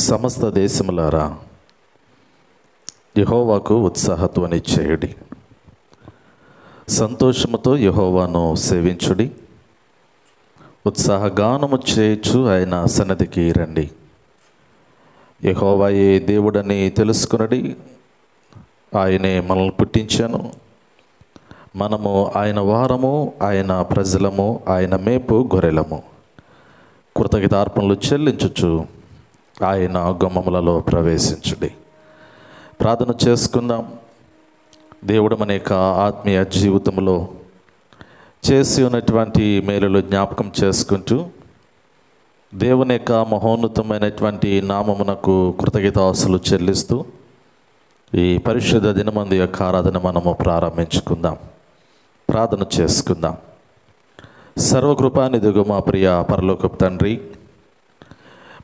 సమస్త దేశములారా యెహోవాకు ఉత్సాహధ్వని చేయుడి, సంతోషముతో యెహోవాను సేవించుడి, ఉత్సాహగానము చేయుచు ఆయన సన్నిధికి రండి. యెహోవాయే దేవుడని తెలుసుకొనుడి, ఆయనే మనల్ని పుట్టించాను, మనము ఆయన వారము, ఆయన ప్రజలము, ఆయన మేపు గొర్రెలము. కృతజ్ఞతార్పణలు చెల్లించుచు ఆయన గుమ్మములలో ప్రవేశించుడి. ప్రార్థన చేసుకుందాం. దేవుడు మన యొక్క ఆత్మీయ జీవితంలో చేసి ఉన్నటువంటి మేలులు జ్ఞాపకం చేసుకుంటూ దేవుని యొక్క మహోన్నతమైనటువంటి నామమునకు కృతజ్ఞతాస్తులు చెల్లిస్తూ ఈ పరిశుద్ధ దినమందు యొక్క ఆరాధన మనము ప్రారంభించుకుందాం. ప్రార్థన చేసుకుందాం. సర్వకృపానిధిగు మా ప్రియ పరలోకపు తండ్రి,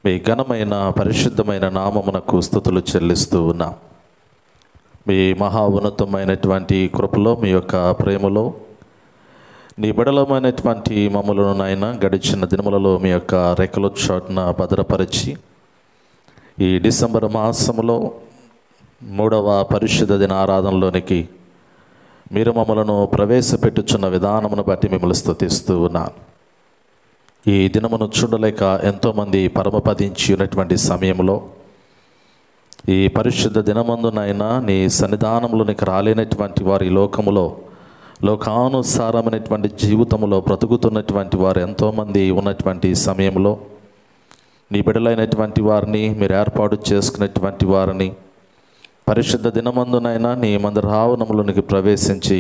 మీ ఘనమైన పరిశుద్ధమైన నామమునకు స్తుతులు చెల్లిస్తూ ఉన్నాం. మీ మహా ఉన్నతమైనటువంటి కృపలో, మీ యొక్క ప్రేమలో, నీ బిడలమైనటువంటి మమ్మలను నాయన గడిచిన దినములలో మీ యొక్క రెక్కల చాటున భద్రపరిచి ఈ డిసెంబర్ మాసములో 3వ పరిశుద్ధ దిన ఆరాధనలోనికి మీరు మమ్మలను ప్రవేశపెట్టుచున్న విధానమును బట్టి మిమ్మల్ని స్తుతిస్తూ ఉన్నాను. ఈ దినమును చూడలేక ఎంతోమంది పరమపదించి ఉన్నటువంటి సమయంలో ఈ పరిశుద్ధ దినమందునైనా నీ సన్నిధానంలోనికి రాలేనటువంటి వారి లోకములో లోకానుసారమైనటువంటి జీవితంలో బ్రతుకుతున్నటువంటి వారు ఎంతోమంది ఉన్నటువంటి సమయంలో నీ బిడ్డలైనటువంటి వారిని మీరు ఏర్పాటు చేసుకున్నటువంటి వారిని పరిశుద్ధ దినమందునైనా నీ మందిరావనములోనికి ప్రవేశించి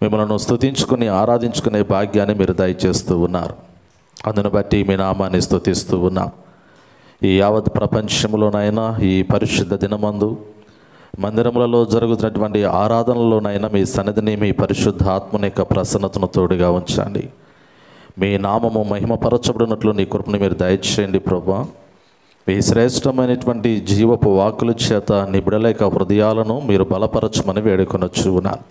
మిమ్మల్ని స్తుతించుకుని ఆరాధించుకునే భాగ్యాన్ని మీరు దయచేస్తూ ఉన్నారు. అందును బట్టి మీ నామాన్ని స్తుతిస్తూ ఉన్నాం. ఈ యావత్ ప్రపంచంలోనైనా ఈ పరిశుద్ధ దినమందు మందిరములలో జరుగుతున్నటువంటి ఆరాధనలోనైనా మీ సన్నిధిని, మీ పరిశుద్ధ ఆత్మని యొక్క ప్రసన్నతను తోడుగా ఉంచండి. మీ నామము మహిమపరచబడినట్లు నీ కృపను మీరు దయచేయండి ప్రభువా. మీ శ్రేష్టమైనటువంటి జీవపు వాక్కుల చేత నీ బిడ్డల యొక్క హృదయాలను మీరు బలపరచమని వేడుకొనొచ్చు ఉన్నాను.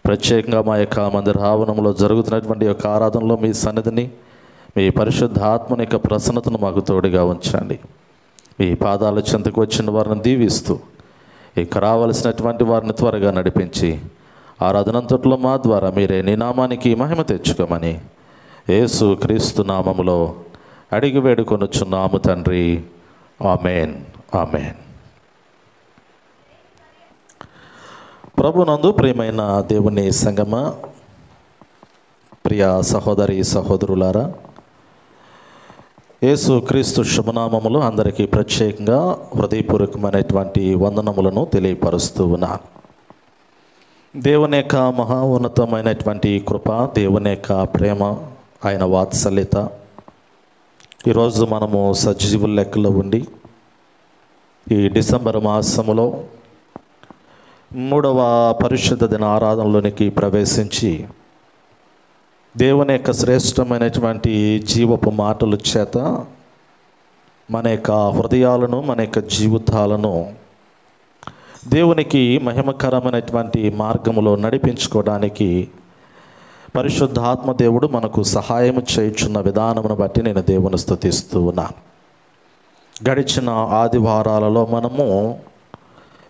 ప్రత్యేకంగా మా యొక్క మందిరావనంలో జరుగుతున్నటువంటి యొక్క ఆరాధనలో మీ సన్నిధిని, మీ పరిశుద్ధ ఆత్మని యొక్క ప్రసన్నతను మాకు తోడుగా ఉంచండి. మీ పాదాల చెంతకు వచ్చిన వారిని దీవిస్తూ ఇక రావలసినటువంటి వారిని త్వరగా నడిపించి ఆరాధనంతట్లో మా ద్వారా మీరే నీ నామానికి మహిమ తెచ్చుకోమని యేసు క్రీస్తు నామములో అడిగి వేడుకొనుచున్నాము తండ్రి. ఆమేన్, ఆమేన్. ప్రభునందు ప్రియమైన దేవుని సంగమా, ప్రియ సహోదరి సహోదరులారా, యేసు క్రీస్తు శుభనామములు అందరికీ ప్రత్యేకంగా హృదయపూర్వకమైనటువంటి వందనములను తెలియపరుస్తూ ఉన్నాను. దేవుని యొక్క మహా ఉన్నతమైనటువంటి కృప, దేవుని యొక్క ప్రేమ, ఆయన వాత్సల్యత ఈరోజు మనము సజీవుల లెక్కలో ఉండి ఈ డిసెంబర్ మాసములో 3వ పరిశుద్ధ దిన ఆరాధనలోనికి ప్రవేశించి దేవుని యొక్క శ్రేష్టమైనటువంటి జీవపు మాటల చేత మన యొక్క హృదయాలను, మన యొక్క జీవితాలను దేవునికి మహిమకరమైనటువంటి మార్గములో నడిపించుకోవడానికి పరిశుద్ధాత్మ దేవుడు మనకు సహాయం చేయుచున్న విధానమును బట్టి నేను దేవుని స్తుతిస్తూ ఉన్నాను. గడిచిన ఆదివారాలలో మనము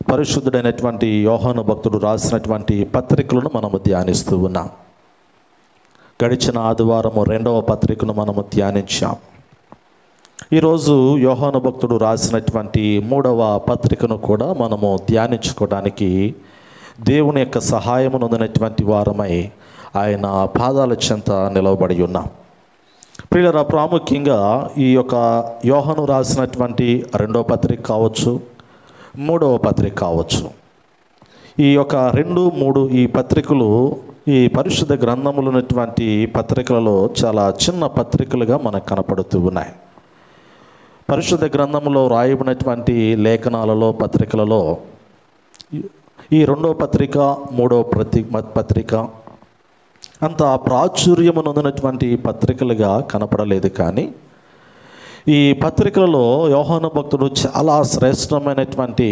పరిశుద్ధుడైనటువంటి యోహాను భక్తుడు రాసినటువంటి పత్రికలను మనము ధ్యానిస్తూ ఉన్నాం. గడిచిన ఆదివారము 2వ పత్రికను మనము ధ్యానించాం. ఈరోజు యోహాను భక్తుడు రాసినటువంటి 3వ పత్రికను కూడా మనము ధ్యానించుకోవడానికి దేవుని యొక్క సహాయము నొందినటువంటి వారమై ఆయన పాదాల చెంత నిలవబడి ఉన్నాం. ప్రియులారా, ప్రాముఖ్యంగా ఈ యొక్క యోహాను రాసినటువంటి 2వ పత్రిక కావచ్చు, 3వ పత్రిక కావచ్చు, ఈ యొక్క 2, 3 ఈ పత్రికలు ఈ పరిశుద్ధ గ్రంథములు ఉన్నటువంటి పత్రికలలో చాలా చిన్న పత్రికలుగా మనకు కనపడుతూ ఉన్నాయి. పరిశుద్ధ గ్రంథంలో రాయబడినటువంటి లేఖనాలలో, పత్రికలలో ఈ 2వ పత్రిక, 3వ పత్రిక అంత ప్రాచుర్యము నొందినటువంటి పత్రికలుగా కనపడలేదు. కానీ ఈ పత్రికలలో యోహాను భక్తుడు చాలా శ్రేష్టమైనటువంటి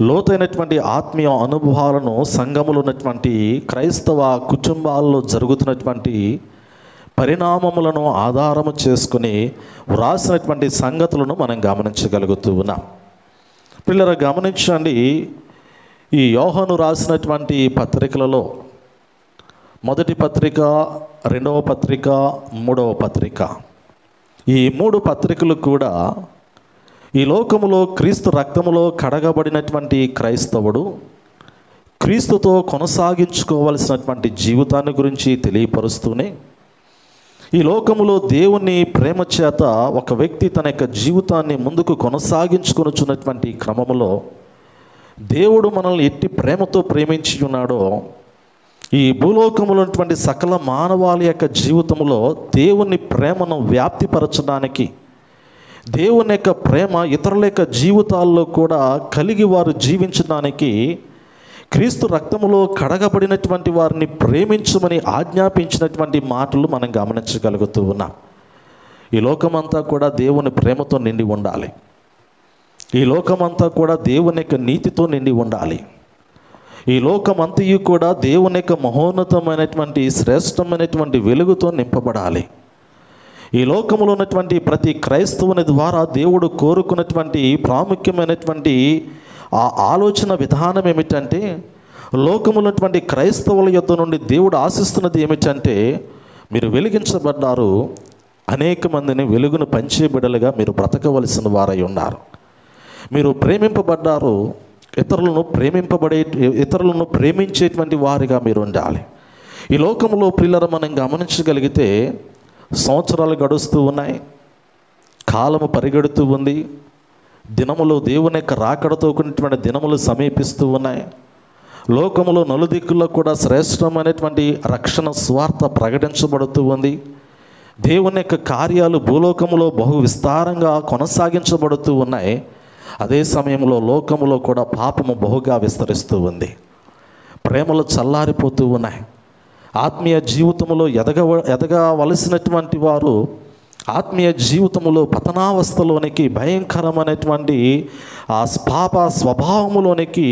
లోతైనటువంటి ఆత్మీయ అనుభవాలను సంఘములో ఉన్నటువంటి క్రైస్తవ కుటుంబాల్లో జరుగుతున్నటువంటి పరిణామములను ఆధారము చేసుకుని వ్రాసినటువంటి సంగతులను మనం గమనించగలుగుతూ ఉన్నాం. పిల్లలు గమనించండి, ఈ యోహాను రాసినటువంటి పత్రికలలో మొదటి పత్రిక, రెండవ పత్రిక, మూడవ పత్రిక, ఈ 3 పత్రికలు కూడా ఈ లోకములో క్రీస్తు రక్తములో కడగబడినటువంటి క్రైస్తవుడు క్రీస్తుతో కొనసాగించుకోవలసినటువంటి జీవితాన్ని గురించి తెలియపరుస్తూనే, ఈ లోకములో దేవుని ప్రేమ చేత ఒక వ్యక్తి తన యొక్క జీవితాన్ని ముందుకు కొనసాగించుకొనుచున్నటువంటి క్రమములో దేవుడు మనల్ని ఎట్టి ప్రేమతో ప్రేమించి ఉన్నాడో, ఈ భూలోకములో ఉన్నటువంటి సకల మానవాళి యొక్క జీవితంలో దేవుని ప్రేమను వ్యాప్తిపరచడానికి, దేవుని యొక్క ప్రేమ ఇతరుల యొక్క జీవితాల్లో కూడా కలిగి వారు జీవించడానికి క్రీస్తు రక్తములో కడగబడినటువంటి వారిని ప్రేమించమని ఆజ్ఞాపించినటువంటి మాటలు మనం గమనించగలుగుతూ ఉన్నాం. ఈ లోకమంతా కూడా దేవుని ప్రేమతో నిండి ఉండాలి. ఈ లోకమంతా కూడా దేవుని యొక్క నీతితో నిండి ఉండాలి. ఈ లోకమంతయు కూడా దేవుని యొక్క మహోన్నతమైనటువంటి శ్రేష్టమైనటువంటి వెలుగుతో నింపబడాలి. ఈ లోకములో ఉన్నటువంటి ప్రతి క్రైస్తవుని ద్వారా దేవుడు కోరుకున్నటువంటి ప్రాముఖ్యమైనటువంటి ఆ ఆలోచన విధానం ఏమిటంటే, లోకములో ఉన్నటువంటి క్రైస్తవుల యొద్ద నుండి దేవుడు ఆశిస్తున్నది ఏమిటంటే, మీరు వెలిగించబడ్డారు, అనేక మందిని వెలుగును పంచే బిడ్డలుగా మీరు బ్రతకవలసిన వారై ఉన్నారు. మీరు ప్రేమింపబడ్డారు, ఇతరులను ప్రేమించేటువంటి వారిగా మీరు ఉండాలి. ఈ లోకంలో పిల్లలు మనం గమనించగలిగితే సంవత్సరాలు గడుస్తూ ఉన్నాయి, కాలము పరిగెడుతూ ఉంది, దినములు దేవుని యొక్క రాకడతో కూడినటువంటి దినములు సమీపిస్తూ ఉన్నాయి. లోకములో నలుదిక్కుల్లో కూడా శ్రేష్టమైనటువంటి రక్షణ స్వార్థ ప్రకటించబడుతూ ఉంది. దేవుని యొక్క కార్యాలు భూలోకములో బహు విస్తారంగా కొనసాగించబడుతూ ఉన్నాయి. అదే సమయంలో లోకములో కూడా పాపము బహుగా విస్తరిస్తూ ఉంది. ప్రేమలు చల్లారిపోతూ ఉన్నాయి. ఆత్మీయ జీవితంలో ఎదగవలసినటువంటి వారు ఆత్మీయ జీవితంలో పతనావస్థలోనికి, భయంకరమైనటువంటి ఆ పాప స్వభావములోనికి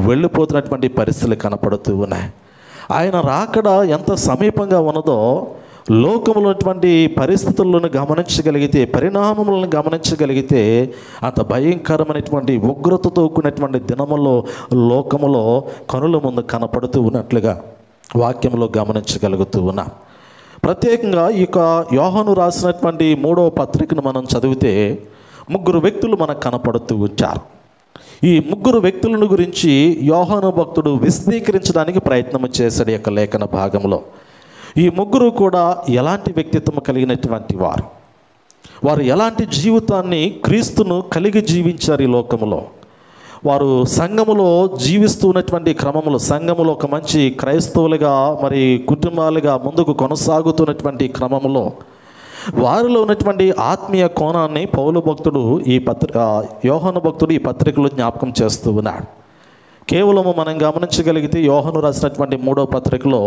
వెళ్ళిపోతున్నటువంటి పరిస్థితులు కనపడుతూ ఉన్నాయి. ఆయన రాకడ ఎంత సమీపంగా ఉన్నదో లోకములో ఉన్నటువంటి పరిస్థితులను గమనించగలిగితే, పరిణామములను గమనించగలిగితే అంత భయంకరమైనటువంటి ఉగ్రతతో కూడినటువంటి దినములో లోకములో కనుల ముందు కనపడుతూ ఉన్నట్లుగా వాక్యంలో గమనించగలుగుతూ ఉన్నాం. ప్రత్యేకంగా ఈ యొక్క యోహాను రాసినటువంటి 3వ పత్రికను మనం చదివితే 3 వ్యక్తులు మనకు కనపడుతూ ఉంటారు. ఈ 3 వ్యక్తులను గురించి యోహాను భక్తుడు విశదీకరించడానికి ప్రయత్నం చేశాడు. ఈ యొక్క లేఖన భాగంలో ఈ 3 కూడా ఎలాంటి వ్యక్తిత్వం కలిగినటువంటి వారు ఎలాంటి జీవితాన్ని క్రీస్తును కలిగి జీవించారు. ఈ లోకములో వారు సంఘములో జీవిస్తున్నటువంటి క్రమంలో, సంఘములో ఒక మంచి క్రైస్తవులుగా మరి కుటుంబాలుగా ముందుకు కొనసాగుతున్నటువంటి క్రమంలో వారిలో ఉన్నటువంటి ఆత్మీయ కోణాన్ని యోహాను భక్తుడు ఈ పత్రికలో జ్ఞాపకం చేస్తూ ఉన్నాడు. కేవలము మనం గమనించగలిగితే యోహాను రాసినటువంటి 3వ పత్రికలో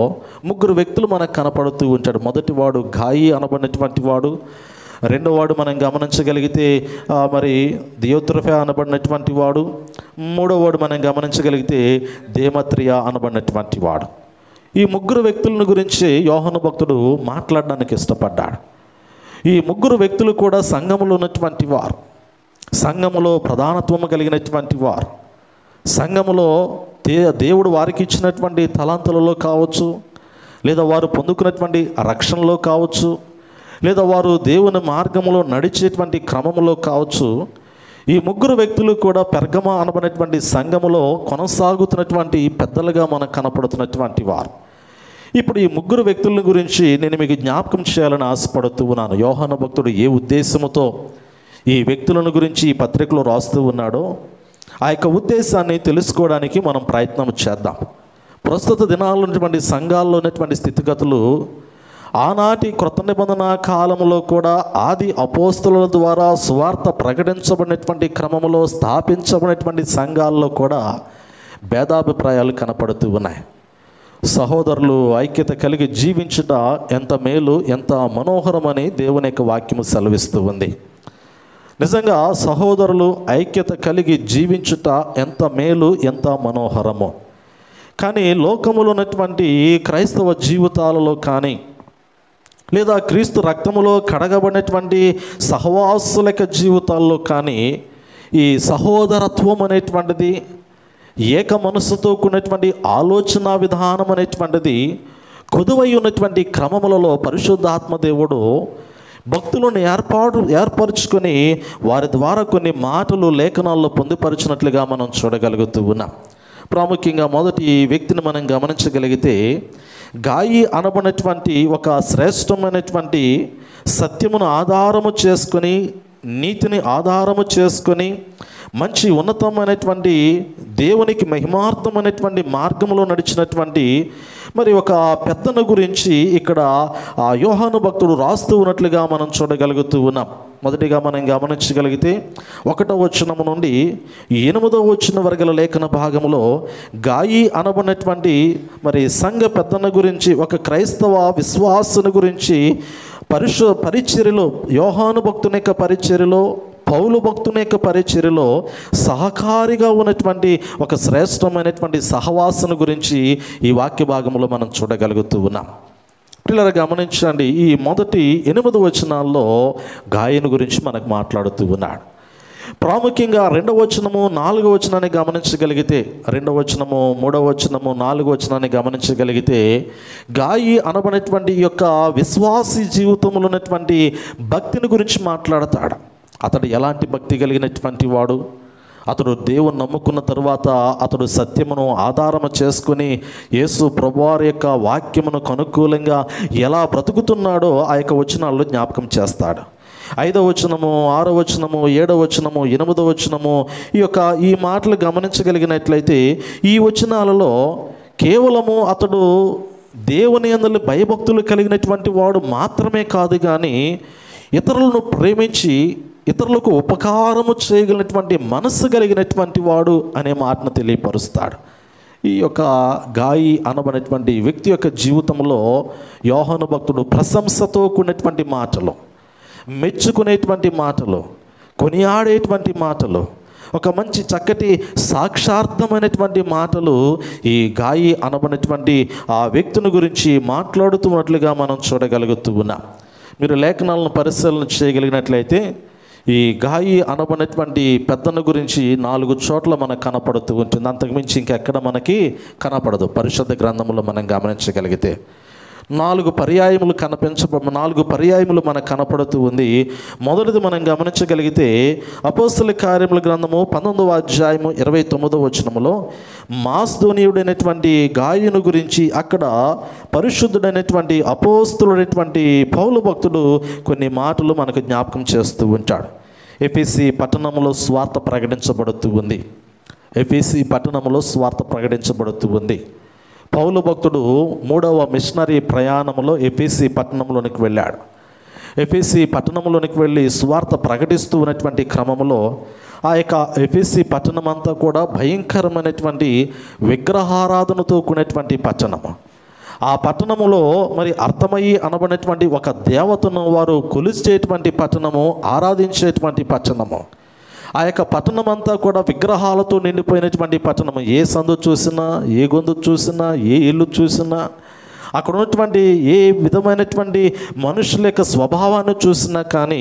3 వ్యక్తులు మనకు కనపడుతూ ఉంటాడు. మొదటివాడు గాయి అనబడినటువంటి వాడు, రెండోవాడు మనం గమనించగలిగితే మరి దియోత్రఫే అనబడినటువంటి వాడు, మూడోవాడు మనం గమనించగలిగితే దేమత్రియా అనబడినటువంటి వాడు. ఈ 3 వ్యక్తులను గురించి యోహాను భక్తుడు మాట్లాడడానికి ఇష్టపడ్డాడు. ఈ 3 వ్యక్తులు కూడా సంఘములో ఉన్నటువంటి వారు, సంఘములో ప్రధానత్వం కలిగినటువంటి వారు, సంఘములో దేవుడు వారికి ఇచ్చినటువంటి తలాంతులలో కావచ్చు, లేదా వారు పొందుకున్నటువంటి రక్షణలో కావచ్చు, లేదా వారు దేవుని మార్గంలో నడిచేటువంటి క్రమంలో కావచ్చు. ఈ 3 వ్యక్తులు కూడా పెర్గమ అనబడినటువంటి సంఘములో కొనసాగుతున్నటువంటి పెద్దలుగా మనకు కనపడుతున్నటువంటి వారు. ఇప్పుడు ఈ 3 వ్యక్తుల గురించి నేను మీకు జ్ఞాపకం చేయాలని ఆశపడుతూ ఉన్నాను. యోహాను భక్తుడు ఏ ఉద్దేశంతో ఈ వ్యక్తులను గురించి ఈ పత్రికలో రాస్తూ ఉన్నాడో ఆ యొక్క ఉద్దేశాన్ని తెలుసుకోవడానికి మనం ప్రయత్నం చేద్దాం. ప్రస్తుత దినాల్లో ఉన్నటువంటి సంఘాల్లో ఉన్నటువంటి స్థితిగతులు ఆనాటి క్రొత్త నిబంధన కాలంలో కూడా ఆది అపోస్తలుల ద్వారా సువార్త ప్రకటించబడినటువంటి క్రమంలో స్థాపించబడినటువంటి సంఘాల్లో కూడా భేదాభిప్రాయాలు కనపడుతూ ఉన్నాయి. సహోదరులు ఐక్యత కలిగి జీవించుట ఎంత మేలు, ఎంత మనోహరమని దేవుని యొక్క వాక్యము సెలవిస్తూ ఉంది. నిజంగా సహోదరులు ఐక్యత కలిగి జీవించుట ఎంత మేలు, ఎంత మనోహరమో. కానీ లోకములో ఉన్నటువంటి క్రైస్తవ జీవితాలలో కానీ, లేదా క్రీస్తు రక్తములో కడగబడినటువంటి సహవాసుల యొక్క జీవితాల్లో కానీ ఈ సహోదరత్వం అనేటువంటిది, ఏక మనస్సుతో కూడినటువంటి ఆలోచన విధానం అనేటువంటిది కొదువై ఉన్నటువంటి క్రమములలో పరిశుద్ధాత్మ దేవుడు భక్తులను ఏర్పరచుకొని వారి ద్వారా కొన్ని మాటలు లేఖనాల్లో పొందుపరిచినట్లుగా మనం చూడగలుగుతూ ఉన్నాం. ప్రాముఖ్యంగా మొదటి వ్యక్తిని మనం గమనించగలిగితే, గాయి అనబడినటువంటి ఒక శ్రేష్టమైనటువంటి సత్యమును ఆధారము చేసుకొని, నీతిని ఆధారము చేసుకొని, మంచి ఉన్నతమైనటువంటి దేవునికి మహిమార్థమైనటువంటి మార్గంలో నడిచినటువంటి మరి ఒక పెద్దను గురించి ఇక్కడ యోహాను భక్తుడు రాస్తూ ఉన్నట్లుగా మనం చూడగలుగుతూ ఉన్నాం. మొదటిగా మనం గమనించగలిగితే 1వ వచనము నుండి 8వ వచనం వరకుల లేఖన భాగంలో గాయి అనబడినటువంటి మరి సంఘ పెద్దను గురించి, ఒక క్రైస్తవ విశ్వాసుని గురించి పరిచర్యలో, యోహాను భక్తుని యొక్క పరిచర్యలో, పౌలు భక్తుని యొక్క పరిచర్యలో సహకారిగా ఉన్నటువంటి ఒక శ్రేష్టమైనటువంటి సహవాసన గురించి ఈ వాక్య భాగంలో మనం చూడగలుగుతూ ఉన్నాం. పిల్లలు గమనించండి, ఈ మొదటి 8 వచనాల్లో గాయను గురించి మనకు మాట్లాడుతూ ఉన్నాడు. ప్రాముఖ్యంగా 2వ వచనము 4వ వచనాన్ని గమనించగలిగితే, 2వ వచనము 3వ వచనము 4వ వచనాన్ని గమనించగలిగితే, గాయి అనబడినటువంటి యొక్క విశ్వాసీ జీవితంలో ఉన్నటువంటి భక్తిని గురించి మాట్లాడతాడు. అతడు ఎలాంటి భక్తి కలిగినటువంటి వాడు, అతడు దేవుని నమ్ముకున్న తర్వాత అతడు సత్యమును ఆధారము చేసుకుని యేసు ప్రభువారి యొక్క వాక్యమును అనుకూలంగా ఎలా బ్రతుకుతున్నాడో ఆ యొక్క వచనాల్లో జ్ఞాపకం చేస్తాడు. 5వ వచనము, 6వ వచనము, 7వ వచనము, 8వ వచనము ఈ మాటలు గమనించగలిగినట్లయితే ఈ వచనాలలో కేవలము అతడు దేవుని యందు భయభక్తులు కలిగినటువంటి వాడు మాత్రమే కాదు, కానీ ఇతరులను ప్రేమించి ఇతరులకు ఉపకారము చేయగలిగినటువంటి మనస్సు కలిగినటువంటి వాడు అనే మాటను తెలియపరుస్తాడు. ఈ యొక్క గాయి అనబడినటువంటి వ్యక్తి యొక్క జీవితంలో యోహాను భక్తుడు ప్రశంసతో కూడినటువంటి మాటలు, మెచ్చుకునేటువంటి మాటలు, కొనియాడేటువంటి మాటలు, ఒక మంచి చక్కటి సాక్షార్థమైనటువంటి మాటలు ఈ గాయి అనబడినటువంటి ఆ వ్యక్తిని గురించి మాట్లాడుతున్నట్లుగా మనం చూడగలుగుతూ ఉన్నాం. మీరు లేఖనాలను పరిశీలన చేయగలిగినట్లయితే ఈ గాయి అనబడినటువంటి పెద్దను గురించి 4 చోట్ల మనకు కనపడుతూ ఉంటుంది. అంతకుమించి ఇంకెక్కడ మనకి కనపడదు. పరిశుద్ధ గ్రంథంలో మనం గమనించగలిగితే 4 పర్యాయములు మనకు కనపడుతూ ఉంది. మొదటిది మనం గమనించగలిగితే అపోస్తలుల కార్యముల గ్రంథము 19వ అధ్యాయము 29వ వచనములో మాస్దోనీయుడైనటువంటి గాయను గురించి అక్కడ పరిశుద్ధుడైనటువంటి అపోస్తలుడైనటువంటి పౌలు భక్తుడు కొన్ని మాటలు మనకు జ్ఞాపకం చేస్తూ ఉంటాడు. ఎఫెసీ పట్టణంలో స్వార్థ ప్రకటించబడుతూ ఉంది. పౌలు భక్తుడు 3వ మిషనరీ ప్రయాణంలో ఎఫెసీ పట్టణంలోనికి వెళ్ళాడు. ఎఫెసీ పట్టణంలోనికి వెళ్ళి స్వార్థ ప్రకటిస్తూ ఉన్నటువంటి క్రమంలో ఆ యొక్క ఎఫెసీ పట్టణం అంతా కూడా భయంకరమైనటువంటి విగ్రహారాధనతో కూడినటువంటి పట్టణము. ఆ పట్టణములో మరి అర్థమయ్యి అనబడినటువంటి ఒక దేవతను వారు కొలిచేటువంటి పట్టణము, ఆరాధించేటువంటి పట్టణము. ఆ యొక్క పట్టణం అంతా కూడా విగ్రహాలతో నిండిపోయినటువంటి పట్టణము. ఏ సందు చూసినా, ఏ గొంతు చూసినా, ఏ ఇల్లు చూసినా, అక్కడ ఉన్నటువంటి ఏ విధమైనటువంటి మనుషుల యొక్క స్వభావాన్ని చూసినా కానీ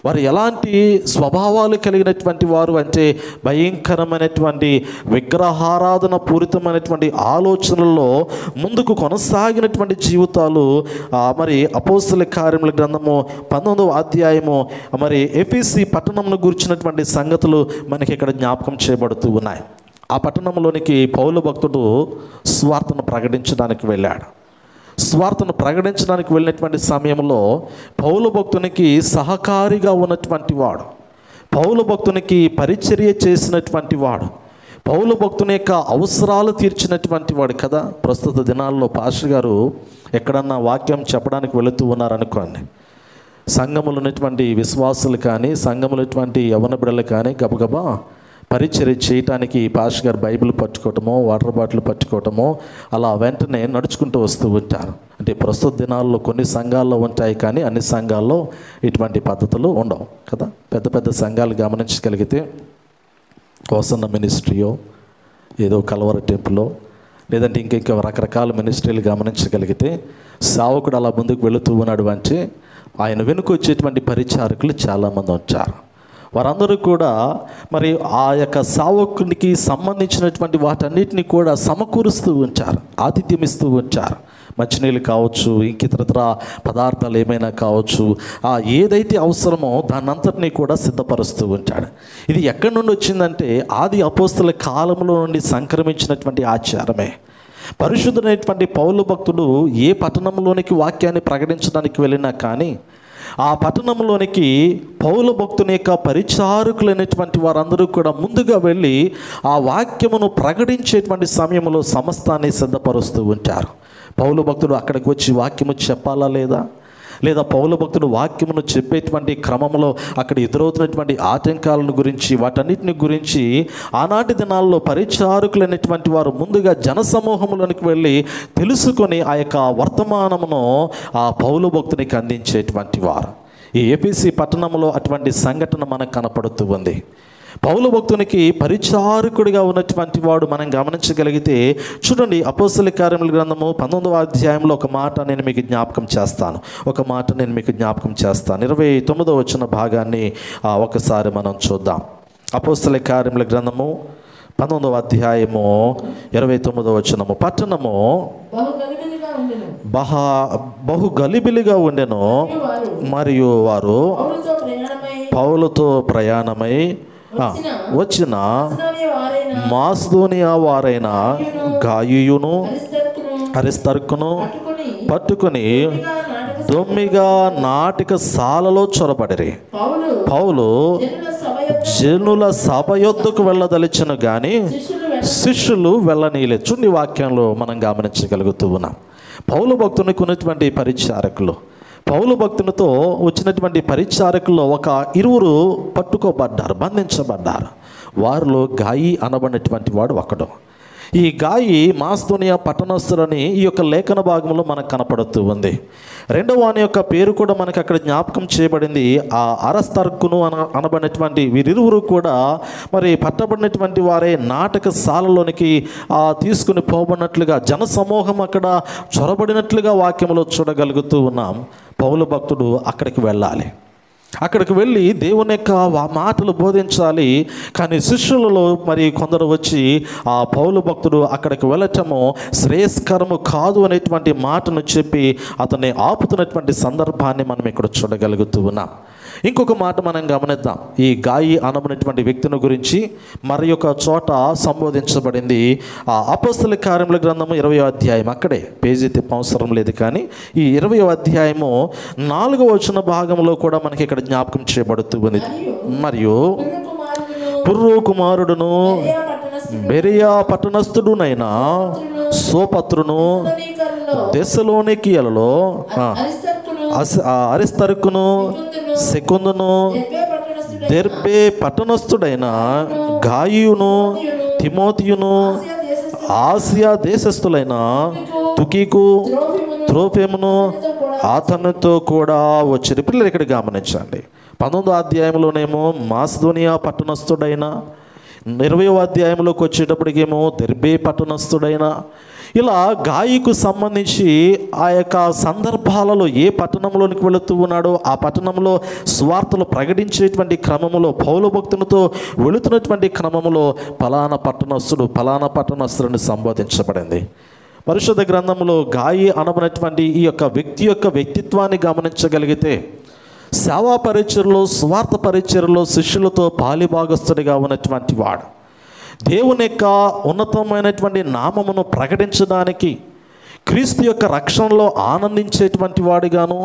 వారు ఎలాంటి స్వభావాలు కలిగినటువంటి వారు అంటే భయంకరమైనటువంటి విగ్రహారాధన పూరితమైనటువంటి ఆలోచనల్లో ముందుకు కొనసాగినటువంటి జీవితాలు. మరి అపోస్తలుల కార్యముల గ్రంథము 19వ అధ్యాయము మరి ఎఫెసీ పట్టణంను గురించినటువంటి సంగతులు మనకి ఇక్కడ జ్ఞాపకం చేయబడుతూ ఉన్నాయి. ఆ పట్టణంలోనికి పౌలు భక్తుడు స్వార్థను ప్రకటించడానికి వెళ్ళాడు. స్వార్థను ప్రకటించడానికి వెళ్ళినటువంటి సమయంలో పౌలు భక్తునికి సహకారిగా ఉన్నటువంటి వాడు, పౌలు భక్తునికి పరిచర్య చేసినటువంటి వాడు, పౌలు భక్తుని యొక్క అవసరాలు తీర్చినటువంటి వాడు కదా. ప్రస్తుత దినాల్లో పాస్టర్ గారు ఎక్కడన్నా వాక్యం చెప్పడానికి వెళుతూ ఉన్నారనుకోండి, సంఘములు ఉన్నటువంటి విశ్వాసులు కానీ, సంఘములు ఉన్నటువంటి యవన బిడ్డలు కానీ గబగబా పరిచర్య చేయటానికి పాస్టర్ గారు బైబిల్ పట్టుకోవటమో, వాటర్ బాటిల్ పట్టుకోవటమో అలా వెంటనే నడుచుకుంటూ వస్తూ ఉంటారు. అంటే ప్రస్తుత దినాల్లో కొన్ని సంఘాల్లో ఉంటాయి, కానీ అన్ని సంఘాల్లో ఇటువంటి పద్ధతులు ఉండవు కదా. పెద్ద పెద్ద సంఘాలు గమనించగలిగితే హోసన్న మినిస్ట్రీయో, ఏదో కల్వరి టెంపులో, లేదంటే ఇంకా రకరకాల మినిస్ట్రీలు గమనించగలిగితే సేవకుడు అలా ముందుకు వెళుతూ ఉన్నాడు అంటే ఆయన వెనుక వచ్చేటువంటి పరిచారకులు చాలామంది వచ్చారు. వారందరూ కూడా మరి ఆ యొక్క సేవకునికి సంబంధించినటువంటి వాటన్నిటిని కూడా సమకూరుస్తూ ఉంచారు, ఆతిథ్యం ఇస్తూ ఉంచారు. మంచినీళ్ళు కావచ్చు, ఇంకితరతర పదార్థాలు ఏమైనా కావచ్చు, ఏదైతే అవసరమో దాన్నంతటినీ కూడా సిద్ధపరుస్తూ ఉంటాడు. ఇది ఎక్కడి నుండి వచ్చిందంటే ఆది అపోస్తల కాలంలో నుండి సంక్రమించినటువంటి ఆచారమే. పరిశుద్ధుడైనటువంటి పౌలు భక్తుడు ఏ పట్టణంలోనికి వాక్యాన్ని ప్రకటించడానికి వెళ్ళినా కానీ ఆ పట్టణంలోనికి పౌలు భక్తుని యొక్క పరిచారకులైనటువంటి వారందరూ కూడా ముందుగా వెళ్ళి ఆ వాక్యమును ప్రకటించేటువంటి సమయంలో సమస్తాన్ని సిద్ధపరుస్తూ ఉంటారు. పౌలు భక్తుడు అక్కడికి వచ్చి వాక్యము చెప్పాలా లేదా పౌలు భక్తుడు వాక్యమును చెప్పేటువంటి క్రమంలో అక్కడ ఎదురవుతున్నటువంటి ఆటంకాలను గురించి వాటన్నిటిని గురించి ఆనాటి దినాల్లో పరిచారకులైనటువంటి వారు ముందుగా జనసమూహంలోనికి వెళ్ళి తెలుసుకొని ఆ యొక్క వర్తమానమును ఆ పౌలు భక్తునికి అందించేటువంటి వారు. ఈ ఏపీసీ పట్టణంలో అటువంటి సంఘటన మనకు కనపడుతూ ఉంది. పౌలు భక్తునికి పరిచారకుడిగా ఉన్నటువంటి వాడు మనం గమనించగలిగితే చూడండి, అపోస్తల కార్యముల గ్రంథము 19వ అధ్యాయంలో ఒక మాట నేను మీకు జ్ఞాపకం చేస్తాను. 29వ వచన భాగాన్ని ఒకసారి మనం చూద్దాం. అపోస్తల కార్యముల గ్రంథము 19వ అధ్యాయము 29వ వచనము. పట్టణము బహు గలిబిలిగా ఉండెను, మరియు వారు పౌలుతో ప్రయాణమై వచ్చిన మాసిదోనియా వారైన గాయును అరిస్తర్కును పట్టుకుని దొమ్మిగా నాటిక శాలలో చొరబడిరి. పౌలు జనుల సభ యొద్దకు వెళ్ళదలిచెను గాని శిష్యులు వెళ్ళనీయలేదు. చూడండి, వాక్యంలో మనం గమనించగలుగుతూ ఉన్నాం. పౌలు భక్తునికి ఉన్నటువంటి పరిచారకులు, పౌలు భక్తునితో వచ్చినటువంటి పరిచారకుల్లో ఒక 20 పట్టుకోబడ్డారు, బంధించబడ్డారు. వారిలో గాయి అనబడినటువంటి వాడు ఒకడు. ఈ గాయి మాసిదోనియా పట్టణస్థులని ఈ యొక్క లేఖన భాగంలో మనకు కనపడుతూ ఉంది. రెండవ వాని యొక్క పేరు కూడా మనకు అక్కడ జ్ఞాపకం చేయబడింది. ఆ అరిస్తర్కును అనబడినటువంటి వీరిరువురు కూడా మరి పట్టబడినటువంటి వారే నాటకశాలలోనికి తీసుకుని పోబడినట్లుగా జనసమూహం అక్కడ చొరబడినట్లుగా వాక్యంలో చూడగలుగుతూ ఉన్నాం. పౌలు భక్తుడు అక్కడికి వెళ్ళాలి, అక్కడికి వెళ్ళి దేవుని యొక్క మాటలు బోధించాలి. కానీ శిష్యులలో మరి కొందరు వచ్చి ఆ పౌలు భక్తుడు అక్కడికి వెళ్ళటము శ్రేయస్కరము కాదు అనేటువంటి మాటను చెప్పి అతన్ని ఆపుతున్నటువంటి సందర్భాన్ని మనం ఇక్కడ చూడగలుగుతూ ఉన్నాం. ఇంకొక మాట మనం గమనిద్దాం. ఈ గాయి అనబడినటువంటి వ్యక్తిని గురించి మరి ఒక చోట సంబోధించబడింది. ఆ అపోస్తల కార్యముల గ్రంథము 20వ అధ్యాయం, అక్కడే పేజీ తిప్ప అవసరం లేదు కానీ ఈ 20వ అధ్యాయము 4వ వచన భాగంలో కూడా మనకి ఇక్కడ జ్ఞాపకం చేయబడుతూ ఉంది. మరియు పుర్రు కుమారుడును బెరియా పట్టణస్థుడునైన సోపత్రును దెస్సలోనికీయులలో అరిస్తర్కును సెకుందును దెర్బే పట్టణస్థుడైన గాయును తిమోతియును ఆసియా దేశస్థులైన తుకీకు త్రోఫెమును అతనితో కూడా వచ్చిన పిల్లలు ఇక్కడ గమనించండి. 19వ అధ్యాయంలోనేమో మాసిదోనియా పట్టణస్థుడైన, 20వ అధ్యాయంలోకి వచ్చేటప్పటికేమో దెర్బే పట్టణస్థుడైన, ఇలా గాయకు సంబంధించి ఆ యొక్క సందర్భాలలో ఏ పట్టణంలోనికి వెళుతూ ఉన్నాడో ఆ పట్టణంలో స్వార్థలు ప్రకటించేటువంటి క్రమంలో పౌలు భక్తునితో వెళుతున్నటువంటి క్రమంలో ఫలానా పట్టణస్థుడిని సంబోధించబడింది. పరిశుద్ధ గ్రంథంలో గాయి అనబడినటువంటి ఈ యొక్క వ్యక్తి యొక్క వ్యక్తిత్వాన్ని గమనించగలిగితే సేవా పరిచర్లో, స్వార్థ పరిచర్లో శిష్యులతో పాలిభాగస్తుడిగా ఉన్నటువంటి వాడు, దేవుని యొక్క ఉన్నతమైనటువంటి నామమును ప్రకటించడానికి, క్రీస్తు యొక్క రక్షణలో ఆనందించేటువంటి వాడిగాను,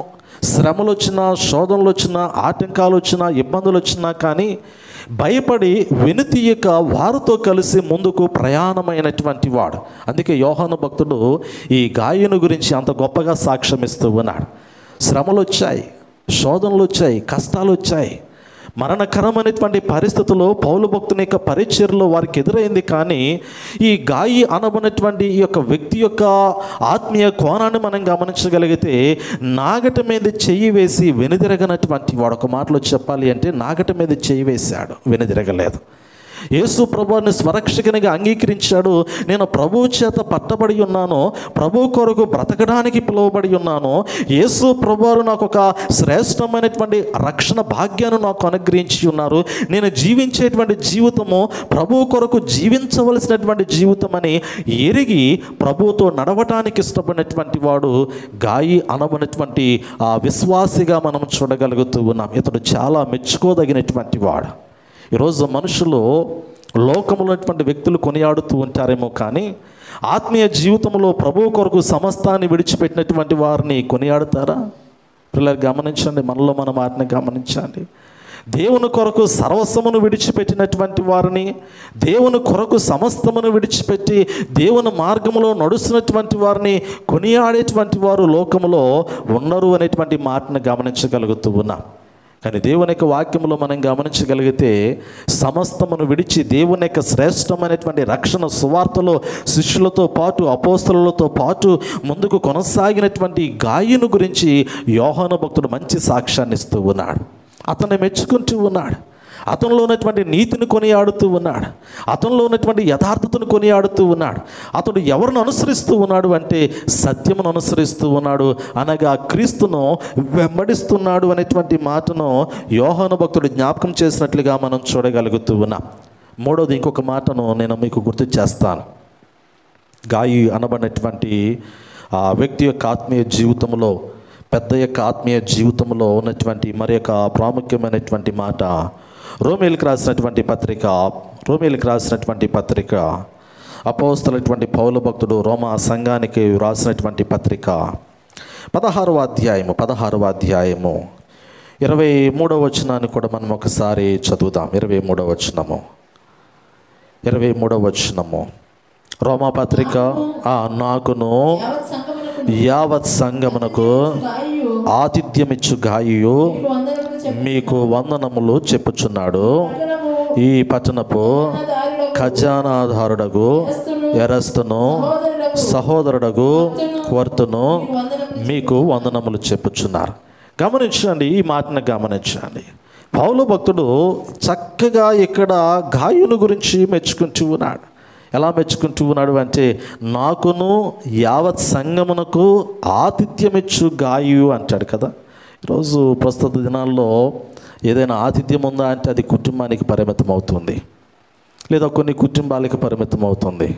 శ్రమలు వచ్చినా, శోధనలు వచ్చినా, ఆటంకాలు వచ్చినా, ఇబ్బందులు వచ్చినా కానీ భయపడి వెనుతీయక వారితో కలిసి ముందుకు ప్రయాణమైనటువంటి వాడు. అందుకే యోహాను భక్తుడు ఈ గాయను గురించి అంత గొప్పగా సాక్ష్యం ఇస్తూ ఉన్నాడు. శ్రమలు వచ్చాయి, శోధనలు వచ్చాయి, కష్టాలు వచ్చాయి, మరణకరమైనటువంటి పరిస్థితుల్లో పౌలు భక్తుని యొక్క పరిచర్లో వారికి ఎదురైంది. కానీ ఈ గాయి అనబడినటువంటి ఈ యొక్క వ్యక్తి యొక్క ఆత్మీయ కోణాన్ని మనం గమనించగలిగితే నాగటి మీద చెయ్యి వేసి వెనుదిరగనటువంటి వాడు. ఒక మాటలో చెప్పాలి అంటే నాగటి మీద చెయ్యి వేశాడు, వెనుదిరగలేదు. యేసు ప్రభువుని స్వరక్షకునిగా అంగీకరించాడు. నేను ప్రభువు చేత పట్టబడి ఉన్నాను, ప్రభు కొరకు బ్రతకడానికి పిలువబడి ఉన్నాను, యేసు ప్రభువు నాకు ఒక శ్రేష్టమైనటువంటి రక్షణ భాగ్యాన్ని నాకు అనుగ్రహించి ఉన్నారు, నేను జీవించేటువంటి జీవితము ప్రభువు కొరకు జీవించవలసినటువంటి జీవితం అని ఎరిగి ప్రభువుతో నడవటానికి ఇష్టపడినటువంటి వాడు గాయి అనబడినటువంటి ఆ విశ్వాసిగా మనం చూడగలుగుతూ ఉన్నాం. ఇతడు చాలా మెచ్చుకోదగినటువంటి వాడు. ఈరోజు మనుషులు లోకములో ఉన్నటువంటి వ్యక్తులు కొనియాడుతూ ఉంటారేమో, కానీ ఆత్మీయ జీవితంలో ప్రభువు కొరకు సమస్తాన్ని విడిచిపెట్టినటువంటి వారిని కొనియాడుతారా? పిల్లలు గమనించండి, మనలో మన వాటిని గమనించండి. దేవుని కొరకు సర్వస్వమును విడిచిపెట్టినటువంటి వారిని, దేవుని కొరకు సమస్తమును విడిచిపెట్టి దేవుని మార్గంలో నడుస్తున్నటువంటి వారిని కొనియాడేటువంటి వారు లోకములో ఉన్నారు అనేటువంటి మాటను గమనించగలుగుతూ ఉన్నాం. కానీ దేవుని యొక్క వాక్యంలో మనం గమనించగలిగితే సమస్తమును విడిచి దేవుని యొక్క శ్రేష్టమైనటువంటి రక్షణ సువార్తలో శిష్యులతో పాటు అపోస్తలులతో పాటు ముందుకు కొనసాగినటువంటి గాయను గురించి యోహాను భక్తుడు మంచి సాక్ష్యాన్ని ఇస్తూ ఉన్నాడు. అతన్ని మెచ్చుకుంటూ ఉన్నాడు. అతనిలో ఉన్నటువంటి నీతిని కొనియాడుతూ ఉన్నాడు, అతనిలో ఉన్నటువంటి యథార్థతను కొనియాడుతూ ఉన్నాడు. అతడు ఎవరిని అనుసరిస్తూ ఉన్నాడు అంటే సత్యమును అనుసరిస్తూ ఉన్నాడు, అనగా క్రీస్తును వెంబడిస్తున్నాడు అనేటువంటి మాటను యోహాను భక్తుడు జ్ఞాపకం చేసినట్లుగా మనం చూడగలుగుతూ ఉన్నాం. మూడవది, ఇంకొక మాటను నేను మీకు గుర్తు చేస్తాను. గాయి అనబడినటువంటి ఆ వ్యక్తి యొక్క ఆత్మీయ జీవితంలో, పెద్ద యొక్క ఆత్మీయ జీవితంలో ఉన్నటువంటి మరి యొక్క ప్రాముఖ్యమైనటువంటి మాట రోమీయులకు రాసినటువంటి పత్రిక అపోస్తలుడైనటువంటి పౌలు భక్తుడు రోమా సంఘానికి రాసినటువంటి పత్రిక 16వ అధ్యాయము 23వ వచనాన్ని కూడా మనం ఒకసారి చదువుదాం. 23వ వచనము రోమా పత్రిక, నాకును యావత్ సంఘమునకు ఆతిథ్యమిచ్చు గాయు మీకు వందనములు చెప్పుచున్నాడు. ఈ పట్టణపు ఖజానాధారుడగు ఎరస్తును సహోదరుడగు క్వర్తును మీకు వందనములు చెప్పుచున్నారు. గమనించండి, ఈ మాటను గమనించండి. పౌలు భక్తుడు చక్కగా ఇక్కడ గాయుని గురించి మెచ్చుకుంటూ ఉన్నాడు. ఎలా మెచ్చుకుంటూ ఉన్నాడు అంటే, నాకును యావత్ సంఘమునకు ఆతిథ్యమిచ్చు గాయు అంటాడు కదా. ఈరోజు ప్రస్తుత దినాల్లో ఏదైనా ఆతిథ్యం ఉందా అంటే అది కుటుంబానికి పరిమితం అవుతుంది, లేదా కొన్ని కుటుంబాలకు పరిమితం అవుతుంది.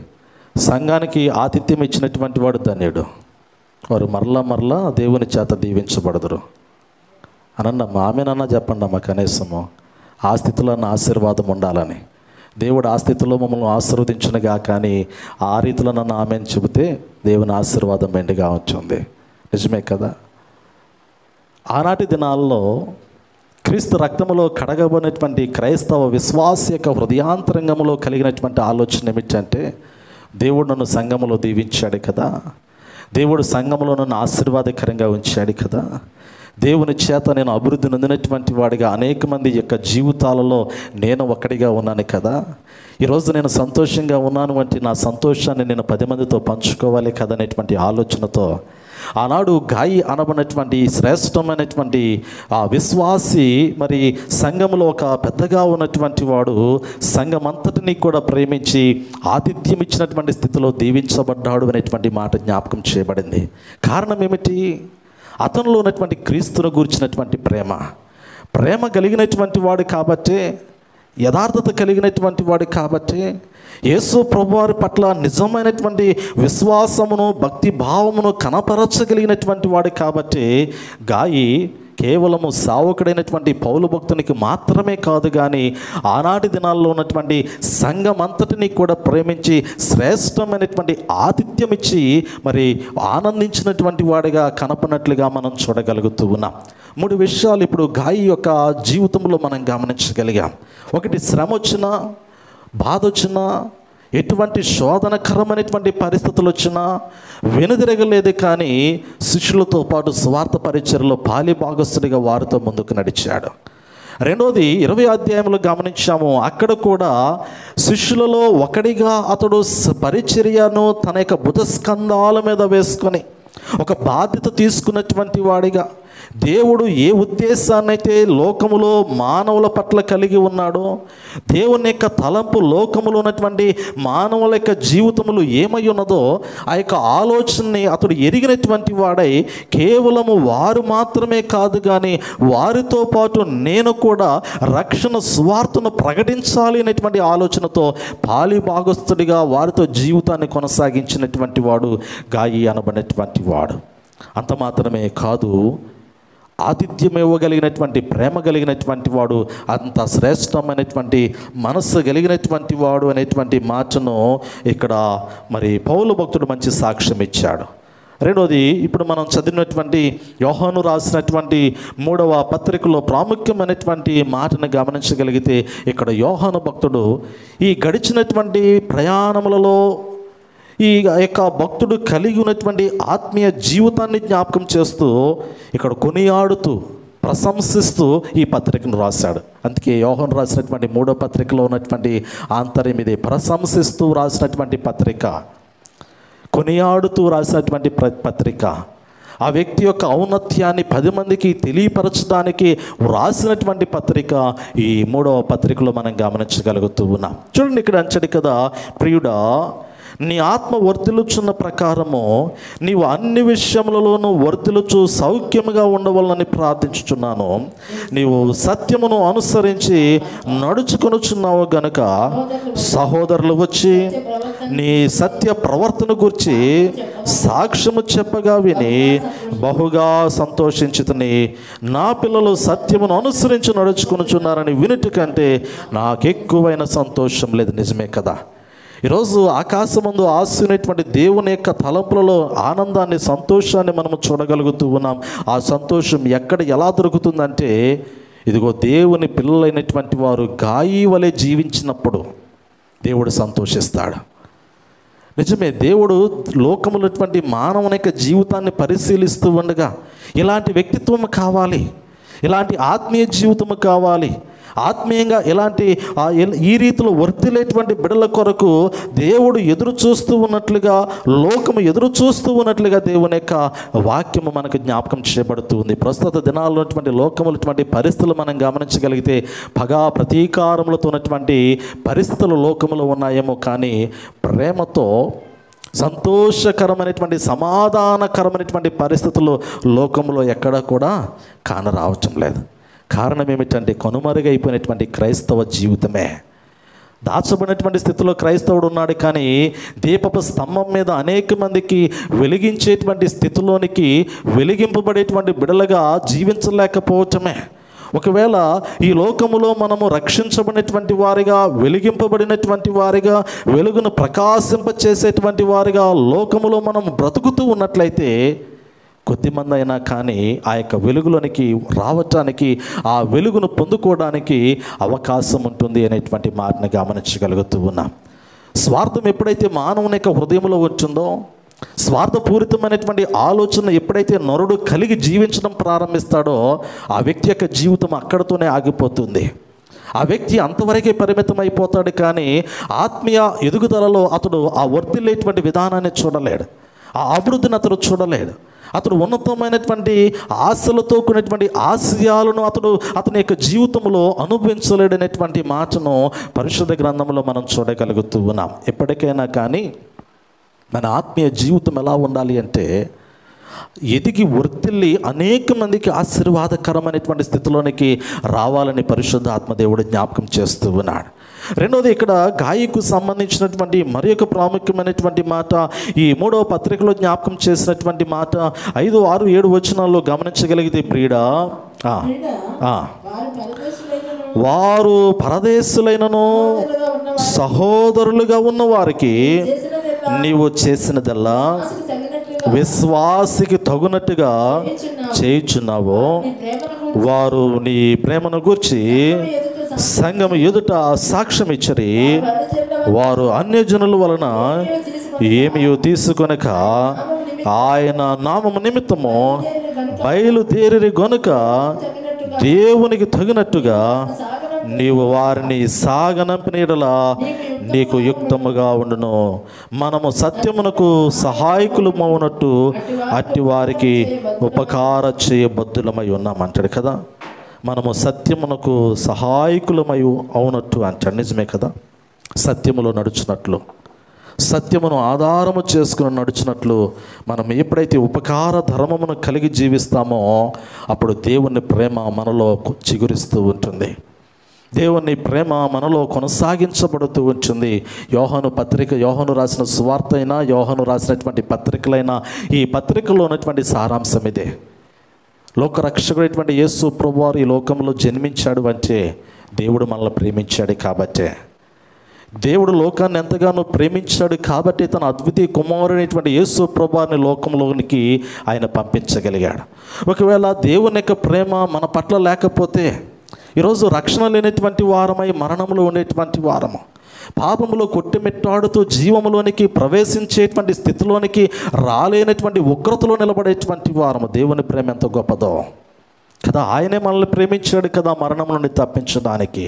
సంఘానికి ఆతిథ్యం ఇచ్చినటువంటి వాడు ధన్యుడు. వారు మరలా దేవుని చేత దీవించబడదురు. అనన్నమ్మా, ఆమెనన్నా చెప్పండి అమ్మా, కనీసము ఆ స్థితిలో ఆశీర్వాదం ఉండాలని. దేవుడు ఆ స్థితిలో మమ్మల్ని ఆశీర్వదించునుగా, కానీ ఆ రీతిలో నన్ను ఆమెను చెబితే దేవుని ఆశీర్వాదం మెండుగా ఉంటుంది. నిజమే కదా. ఆనాటి దినాల్లో క్రీస్తు రక్తములో కడగబడినటువంటి క్రైస్తవ విశ్వాస యొక్క హృదయాంతరంగంలో కలిగినటువంటి ఆలోచన ఏమిటంటే, దేవుడు నన్ను సంఘములో దీవించాడు కదా, దేవుడు సంఘములో నన్ను ఆశీర్వాదకరంగా ఉంచాడు కదా, దేవుని చేత నేను అభివృద్ధి నొందినటువంటి వాడిగా అనేక మంది యొక్క జీవితాలలో నేను ఒక్కడిగా ఉన్నాను కదా. ఈరోజు నేను సంతోషంగా ఉన్నాను అంటే నా సంతోషాన్ని నేను 10 మందితో పంచుకోవాలి కదా అనేటువంటి ఆలోచనతో ఆనాడు గాయి అనబడినటువంటి శ్రేష్టమైనటువంటి ఆ విశ్వాసి మరి సంఘంలో ఒక పెద్దగా ఉన్నటువంటి వాడు సంఘమంతటిని కూడా ప్రేమించి ఆతిథ్యం ఇచ్చినటువంటి స్థితిలో దీవించబడ్డాడు అనేటువంటి మాట జ్ఞాపకం చేయబడింది. కారణం ఏమిటి? అతనిలో ఉన్నటువంటి క్రీస్తును గూర్చినటువంటి ప్రేమ కలిగినటువంటి వాడు కాబట్టే, యథార్థత కలిగినటువంటి వాడు కాబట్టే, యేసు ప్రభువారి పట్ల నిజమైనటువంటి విశ్వాసమును భక్తి భావమును కనపరచగలిగినటువంటి వాడు కాబట్టి గాయి కేవలము సావకుడైనటువంటి పౌలు భక్తునికి మాత్రమే కాదు, కానీ ఆనాటి దినాల్లో ఉన్నటువంటి సంఘం అంతటిని కూడా ప్రేమించి శ్రేష్టమైనటువంటి ఆతిథ్యం ఇచ్చి మరి ఆనందించినటువంటి వాడిగా కనపడినట్లుగా మనం చూడగలుగుతూ ఉన్నాం. 3 విషయాలు ఇప్పుడు గాయి యొక్క జీవితంలో మనం గమనించగలిగాం. ఒకటి, శ్రమ వచ్చినా, బాధ వచ్చినా, ఎటువంటి శోధనకరమైనటువంటి పరిస్థితులు వచ్చినా వెనుదిరగలేదు, కానీ శిష్యులతో పాటు స్వార్థ పరిచర్యలో పాలి భాగస్తుడిగా వారితో ముందుకు నడిచాడు. రెండోది, 20వ అధ్యాయంలో గమనించాము, అక్కడ కూడా శిష్యులలో ఒకడిగా అతడు పరిచర్యను తన యొక్క భుజస్కంధాల మీద వేసుకొని ఒక బాధ్యత తీసుకున్నటువంటి వాడిగా, దేవుడు ఏ ఉద్దేశాన్ని అయితే లోకములో మానవుల పట్ల కలిగి ఉన్నాడో, దేవుని యొక్క తలంపు లోకములో ఉన్నటువంటి మానవుల యొక్క జీవితములు ఏమై ఉన్నదో ఆ యొక్క ఆలోచనని అతడు ఎరిగినటువంటి వాడై కేవలము వారు మాత్రమే కాదు కానీ వారితో పాటు నేను కూడా రక్షణ సువార్తను ప్రకటించాలి అనేటువంటి ఆలోచనతో పాలి భాగస్థుడిగా వారితో జీవితాన్ని కొనసాగించినటువంటి వాడు గాయి అనబడినటువంటి వాడు. అంత మాత్రమే కాదు, ఆతిథ్యం ఇవ్వగలిగినటువంటి ప్రేమ కలిగినటువంటి వాడు, అంత శ్రేష్టమైనటువంటి మనస్సు కలిగినటువంటి వాడు అనేటువంటి మాటను ఇక్కడ మరి పౌలు భక్తుడు మంచి సాక్ష్యం ఇచ్చాడు. రెండోది, ఇప్పుడు మనం చదివినటువంటి యోహాను రాసినటువంటి 3వ పత్రికలో ప్రాముఖ్యమైనటువంటి మాటను గమనించగలిగితే ఇక్కడ యోహాను భక్తుడు ఈ గడిచినటువంటి ప్రయాణములలో ఈ యొక్క భక్తుడు కలిగి ఉన్నటువంటి ఆత్మీయ జీవితాన్ని జ్ఞాపకం చేస్తూ ఇక్కడ కొనియాడుతూ ప్రశంసిస్తూ ఈ పత్రికను రాశాడు. అందుకే యోహాను రాసినటువంటి 3వ పత్రికలో ఉన్నటువంటి ఆంతర్యం ఇది. ప్రశంసిస్తూ రాసినటువంటి పత్రిక, కొనియాడుతూ రాసినటువంటి పత్రిక, ఆ వ్యక్తి యొక్క ఔన్నత్యాన్ని 10 మందికి తెలియపరచడానికి రాసినటువంటి పత్రిక ఈ 3వ పత్రికలో మనం గమనించగలుగుతూ ఉన్నాం. చూడండి, ఇక్కడ అంచడి కదా, ప్రియుడా నీ ఆత్మ వర్ధిల్లుచున్న ప్రకారము నీవు అన్ని విషయములలోనూ వర్ధిల్లుచు సౌఖ్యముగా ఉండవాలని ప్రార్థించుచున్నాను. నీవు సత్యమును అనుసరించి నడుచుకొనుచున్నావు గనుక సహోదరులు వచ్చి నీ సత్య ప్రవర్తన గురించి సాక్ష్యము చెప్పగా విని బహుగా సంతోషించుతుని. నా పిల్లలు సత్యమును అనుసరించి నడుచుకొనుచున్నారని వినుట కంటే నాకెక్కువైన సంతోషం లేదు. నిజమే కదా. ఈరోజు ఆకాశమందు ఆశినటువంటి దేవుని యొక్క తలంపులలో ఆనందాన్ని, సంతోషాన్ని మనం చూడగలుగుతూ ఉన్నాం. ఆ సంతోషం ఎక్కడ ఎలా దొరుకుతుందంటే, ఇదిగో దేవుని పిల్లలైనటువంటి వారు గాయి వలె జీవించినప్పుడు దేవుడు సంతోషిస్తాడు. నిజమే, దేవుడు లోకములటువంటి మానవుని యొక్క జీవితాన్ని పరిశీలిస్తూ ఉండగా ఇలాంటి వ్యక్తిత్వం కావాలి, ఇలాంటి ఆత్మీయ జీవితం కావాలి, ఆత్మీయంగా ఇలాంటి ఈ రీతిలో వర్తిలేటువంటి బిడ్డల కొరకు దేవుడు ఎదురు చూస్తూ ఉన్నట్లుగా, లోకము ఎదురు చూస్తూ ఉన్నట్లుగా దేవుని యొక్క వాక్యము మనకు జ్ఞాపకం చేయబడుతూ ఉంది. ప్రస్తుత దినాల్లో ఉన్నటువంటి లోకములటువంటి పరిస్థితులు మనం గమనించగలిగితే పగా ప్రతీకారములతో ఉన్నటువంటి పరిస్థితులు లోకములో ఉన్నాయేమో, కానీ ప్రేమతో సంతోషకరమైనటువంటి సమాధానకరమైనటువంటి పరిస్థితులు లోకంలో ఎక్కడా కూడా కానరావటం లేదు. కారణం ఏమిటంటే కనుమరుగైపోయినటువంటి క్రైస్తవ జీవితమే. దాచబడినటువంటి స్థితిలో క్రైస్తవుడు ఉన్నాడు, కానీ దీపపు స్తంభం మీద అనేక మందికి వెలిగించేటువంటి స్థితిలోనికి వెలిగింపబడేటువంటి బిడలుగా జీవించలేకపోవటమే. ఒకవేళ ఈ లోకములో మనము రక్షించబడినటువంటి వారిగా, వెలిగింపబడినటువంటి వారిగా, వెలుగును ప్రకాశింపచేసేటువంటి వారిగా లోకములో మనం బ్రతుకుతూ ఉన్నట్లయితే కొద్దిమంది అయినా కానీ ఆ యొక్క వెలుగులోనికి రావటానికి, ఆ వెలుగును పొందుకోవడానికి అవకాశం ఉంటుంది అనేటువంటి మాటను గమనించగలుగుతూ ఉన్నాం. స్వార్థం ఎప్పుడైతే మానవుని యొక్క హృదయంలో ఉంటుందో, స్వార్థపూరితమైనటువంటి ఆలోచన ఎప్పుడైతే నరుడు కలిగి జీవించడం ప్రారంభిస్తాడో ఆ వ్యక్తి యొక్క జీవితం అక్కడితోనే ఆగిపోతుంది. ఆ వ్యక్తి అంతవరకే పరిమితం అయిపోతాడు, కానీ ఆత్మీయ ఎదుగుదలలో అతడు ఆ వర్తిల్లేటువంటి విధానాన్ని చూడలేడు, ఆ అభివృద్ధిని అతడు చూడలేడు. అతడు ఉన్నతమైనటువంటి ఆశలతో కూడినటువంటి ఆశయాలను అతని యొక్క జీవితంలో అనుభవించలేడనేటువంటి మాటను పరిశుద్ధ గ్రంథంలో మనం చూడగలుగుతూ ఉన్నాం. ఎప్పటికైనా కానీ మన ఆత్మీయ జీవితం ఎలా ఉండాలి అంటే, ఎదిగి వర్తిల్లి అనేక మందికి ఆశీర్వాదకరమైనటువంటి స్థితిలోనికి రావాలని పరిశుద్ధ ఆత్మదేవుడు జ్ఞాపకం చేస్తూ ఉన్నాడు. రెండవది, ఇక్కడ గాయకు సంబంధించినటువంటి మరి ఒక ప్రాముఖ్యమైనటువంటి మాట ఈ 3వ పత్రికలో జ్ఞాపకం చేసినటువంటి మాట 5, 6, 7 వచనాల్లో గమనించగలిగితే, ప్రియుడా వారు పరదేశులైనను సహోదరులుగా ఉన్న వారికి నీవు చేసినదల్లా విశ్వాసికి తగునట్టుగా చేయుచున్నావు. వారు నీ ప్రేమను గూర్చి సంఘం ఎదుట సాక్ష్యం ఇచ్చరి. వారు అన్యజనుల వలన ఏమీ తీసుకొనక ఆయన నామము నిమిత్తము బయలుదేరి గనుక దేవునికి తగినట్టుగా నీవు వారిని సాగనంపిన యెడల నీకు యుక్తముగా ఉండును. మనము సత్యమునకు సహాయకులమవునట్టు అట్టి వారికి ఉపకార చేయబద్ధులమై ఉన్నామంటాడు కదా. మనము సత్యమునకు సహాయకులమై అవునట్టు అంటాడు. నిజమే కదా. సత్యములో నడుచున్నట్లు, సత్యమును ఆధారము చేసుకుని నడుచున్నట్లు మనం ఎప్పుడైతే ఉపకార ధర్మమును కలిగి జీవిస్తామో అప్పుడు దేవుని ప్రేమ మనలో చిగురిస్తూ ఉంటుంది. దేవుని ప్రేమ మనలో కొనసాగించబడుతూ ఉంటుంది. యోహాను రాసిన సువార్త అయినా, యోహాను రాసినటువంటి పత్రికలైనా, ఈ పత్రికలో ఉన్నటువంటి సారాంశం ఇదే. లోకరక్షకుడైనటువంటి యేసు ప్రభువారు ఈ లోకంలో జన్మించాడు అంటే దేవుడు మనల్ని ప్రేమించాడు కాబట్టే. దేవుడు లోకాన్ని ఎంతగానో ప్రేమించాడు కాబట్టి తన అద్వితీయ కుమారుడైనటువంటి యేసు ప్రభువారిని లోకంలోనికి ఆయన పంపించగలిగాడు. ఒకవేళ దేవుని యొక్క ప్రేమ మన పట్ల లేకపోతే ఈరోజు రక్షణ లేనటువంటి వారమై మరణంలో ఉండేటువంటి వారము, పాపములో కొట్టిమిట్టాడుతూ జీవములోనికి ప్రవేశించేటువంటి స్థితిలోనికి రాలేనటువంటి ఉగ్రతలో నిలబడేటువంటి వారము. దేవుని ప్రేమ ఎంత గొప్పదో కదా. ఆయనే మనల్ని ప్రేమించాడు కదా మరణం నుండి తప్పించడానికి,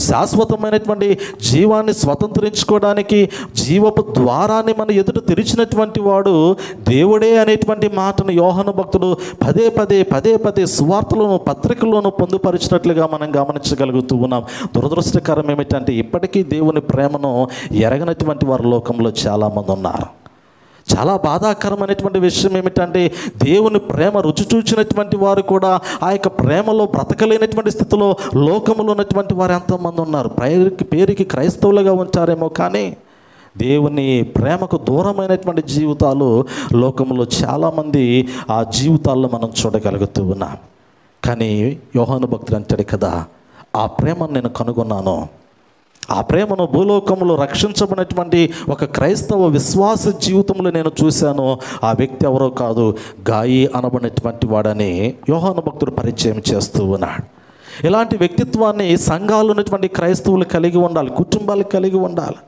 శాశ్వతమైనటువంటి జీవాన్ని స్వతంత్రించుకోవడానికి జీవపు ద్వారాన్ని మన ఎదుట తెరిచినటువంటి వాడు దేవుడే అనేటువంటి మాటను యోహాను భక్తుడు పదే పదే సువార్తలోను పత్రికల్లోనూ పొందుపరిచినట్లుగా మనం గమనించగలుగుతూ ఉన్నాం. దురదృష్టకరం ఏమిటంటే ఇప్పటికీ దేవుని ప్రేమను ఎరగనటువంటి వారు లోకంలో చాలామంది ఉన్నారు. చాలా బాధాకరమైనటువంటి విషయం ఏమిటంటే దేవుని ప్రేమ రుచి చూచినటువంటి వారు కూడా ఆ యొక్క ప్రేమలో బ్రతకలేనటువంటి స్థితిలో లోకంలో ఉన్నటువంటి వారు ఎంతోమంది ఉన్నారు. పేరుకి క్రైస్తవులుగా ఉంటారేమో కానీ దేవుని ప్రేమకు దూరమైనటువంటి జీవితాలు లోకంలో చాలామంది ఆ జీవితాల్లో మనం చూడగలుగుతూ ఉన్నాం. కానీ యోహాను భక్తుడు అంటాడు కదా, ఆ ప్రేమను నేను కనుగొన్నాను. ఆ ప్రేమను భూలోకంలో రక్షించబడినటువంటి ఒక క్రైస్తవ విశ్వాస జీవితంలో నేను చూశాను. ఆ వ్యక్తి ఎవరో కాదు, గాయి అనబడినటువంటి వాడని యోహాను భక్తుడు పరిచయం చేస్తూ ఉన్నాడు. ఇలాంటి వ్యక్తిత్వాన్ని సంఘాలు ఉన్నటువంటి క్రైస్తవులు కలిగి ఉండాలి, కుటుంబాలు కలిగి ఉండాలి.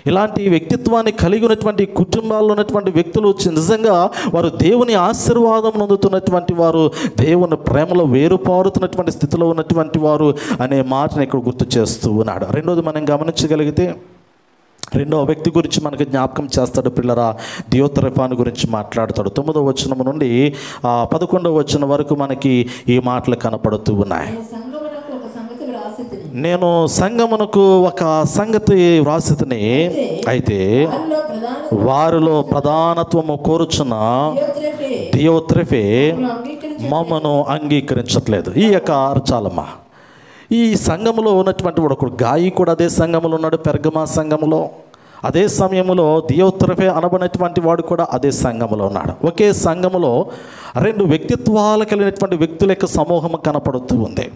ఇలాంటి వ్యక్తిత్వాన్ని కలిగి ఉన్నటువంటి కుటుంబాల్లో ఉన్నటువంటి వ్యక్తులు నిజంగా వారు దేవుని ఆశీర్వాదం పొందుతున్నటువంటి వారు, దేవుని ప్రేమలో వేరుపారుతున్నటువంటి స్థితిలో ఉన్నటువంటి వారు అనే మాటను ఇక్కడ గుర్తు చేస్తూ ఉన్నాడు. రెండోది మనం గమనించగలిగితే రెండో వ్యక్తి గురించి మనకు జ్ఞాపకం చేస్తాడు. పిల్లరా, దియోత్రెఫాను గురించి మాట్లాడతాడు. 9వ వచనం నుండి 11వ వచనం వరకు మనకి ఈ మాటలు కనపడుతూ ఉన్నాయి. నేను సంఘమునకు ఒక సంగతి వ్రాసితిని, అయితే వారిలో ప్రధానత్వము కోరుచున్న దియోత్రెఫే మమ్మను అంగీకరించట్లేదు. ఈ యొక్క చాలమ్మా, ఈ సంఘములో ఉన్నటువంటి వాడు ఒకడు గాయి కూడా అదే సంఘములో ఉన్నాడు, పెర్గమా సంఘములో. అదే సమయంలో దియోత్రెఫే అనబడినటువంటి వాడు కూడా అదే సంఘములో ఉన్నాడు. ఒకే సంఘములో రెండు వ్యక్తిత్వాలు కలిగినటువంటి వ్యక్తుల యొక్క సమూహం కనపడుతూ ఉంది.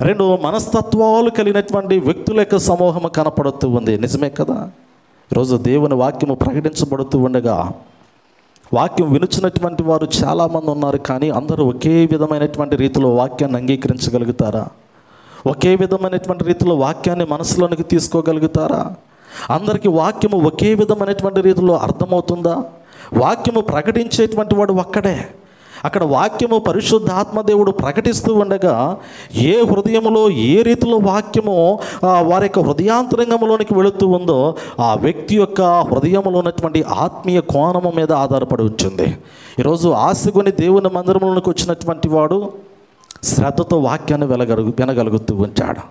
రెండు మనస్తత్వాలు కలిగినటువంటి వ్యక్తుల యొక్క సమూహం కనపడుతూ ఉంది. నిజమే కదా. ఈరోజు దేవుని వాక్యము ప్రకటించబడుతూ ఉండగా వాక్యం వినుచున్నటువంటి వారు చాలామంది ఉన్నారు. కానీ అందరూ ఒకే విధమైనటువంటి రీతిలో వాక్యాన్ని అంగీకరించగలుగుతారా? ఒకే విధమైనటువంటి రీతిలో వాక్యాన్ని మనసులోనికి తీసుకోగలుగుతారా? అందరికీ వాక్యము ఒకే విధమైనటువంటి రీతిలో అర్థమవుతుందా? వాక్యము ప్రకటించేటువంటి వాడు ఒక్కడే. అక్కడ వాక్యము పరిశుద్ధాత్మదేవుడు ప్రకటిస్తూ ఉండగా ఏ హృదయములో ఏ రీతిలో వాక్యము వారి యొక్క హృదయాంతరంగంలోనికి వెళుతూ ఉందో ఆ వ్యక్తి యొక్క హృదయంలో ఉన్నటువంటి ఆత్మీయ కోణము మీద ఆధారపడి ఉంటుంది. ఈరోజు ఆశగొని దేవుని మందిరంలోనికి వచ్చినటువంటి వాడు శ్రద్ధతో వాక్యాన్ని వినగలుగుతూ ఉంటాడు.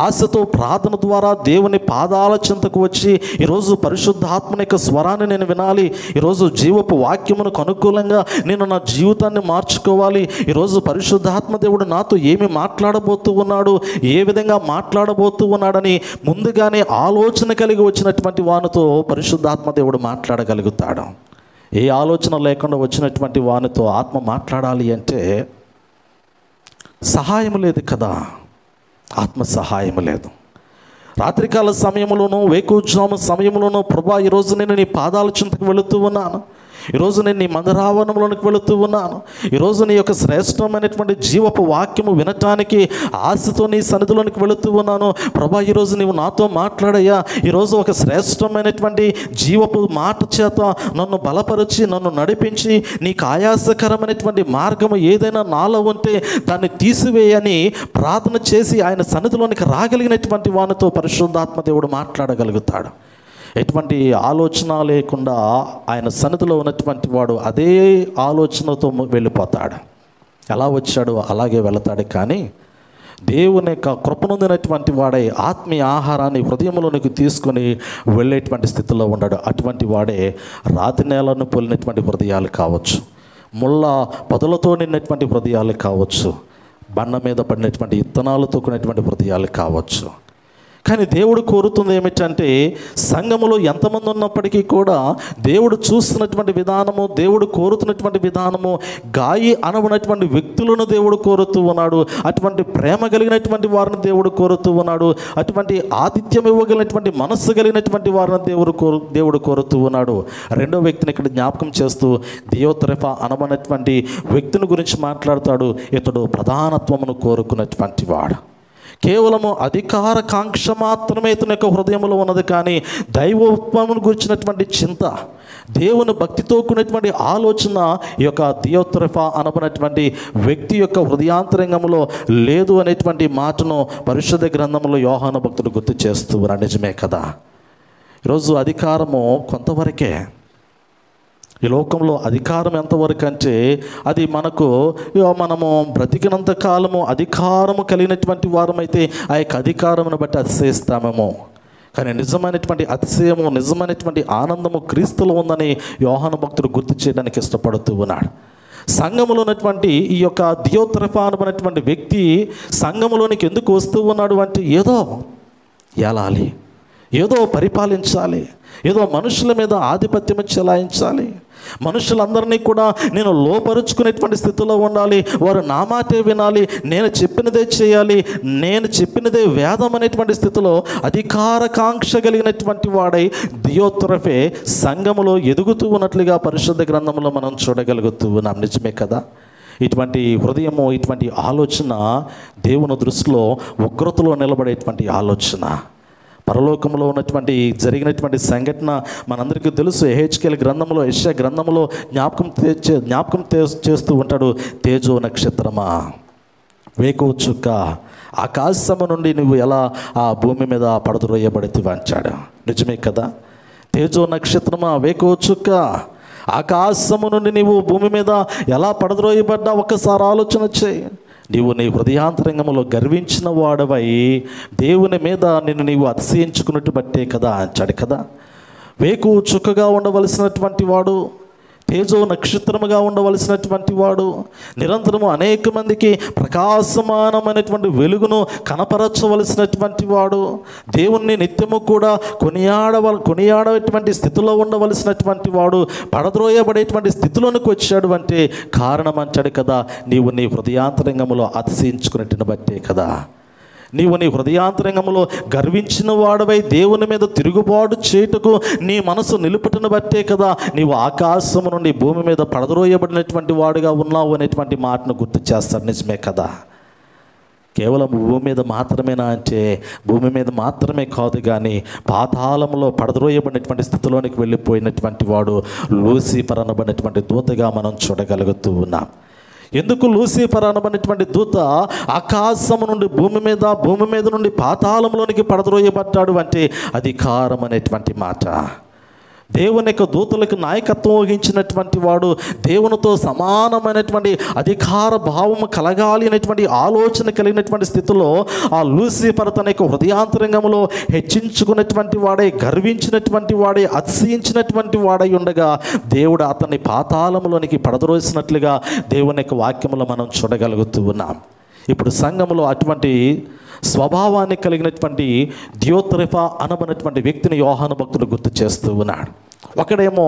ఆశతో ప్రార్థన ద్వారా దేవుని పాదాల చెంతకు వచ్చి ఈరోజు పరిశుద్ధాత్మని యొక్క స్వరాన్ని నేను వినాలి, ఈరోజు జీవపు వాక్యమునకు అనుకూలంగా నేను నా జీవితాన్ని మార్చుకోవాలి, ఈరోజు పరిశుద్ధాత్మ దేవుడు నాతో ఏమి మాట్లాడబోతూ ఉన్నాడు, ఏ విధంగా మాట్లాడబోతూ ఉన్నాడని ముందుగానే ఆలోచన కలిగి వచ్చినటువంటి వానితో పరిశుద్ధాత్మ దేవుడు మాట్లాడగలుగుతాడు. ఏ ఆలోచన లేకుండా వచ్చినటువంటి వానితో ఆత్మ మాట్లాడాలి అంటే సహాయం లేదు కదా, ఆత్మ సహాయం లేదు. రాత్రికాల సమయంలోనూ వేకువజాము సమయంలోనూ ప్రభా ఈరోజు నేను నీ పాదాల చింతకు వెళుతూ ఉన్నాను, ఈరోజు నేను నీ మందిరావరణంలోనికి వెళుతూ ఉన్నాను. ఈరోజు నీ యొక్క శ్రేష్టమైనటువంటి జీవపు వాక్యము వినటానికి ఆశతో నీ సన్నిధిలోనికి వెళుతూ ఉన్నాను. ప్రభా, ఈరోజు నీవు నాతో మాట్లాడయ్యా. ఈరోజు ఒక శ్రేష్టమైనటువంటి జీవపు మాట చేత నన్ను బలపరిచి నన్ను నడిపించి నీకు ఆయాసకరమైనటువంటి మార్గము ఏదైనా నాలో ఉంటే దాన్ని తీసివేయని ప్రార్థన చేసి ఆయన సన్నిధిలోనికి రాగలిగినటువంటి వానితో పరిశుద్ధాత్మ దేవుడు మాట్లాడగలుగుతాడు. ఎటువంటి ఆలోచన లేకుండా ఆయన సన్నిధిలో ఉన్నటువంటి వాడు అదే ఆలోచనతో వెళ్ళిపోతాడు. ఎలా వచ్చాడో అలాగే వెళతాడు. కానీ దేవుని యొక్క కృపనొందినటువంటి వాడే ఆత్మీయ ఆహారాన్ని హృదయంలోనికి తీసుకొని వెళ్ళేటువంటి స్థితిలో ఉన్నాడు. అటువంటి వాడే రాతి నేలను పోలినటువంటి హృదయాలు కావచ్చు, ముళ్ళ పొదలతో నిన్నటువంటి హృదయాలు కావచ్చు, బండ మీద పడినటువంటి ఇత్తనాలతో కూడినటువంటి హృదయాలు కావచ్చు. కానీ దేవుడు కోరుతుంది ఏమిటంటే, సంఘములో ఎంతమంది ఉన్నప్పటికీ కూడా దేవుడు చూస్తున్నటువంటి విధానము, దేవుడు కోరుతున్నటువంటి విధానము, గాయి అనబడినటువంటి వ్యక్తులను దేవుడు కోరుతూ ఉన్నాడు. అటువంటి ప్రేమ కలిగినటువంటి వారిని దేవుడు కోరుతూ ఉన్నాడు. అటువంటి ఆతిథ్యం ఇవ్వగలిగినటువంటి మనస్సు కలిగినటువంటి వారిని దేవుడు కోరుతూ ఉన్నాడు. రెండో వ్యక్తిని ఇక్కడ జ్ఞాపకం చేస్తూ దియోత్రెఫా అనబడినటువంటి వ్యక్తిని గురించి మాట్లాడతాడు. ఇతడు ప్రధానత్వమును కోరుకున్నటువంటి వాడు. కేవలము అధికార కాంక్ష మాత్రమే ఇతని యొక్క హృదయంలో ఉన్నది. కానీ దైవోత్వమును గురించినటువంటి చింత, దేవుని భక్తితో కూడినటువంటి ఆలోచన ఈ యొక్క దియోత్రెఫా అనబడినటువంటి వ్యక్తి యొక్క హృదయాంతరంగంలో లేదు అనేటువంటి మాటను పరిశుద్ధ గ్రంథంలో యోహాను భక్తుడు గుర్తు చేస్తూ ఉన్నాడు. నిజమే కదా. ఈరోజు అధికారము కొంతవరకే. ఈ లోకంలో అధికారం ఎంతవరకు అంటే అది మనము బ్రతికినంత కాలము అధికారము కలిగినటువంటి వారమైతే ఆ యొక్క అధికారమును బట్టి అతిశయిస్తామేమో. కానీ నిజమైనటువంటి అతిశయము, నిజమైనటువంటి ఆనందము క్రీస్తులో ఉందని యోహాను భక్తుడు గుర్తు చేయడానికి ఇష్టపడుతూ ఉన్నాడు. సంఘములో ఉన్నటువంటి ఈ యొక్క దియోత్రెఫా అనబడినటువంటి వ్యక్తి సంఘములోనికి ఎందుకు వస్తూ ఉన్నాడు అంటే, ఏదో ఏలాలి, ఏదో పరిపాలించాలి, ఏదో మనుషుల మీద ఆధిపత్యం చెలాయించాలి, మనుషులందరినీ కూడా నేను లోపరుచుకునేటువంటి స్థితిలో ఉండాలి, వారు నా మాటే వినాలి, నేను చెప్పినదే చేయాలి, నేను చెప్పినదే వేదం అనేటువంటి స్థితిలో అధికారకాంక్ష కలిగినటువంటి వాడై దియోత్రెఫే సంఘములో ఎదుగుతూ ఉన్నట్లుగా పరిశుద్ధ గ్రంథంలో మనం చూడగలుగుతూ ఉన్నాం. నిజమే కదా. ఇటువంటి హృదయము, ఇటువంటి ఆలోచన దేవుని దృష్టిలో ఉగ్రతలో నిలబడేటువంటి ఆలోచన. పరలోకంలో ఉన్నటువంటి జరిగినటువంటి సంఘటన మనందరికీ తెలుసు. యెహెజ్కేలు గ్రంథంలో, యెషయా గ్రంథంలో జ్ఞాపకం చేస్తూ ఉంటాడు. తేజో నక్షత్రమా, వేకువ చుక్క, ఆకాశము నుండి నువ్వు ఎలా ఆ భూమి మీద పడద్రోయబడితివి అంటాడు. నిజమే కదా. తేజో నక్షత్రమా, వేకువ చుక్క, ఆకాశము నుండి నీవు భూమి మీద ఎలా పడద్రోయబడ్డా ఒక్కసారి ఆలోచన చేయి. నీవు నీ హృదయాంతరంగంలో గర్వించిన వాడవై దేవుని మీద నిన్ను నీవు అతిశయించుకున్నట్టు బట్టే కదా అంటాడు కదా. వేకువ చుక్కగా ఉండవలసినటువంటి వాడు, తేజో నక్షత్రముగా ఉండవలసినటువంటి వాడు, నిరంతరము అనేక మందికి ప్రకాశమానమైనటువంటి వెలుగును కనపరచవలసినటువంటి వాడు, దేవుణ్ణి నిత్యము కూడా కొనియాడేటువంటి స్థితిలో ఉండవలసినటువంటి వాడు పడద్రోయబడేటువంటి స్థితిలోనికి వచ్చాడు అంటే కారణం అంటాడు కదా, నీవు నీ హృదయాంతరంగంలో అతిశయించుకున్నట్టుని బట్టే కదా. నీవు నీ హృదయాంతరంగంలో గర్వించిన వాడవై దేవుని మీద తిరుగుబాటు చేయుటకు నీ మనసు నిలుపుటను బట్టే కదా నీవు ఆకాశము నుండి భూమి మీద పడద్రోయబడినటువంటి వాడుగా ఉన్నావు అనేటువంటి మాటను గుర్తు చేస్తాడు. నిజమే కదా. కేవలం భూమి మీద మాత్రమేనా అంటే భూమి మీద మాత్రమే కాదు, కానీ పాతాళంలో పడద్రోయబడినటువంటి స్థితిలోనికి వెళ్ళిపోయినటువంటి వాడు లూసిఫర్ అనబడినటువంటి దూతగా మనం చూడగలుగుతూ ఉన్నాం. ఎందుకు లూసిఫర్ అనబడినటువంటి దూత ఆకాశము నుండి భూమి మీద నుండి పాతాళంలోనికి పడద్రోయబడ్డాడు అంటే అధికారం అనేటువంటి మాట. దేవుని యొక్క దూతలకు నాయకత్వం వహించినటువంటి వాడు, దేవునితో సమానమైనటువంటి అధికార భావము కలగాలి అనేటువంటి ఆలోచన కలిగినటువంటి స్థితిలో ఆ లూసిఫర్ తన యొక్క హృదయాంతరంగంలో హెచ్చించుకున్నటువంటి వాడే, గర్వించినటువంటి వాడే, అతిశయించినటువంటి వాడై ఉండగా దేవుడు అతన్ని పాతాళంలోనికి పడద్రోసినట్లుగా దేవుని యొక్క వాక్యములో మనం చూడగలుగుతూ ఉన్నాం. ఇప్పుడు సంఘంలో అటువంటి స్వభావాన్ని కలిగినటువంటి దియోత్రెఫా అనబడినటువంటి వ్యక్తిని యోహాను భక్తుడు గుర్తు చేస్తూ ఉన్నాడు. ఒకడేమో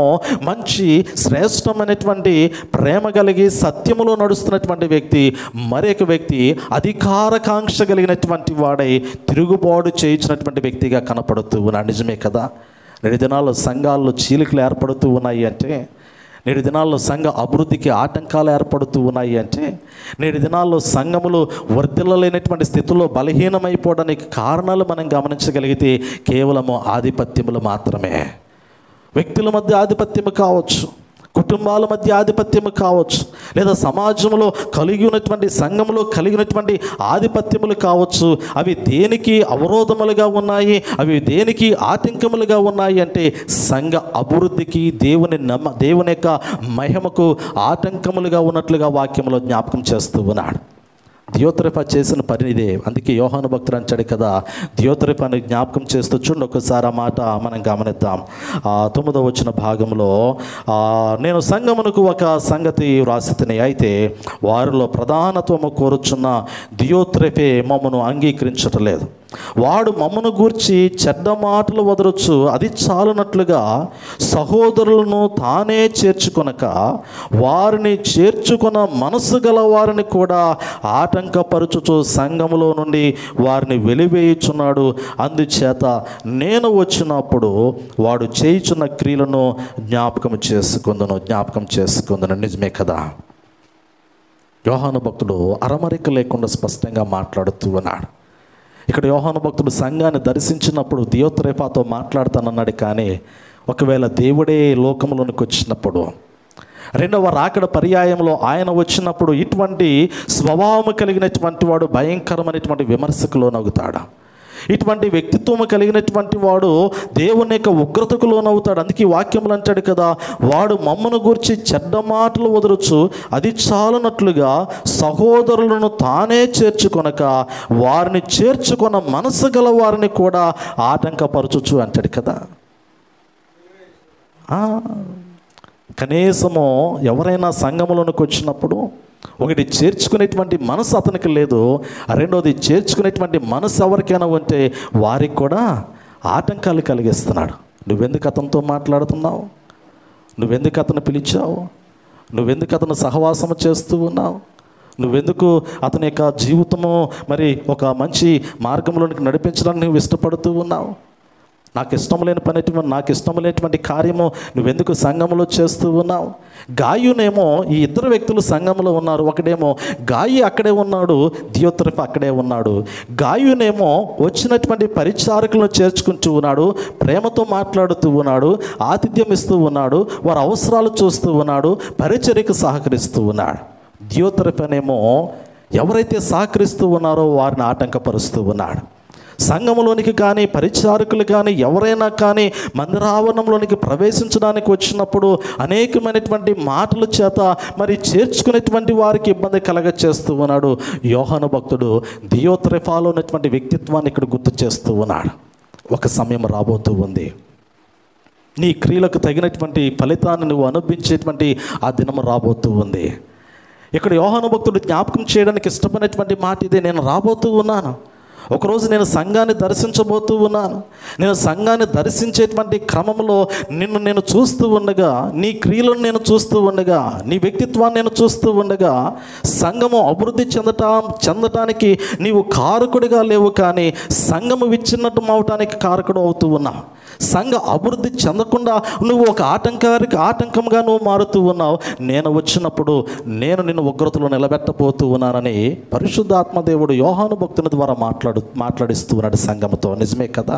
మంచి శ్రేష్టమైనటువంటి ప్రేమ కలిగి సత్యములో నడుస్తున్నటువంటి వ్యక్తి, మరొక వ్యక్తి అధికారకాంక్ష కలిగినటువంటి వాడై తిరుగుబాటు చేయించినటువంటి వ్యక్తిగా కనపడుతూ ఉన్నాడు. నిజమే కదా. 2 దినాల్లో సంఘాల్లో చీలికలు ఏర్పడుతూ ఉన్నాయి అంటే నేటి దినాల్లో సంఘ అభివృద్ధికి ఆటంకాలు ఏర్పడుతూ ఉన్నాయి అంటే, నేటి దినాల్లో సంఘములు వర్ధిల్లలేనటువంటి స్థితిలో బలహీనమైపోవడానికి కారణాలు మనం గమనించగలిగితే కేవలము ఆధిపత్యములు మాత్రమే. వ్యక్తుల మధ్య ఆధిపత్యము కావచ్చు, కుటుంబాల మధ్య ఆధిపత్యము కావచ్చు, లేదా సమాజంలో కలిగి ఉన్నటువంటి సంఘములో కలిగినటువంటి ఆధిపత్యములు కావచ్చు. అవి దేనికి అవరోధములుగా ఉన్నాయి, అవి దేనికి ఆటంకములుగా ఉన్నాయి అంటే సంఘ అభివృద్ధికి, దేవుని యొక్క మహిమకు ఆటంకములుగా ఉన్నట్లుగా వాక్యంలో జ్ఞాపకం చేస్తూ ఉన్నాడు. దియోత్రెఫా చేసిన పని ఇదే. అందుకే యోహాను భక్తుడు అంటాడు కదా, దియోత్రెఫాని జ్ఞాపకం చేస్తూ చూడండి ఒకసారి ఆ మాట మనం గమనిద్దాం. 9వ వచన భాగంలో, నేను సంఘమునకు ఒక సంగతి వ్రాసితిని, అయితే వారిలో ప్రధానత్వము కోరుచున్న దియోత్రెఫే మమ్మను అంగీకరించటలేదు. వాడు మమ్మను గూర్చి చెడ్డ మాటలు వదరొచ్చు, అది చాలునట్లుగా సహోదరులను తానే చేర్చుకొనక వారిని చేర్చుకొన మనసు గల వారిని కూడా ఆటంకపరచుచు సంఘములో నుండి వారిని వెలివేయుచున్నాడు. అందుచేత నేను వచ్చినప్పుడు వాడు చేయుచున్న క్రియలను జ్ఞాపకం చేసుకుందును. నిజమే కదా. యోహాను భక్తుడు అరమరిక లేకుండా స్పష్టంగా మాట్లాడుతూ ఉన్నాడు. ఇక్కడ యోహాను భక్తుడు సంఘాన్ని దర్శించినప్పుడు దియోత్రెఫాతో మాట్లాడుతానన్నాడు. కానీ ఒకవేళ దేవుడే లోకంలోనికి వచ్చినప్పుడు, రెండవ రాకడ పర్యాయంలో ఆయన వచ్చినప్పుడు ఇటువంటి స్వభావం కలిగినటువంటి వాడు భయంకరమైనటువంటి విమర్శకు లోనవుతాడు. ఇటువంటి వ్యక్తిత్వం కలిగినటువంటి వాడు దేవుని యొక్క ఉగ్రతకు లోనవుతాడు. అందుకే వాక్యములు అంటాడు కదా, వాడు మమ్మను గూర్చి చెడ్డ మాటలు వదరొచ్చు, అది చాలునట్లుగా సహోదరులను తానే చేర్చుకొనక వారిని చేర్చుకొన మనసు గల వారిని కూడా ఆటంకపరచుచు అంటాడు కదా. కనీసము ఎవరైనా సంఘములోనికి వచ్చినప్పుడు ఒకటి చేర్చుకునేటువంటి మనసు అతనికి లేదు, రెండోది చేర్చుకునేటువంటి మనసు ఎవరికైనా ఉంటే వారికి కూడా ఆటంకాలు కలిగిస్తున్నాడు. నువ్వెందుకు అతనితో మాట్లాడుతున్నావు? నువ్వెందుకు అతను పిలిచావు? నువ్వెందుకు అతను సహవాసము చేస్తూ ఉన్నావు? నువ్వెందుకు అతని యొక్క జీవితము మరి ఒక మంచి మార్గంలోనికి నడిపించడానికి నువ్వు ఇష్టపడుతూ ఉన్నావు? నాకు ఇష్టం లేనటువంటి కార్యము నువ్వెందుకు సంఘంలో చేస్తూ ఉన్నావు? గాయునేమో, ఈ ఇద్దరు వ్యక్తులు సంఘంలో ఉన్నారు. ఒకడేమో గాయి అక్కడే ఉన్నాడు, దియోత్రెఫా అక్కడే ఉన్నాడు. గాయునేమో వచ్చినటువంటి పరిచారకులను చేర్చుకుంటూ ఉన్నాడు, ప్రేమతో మాట్లాడుతూ ఉన్నాడు, ఆతిథ్యం ఇస్తూ ఉన్నాడు, వారి అవసరాలు చూస్తూ ఉన్నాడు, పరిచర్యకు సహకరిస్తూ ఉన్నాడు. దియోత్రెఫానేమో ఎవరైతే సహకరిస్తూ ఉన్నారో వారిని ఆటంకపరుస్తూ ఉన్నాడు. సంఘములోనికి కానీ పరిచారకులు కానీ ఎవరైనా కానీ మందిరావరణంలోనికి ప్రవేశించడానికి వచ్చినప్పుడు అనేకమైనటువంటి మాటల చేత మరి చేర్చుకునేటువంటి వారికి ఇబ్బంది కలగచేస్తూ ఉన్నాడు. యోహాను భక్తుడు దియోత్రెఫాలో ఉన్నటువంటి వ్యక్తిత్వాన్ని ఇక్కడ గుర్తు చేస్తూ ఉన్నాడు. ఒక సమయం రాబోతూ ఉంది, నీ క్రియలకు తగినటువంటి ఫలితాన్ని నువ్వు అనుభవించేటువంటి ఆ దినం రాబోతూ ఉంది. ఇక్కడ యోహాను భక్తుడు జ్ఞాపకం చేయడానికి ఇష్టపడినటువంటి మాట ఇదే, నేను రాబోతూ ఉన్నాను. ఒకరోజు నేను సంఘాన్ని దర్శించబోతూ ఉన్నాను. నేను సంఘాన్ని దర్శించేటువంటి క్రమంలో నేను చూస్తూ ఉండగా, నీ క్రియలను నేను చూస్తూ ఉండగా, నీ వ్యక్తిత్వాన్ని నేను చూస్తూ ఉండగా, సంఘము అభివృద్ధి చెందటానికి నీవు కారకుడిగా లేవు, కానీ సంఘము విచ్ఛిన్నతం అవటానికి కారకుడు అవుతూ ఉన్నావు. సంఘ అభివృద్ధి చెందకుండా నువ్వు ఒక ఆటంకంగా నువ్వు మారుతూ ఉన్నావు. నేను వచ్చినప్పుడు నేను నిన్ను ఉగ్రతలో నిలబెట్టబోతూ ఉన్నానని పరిశుద్ధాత్మదేవుడు యోహాను భక్తుని ద్వారా మాట్లాడిస్తూ ఉన్నాడు సంఘముతో. నిజమే కదా.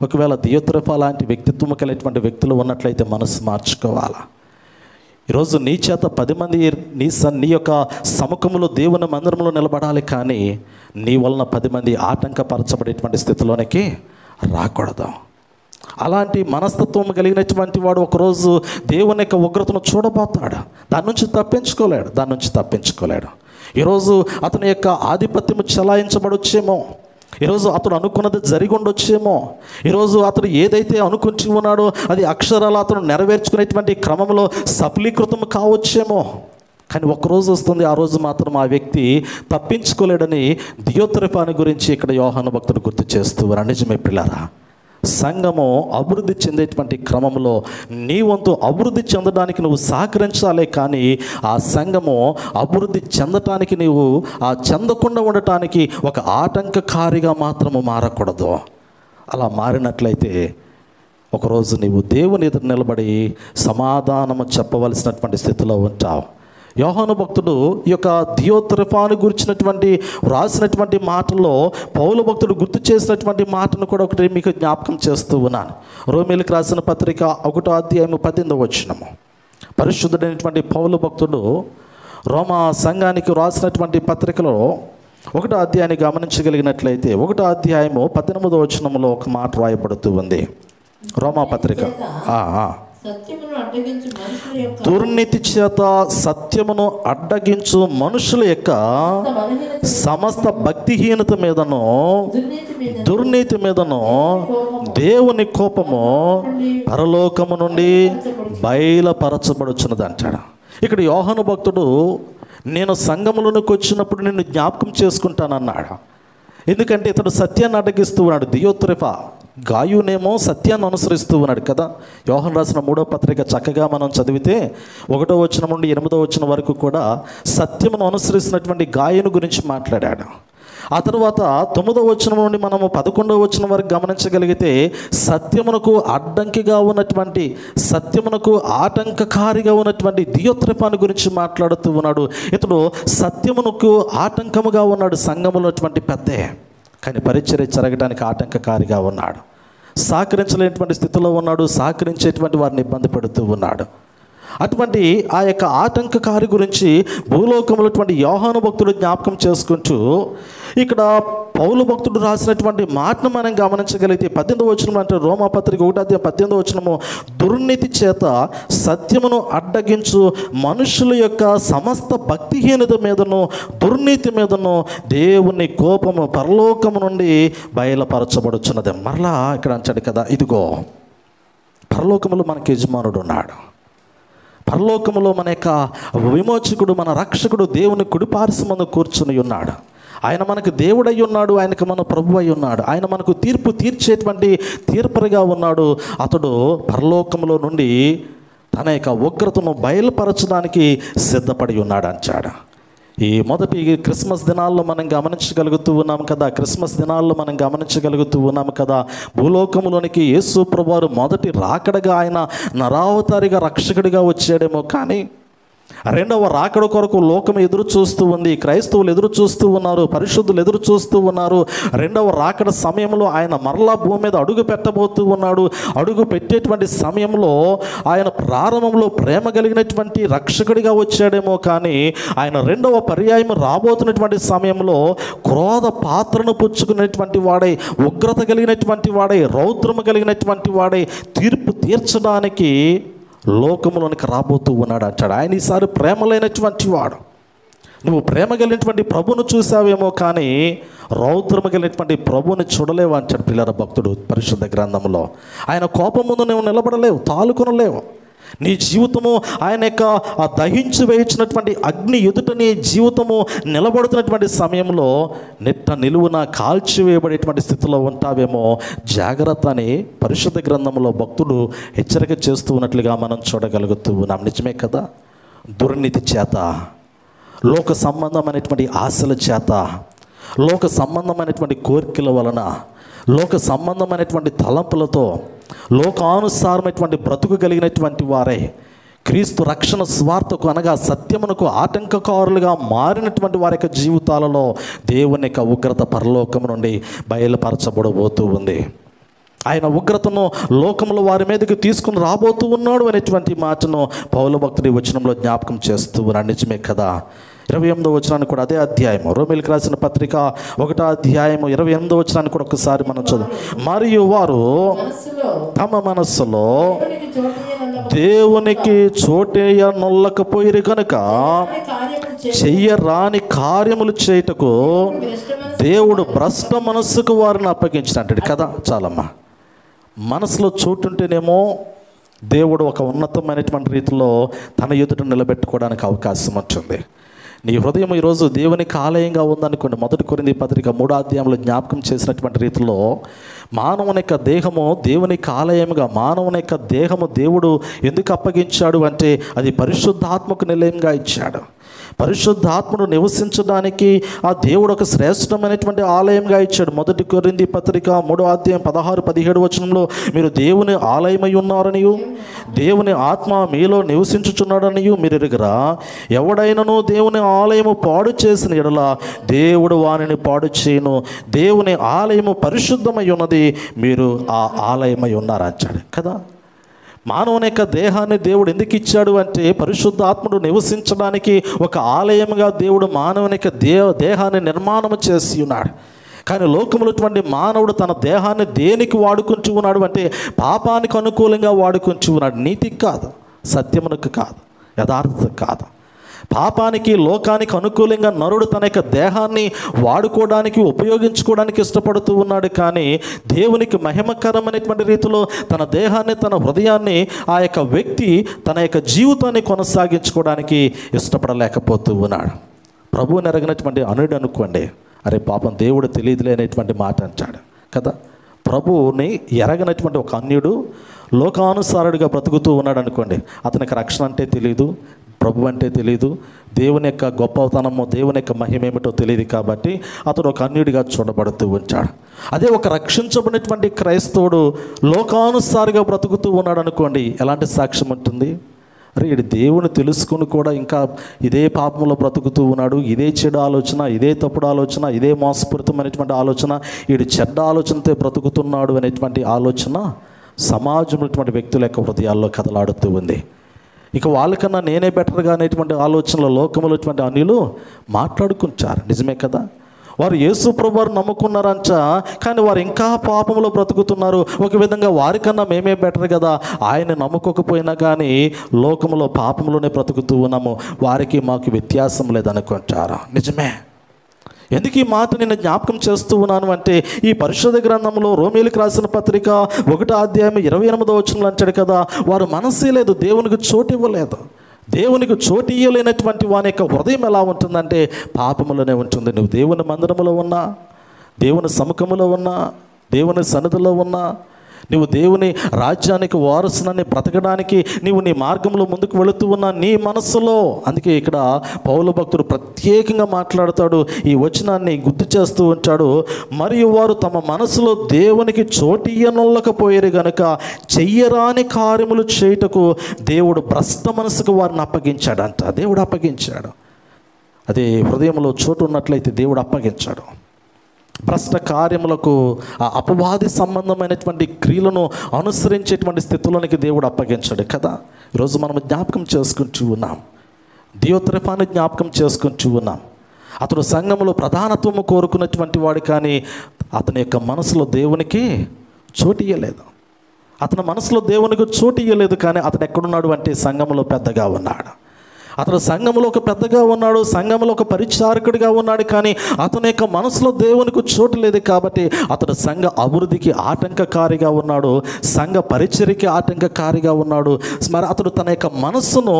ఒకవేళ దియోత్రెఫా లాంటి వ్యక్తిత్వం కలిగినటువంటి వ్యక్తులు ఉన్నట్లయితే మనసు మార్చుకోవాలా. ఈరోజు నీ చేత 10 మంది నీ యొక్క సముఖంలో దేవుని మందిరంలో నిలబడాలి, కానీ నీ వలన 10 మంది ఆటంకపరచబడేటువంటి స్థితిలోనికి రాకూడదు. అలాంటి మనస్తత్వం కలిగినటువంటి వాడు ఒకరోజు దేవుని యొక్క ఉగ్రతను చూడబోతాడు. దాని నుంచి తప్పించుకోలేడు. ఈరోజు అతని యొక్క ఆధిపత్యము చెలాయించబడొచ్చేమో, ఈరోజు అతడు అనుకున్నది జరిగి ఉండొచ్చేమో, ఈరోజు అతడు ఏదైతే అనుకుంటూ ఉన్నాడో అది అక్షరాలు అతను నెరవేర్చుకునేటువంటి క్రమంలో సఫలీకృతం కావచ్చేమో. కానీ ఒక్కరోజు వస్తుంది, ఆ రోజు మాత్రం ఆ వ్యక్తి తప్పించుకోలేడని దియోత్రెఫాని గురించి ఇక్కడ యోహాను భక్తుడు గుర్తు చేస్తూ ఉన్నాడు. నిజమే పిల్లారా, సంఘము అభివృద్ధి చెందేటువంటి క్రమంలో నీ వంతు అభివృద్ధి చెందడానికి నువ్వు సహకరించాలే, కానీ ఆ సంఘము అభివృద్ధి చెందటానికి నీవు చెందకుండా ఉండటానికి ఒక ఆటంకకారిగా మాత్రము మారకూడదు. అలా మారినట్లయితే ఒకరోజు నీవు దేవుని ఎదురు నిలబడి సమాధానము చెప్పవలసినటువంటి స్థితిలో ఉంటావు. యోహాను భక్తుడు ఈ యొక్క దియోత్రెఫాను గురించినటువంటి రాసినటువంటి మాటల్లో పౌలు భక్తుడు గుర్తు చేసినటువంటి మాటను కూడా ఒకటి మీకు జ్ఞాపకం చేస్తూ ఉన్నాను. రోమీయులకు రాసిన పత్రిక 1వ అధ్యాయము 18వ వచనము. పరిశుద్ధుడైనటువంటి పౌలు భక్తుడు రోమా సంఘానికి రాసినటువంటి పత్రికలో 1వ అధ్యాయాన్ని గమనించగలిగినట్లయితే 1వ అధ్యాయము 18వ వచనంలో ఒక మాట రాయబడుతూ ఉంది. రోమా పత్రిక, దుర్నీతి చేత సత్యమును అడ్డగించు మనుషుల యొక్క సమస్త భక్తిహీనత మీదను దుర్నీతి మీదను దేవుని కోపము పరలోకము నుండి బయలుపరచబడుచున్నది అంటాడు. ఇక్కడ యోహాను భక్తుడు నేను సంఘములోనికి వచ్చినప్పుడు నిన్ను జ్ఞాపకం చేసుకుంటానన్నాడు. ఎందుకంటే ఇతడు సత్యాన్ని అడ్డగిస్తూ ఉన్నాడు. దియోత్రెఫా గాయునేమో సత్యాన్ని అనుసరిస్తూ ఉన్నాడు కదా. యోహాను రాసిన 3వ పత్రిక చక్కగా మనం చదివితే 1వ వచనం నుండి 8వ వచనం వరకు కూడా సత్యమును అనుసరిస్తున్నటువంటి గాయుని గురించి మాట్లాడాడు. ఆ తర్వాత 9వ వచనం నుండి మనము 11వ వచనం వరకు గమనించగలిగితే సత్యమునకు అడ్డంకిగా ఉన్నటువంటి, సత్యమునకు ఆటంకకారిగా ఉన్నటువంటి దియోత్రెఫాను గురించి మాట్లాడుతూ ఉన్నాడు. ఇతడు సత్యమునకు ఆటంకముగా ఉన్నాడు, సంఘములో ఉన్నటువంటి పెద్దే, కానీ పరిచర్య జరగడానికి ఆటంకకారిగా ఉన్నాడు. సహకరించలేనటువంటి స్థితిలో ఉన్నాడు, సహకరించేటువంటి వారిని ఇబ్బంది పెడుతూ ఉన్నాడు. అటువంటి ఆ యొక్క ఆటంకకారి గురించి భూలోకంలో యోహాను భక్తుడు జ్ఞాపకం చేసుకుంటూ ఇక్కడ పౌలు భక్తుడు రాసినటువంటి మాటను మనం గమనించగలిగితే 18వ వచనం అంటే రోమా పత్రిక 1వ అధ్యాయం 18వ వచనము, దుర్నీతి చేత సత్యమును అడ్డగించు మనుషుల యొక్క సమస్త భక్తిహీనత మీదను దుర్నీతి మీదను దేవుని కోపము పరలోకము నుండి బయలుపరచబడుచున్నది. మరలా ఇక్కడ అంటాడు కదా, ఇదిగో పరలోకములో మనకి యజమానుడు ఉన్నాడు, పరలోకములో మన యొక్క విమోచకుడు, మన రక్షకుడు దేవుని కుడిపార్శ్వమందు కూర్చుని ఉన్నాడు. ఆయన మనకు దేవుడై ఉన్నాడు, ఆయనకు మన ప్రభు అయి ఉన్నాడు, ఆయన మనకు తీర్పు తీర్చేటువంటి తీర్పరిగా ఉన్నాడు. అతడు పరలోకములో నుండి తన యొక్క ఉగ్రతను బయలుపరచడానికి సిద్ధపడి ఉన్నాడు అంటాడు. ఈ మొదటి క్రిస్మస్ దినాల్లో మనం గమనించగలుగుతూ ఉన్నాం కదా, భూలోకంలోనికి యేసు ప్రభువారు మొదటి రాకడగా ఆయన నరావతారిగా రక్షకుడిగా వచ్చాడేమో, కానీ రెండవ రాకడ కొరకు లోకం ఎదురు చూస్తూ ఉంది, క్రైస్తవులు ఎదురు చూస్తూ ఉన్నారు, పరిశుద్ధులు ఎదురు చూస్తూ ఉన్నారు. రెండవ రాకడ సమయంలో ఆయన మరలా భూమి మీద అడుగు పెట్టబోతూ ఉన్నాడు. అడుగు పెట్టేటువంటి సమయంలో ఆయన ప్రారంభంలో ప్రేమ కలిగినటువంటి రక్షకుడిగా వచ్చాడేమో, కానీ ఆయన రెండవ పర్యాయం రాబోతున్నటువంటి సమయంలో క్రోధ పాత్రను పుచ్చుకునేటువంటి వాడై, ఉగ్రత కలిగినటువంటి వాడై, రౌద్రము కలిగినటువంటి వాడై తీర్పు తీర్చడానికి లోకములోనికి రాబోతూ ఉన్నాడు అంటాడు. ఆయన ఈసారి ప్రేమ లేనటువంటి వాడు. నువ్వు ప్రేమ కలిగినటువంటి ప్రభువును చూసావేమో, కానీ రౌద్రము కలిగినటువంటి ప్రభువుని చూడలేవు అంటాడు పిల్లల భక్తుడు పరిశుద్ధ గ్రంథంలో. ఆయన కోపం ముందు నువ్వు నిలబడలేవు, తాలుకొనలేవు. నీ జీవితము ఆయన యొక్క దహించి వేయించినటువంటి అగ్ని ఎదుట నీ జీవితము నిలబడుతున్నటువంటి సమయంలో నిలువున కాల్చివేయబడేటువంటి స్థితిలో ఉంటావేమో, జాగ్రత్త అని పరిశుద్ధ గ్రంథంలో భక్తుడు హెచ్చరిక చేస్తూ ఉన్నట్లుగా మనం చూడగలుగుతూ ఉన్నాం. నిజమే కదా. దుర్నీతి చేత, లోక సంబంధమైనటువంటి ఆశల చేత, లోక సంబంధమైనటువంటి కోరికల వలన, లోక సంబంధమైనటువంటి తలంపులతో, లోకానుసారమైనటువంటి బ్రతుకు కలిగినటువంటి వారే క్రీస్తు రక్షణ స్వార్థకు అనగా సత్యమునకు ఆటంకకారులుగా మారినటువంటి వారి యొక్క జీవితాలలో దేవుని యొక్క ఉగ్రత పరలోకము నుండి బయలుపరచబడబోతూ ఉంది. ఆయన ఉగ్రతను లోకంలో వారి మీదకి తీసుకుని రాబోతూ ఉన్నాడు అనేటువంటి మాటను పౌలు భక్తుడి వచనంలో జ్ఞాపకం చేస్తూ ఉన్నాడు. నిజమే కదా. 28వ వచనాన్ని కూడా అదే అధ్యాయము, రోమీయులకు రాసిన పత్రిక 1వ అధ్యాయము 28వ వచనాన్ని కూడా ఒకసారి మనం చదువు. మరియు వారు తమ మనస్సులో దేవునికి చోటేయ నొల్లకపోయిరు కనుక చెయ్యరాని కార్యములు చేయుటకు దేవుడు భ్రష్ట మనస్సుకు వారిని అప్పగించినట్టు కదా. చాలమ్మా, మనసులో చోటుంటేనేమో దేవుడు ఒక ఉన్నతమైనటువంటి రీతిలో తన ఎదుట నిలబెట్టుకోవడానికి అవకాశం ఉంటుంది. నీ హృదయం ఈరోజు దేవునికి ఆలయంగా ఉందనుకోండి. 1 కొరింథీ పత్రిక 3వ అధ్యాయంలో జ్ఞాపకం చేసినటువంటి రీతిలో మానవుని యొక్క దేహము దేవునికి ఆలయముగా, మానవుని యొక్క దేహము దేవుడు ఎందుకు అప్పగించాడు అంటే అది పరిశుద్ధాత్మకు నిలయంగా ఇచ్చాడు. పరిశుద్ధాత్ముడు నివసించడానికి ఆ దేవుడు ఒక శ్రేష్టమైనటువంటి ఆలయంగా ఇచ్చాడు. 1 కొరింథీ పత్రిక 3:16-17 వచనంలో మీరు దేవుని ఆలయమై ఉన్నారనియు దేవుని ఆత్మ మీలో నివసించుచున్నాడనియు మీరు ఎరుగరా? ఎవడైనను దేవుని ఆలయము పాడు చేసిన యెడల దేవుడు వానిని పాడు చేయను. దేవుని ఆలయము పరిశుద్ధమై ఉన్నది, మీరు ఆ ఆలయమై ఉన్నారంటాడు కదా. మానవుని యొక్క దేహాన్ని దేవుడు ఎందుకు ఇచ్చాడు అంటే పరిశుద్ధాత్ముడు నివసించడానికి ఒక ఆలయంగా దేవుడు మానవుని యొక్క దేహాన్ని నిర్మాణం చేసి ఉన్నాడు. కానీ లోకములటువంటి మానవుడు తన దేహాన్ని దేనికి వాడుకుంటూ ఉన్నాడు అంటే పాపానికి అనుకూలంగా వాడుకుంటూ ఉన్నాడు. నీతికి కాదు, సత్యమునకు కాదు, యథార్థత కాదు. పాపానికి లోకానికి అనుకూలంగా నరుడు తన యొక్క దేహాన్ని వాడుకోవడానికి ఉపయోగించుకోవడానికి ఇష్టపడుతూ ఉన్నాడు. కానీ దేవునికి మహిమకరమైనటువంటి రీతిలో తన దేహాన్ని తన హృదయాన్ని ఆ యొక్క వ్యక్తి తన యొక్క జీవితాన్ని కొనసాగించుకోవడానికి ఇష్టపడలేకపోతూ ఉన్నాడు. ప్రభువుని ఎరగినటువంటి అనుడు అనుకోండి, అరే పాపం దేవుడు తెలియదులేనటువంటి మాట అంటాడు కదా. ప్రభువుని ఎరగనటువంటి ఒక అన్యుడు లోకానుసారుడిగా బ్రతుకుతూ ఉన్నాడు అనుకోండి, అతనికి రక్షణ అంటే తెలియదు, ప్రభు అంటే తెలియదు, దేవుని యొక్క గొప్పతనము దేవుని యొక్క మహిమ ఏమిటో తెలియదు. కాబట్టి అతడు ఒక అన్యుడిగా చూడబడుతూ ఉంటాడు. అదే ఒక రక్షించబడినటువంటి క్రైస్తవుడు లోకానుసారిగా బ్రతుకుతూ ఉన్నాడు అనుకోండి, ఎలాంటి సాక్ష్యం ఉంటుంది? అరే వీడు దేవుని తెలుసుకుని కూడా ఇంకా ఇదే పాపంలో బ్రతుకుతూ ఉన్నాడు, ఇదే చెడు ఆలోచన, ఇదే తప్పుడు ఆలోచన, ఇదే మోసపూరితమైనటువంటి ఆలోచన, వీడు చెడ్డ ఆలోచనతో బ్రతుకుతున్నాడు అనేటువంటి ఆలోచన సమాజంలో వ్యక్తుల యొక్క హృదయాల్లో కదలాడుతూ ఉంది. ఇక వాళ్ళకన్నా నేనే బెటర్గా అనేటువంటి ఆలోచనలో లోకములటువంటి అన్యులు మాట్లాడుకుంటారు. నిజమే కదా. వారు యేసు ప్రభు వారు నమ్ముకున్నారంట, కానీ వారు ఇంకా పాపంలో బ్రతుకుతున్నారు. ఒక విధంగా వారికన్నా మేమే బెటర్ కదా, ఆయన నమ్ముకోకపోయినా కానీ లోకంలో పాపంలోనే బ్రతుకుతూ ఉన్నాము, వారికి మాకు వ్యత్యాసం లేదనుకుంటారా? నిజమే. ఎందుకు ఈ మాట నేను జ్ఞాపకం చేస్తూ ఉన్నాను అంటే ఈ పరిశుద్ధ గ్రంథంలో రోమీయులకు రాసిన పత్రిక 1:28 వచనంలో అంటాడు కదా, వారు మనసే లేదు, దేవునికి చోటు ఇవ్వలేదు. దేవునికి చోటు ఇవ్వలేనటువంటి వాని యొక్క హృదయం ఎలా ఉంటుందంటే పాపములోనే ఉంటుంది. నువ్వు దేవుని మందిరములో ఉన్నా, దేవుని సముఖములో ఉన్నా, దేవుని సన్నిధిలో ఉన్నా, నువ్వు దేవుని రాజ్యానికి వారసునని బ్రతకడానికి నీవు నీ మార్గంలో ముందుకు వెళుతూ ఉన్నా నీ మనస్సులో. అందుకే ఇక్కడ పౌలు భక్తుడు ప్రత్యేకంగా మాట్లాడుతాడు, ఈ వచనాన్ని గుర్తు చేస్తూ ఉంటాడు. మరియు వారు తమ మనసులో దేవునికి చోటియ్యనొల్లకపోయారు గనుక చెయ్యరాని కార్యములు చేయుటకు దేవుడు భ్రష్ట మనసుకు వారిని అప్పగించాడంట. దేవుడు అప్పగించాడు. అదే హృదయంలో చోటు ఉన్నట్లయితే దేవుడు అప్పగించాడు. భ్రష్ట కార్యములకు ఆ అపవాది సంబంధమైనటువంటి క్రియలను అనుసరించేటువంటి స్థితిలోనికి దేవుడు అప్పగించాడు కదా. ఈరోజు మనం జ్ఞాపకం చేసుకుంటూ ఉన్నాం, దియోత్రెఫాన్ని జ్ఞాపకం చేసుకుంటూ ఉన్నాం. అతడు సంఘములో ప్రధానత్వము కోరుకున్నటువంటి వాడు, కానీ అతని యొక్క మనసులో దేవునికి చోటు ఇయ్యలేదు. అతని మనసులో దేవునికి చోటు ఇయ్యలేదు, కానీ అతడు ఎక్కడున్నాడు అంటే సంఘములో పెద్దగా ఉన్నాడు. అతడు సంఘంలో ఒక పెద్దగా ఉన్నాడు, సంఘంలో ఒక పరిచారకుడిగా ఉన్నాడు, కానీ అతని యొక్క మనసులో దేవునికి చోటు లేదు. కాబట్టి అతడు సంఘ అభివృద్ధికి ఆటంకకారిగా ఉన్నాడు, సంఘ పరిచర్యకి ఆటంకకారిగా ఉన్నాడు. మరి అతడు తన యొక్క మనస్సును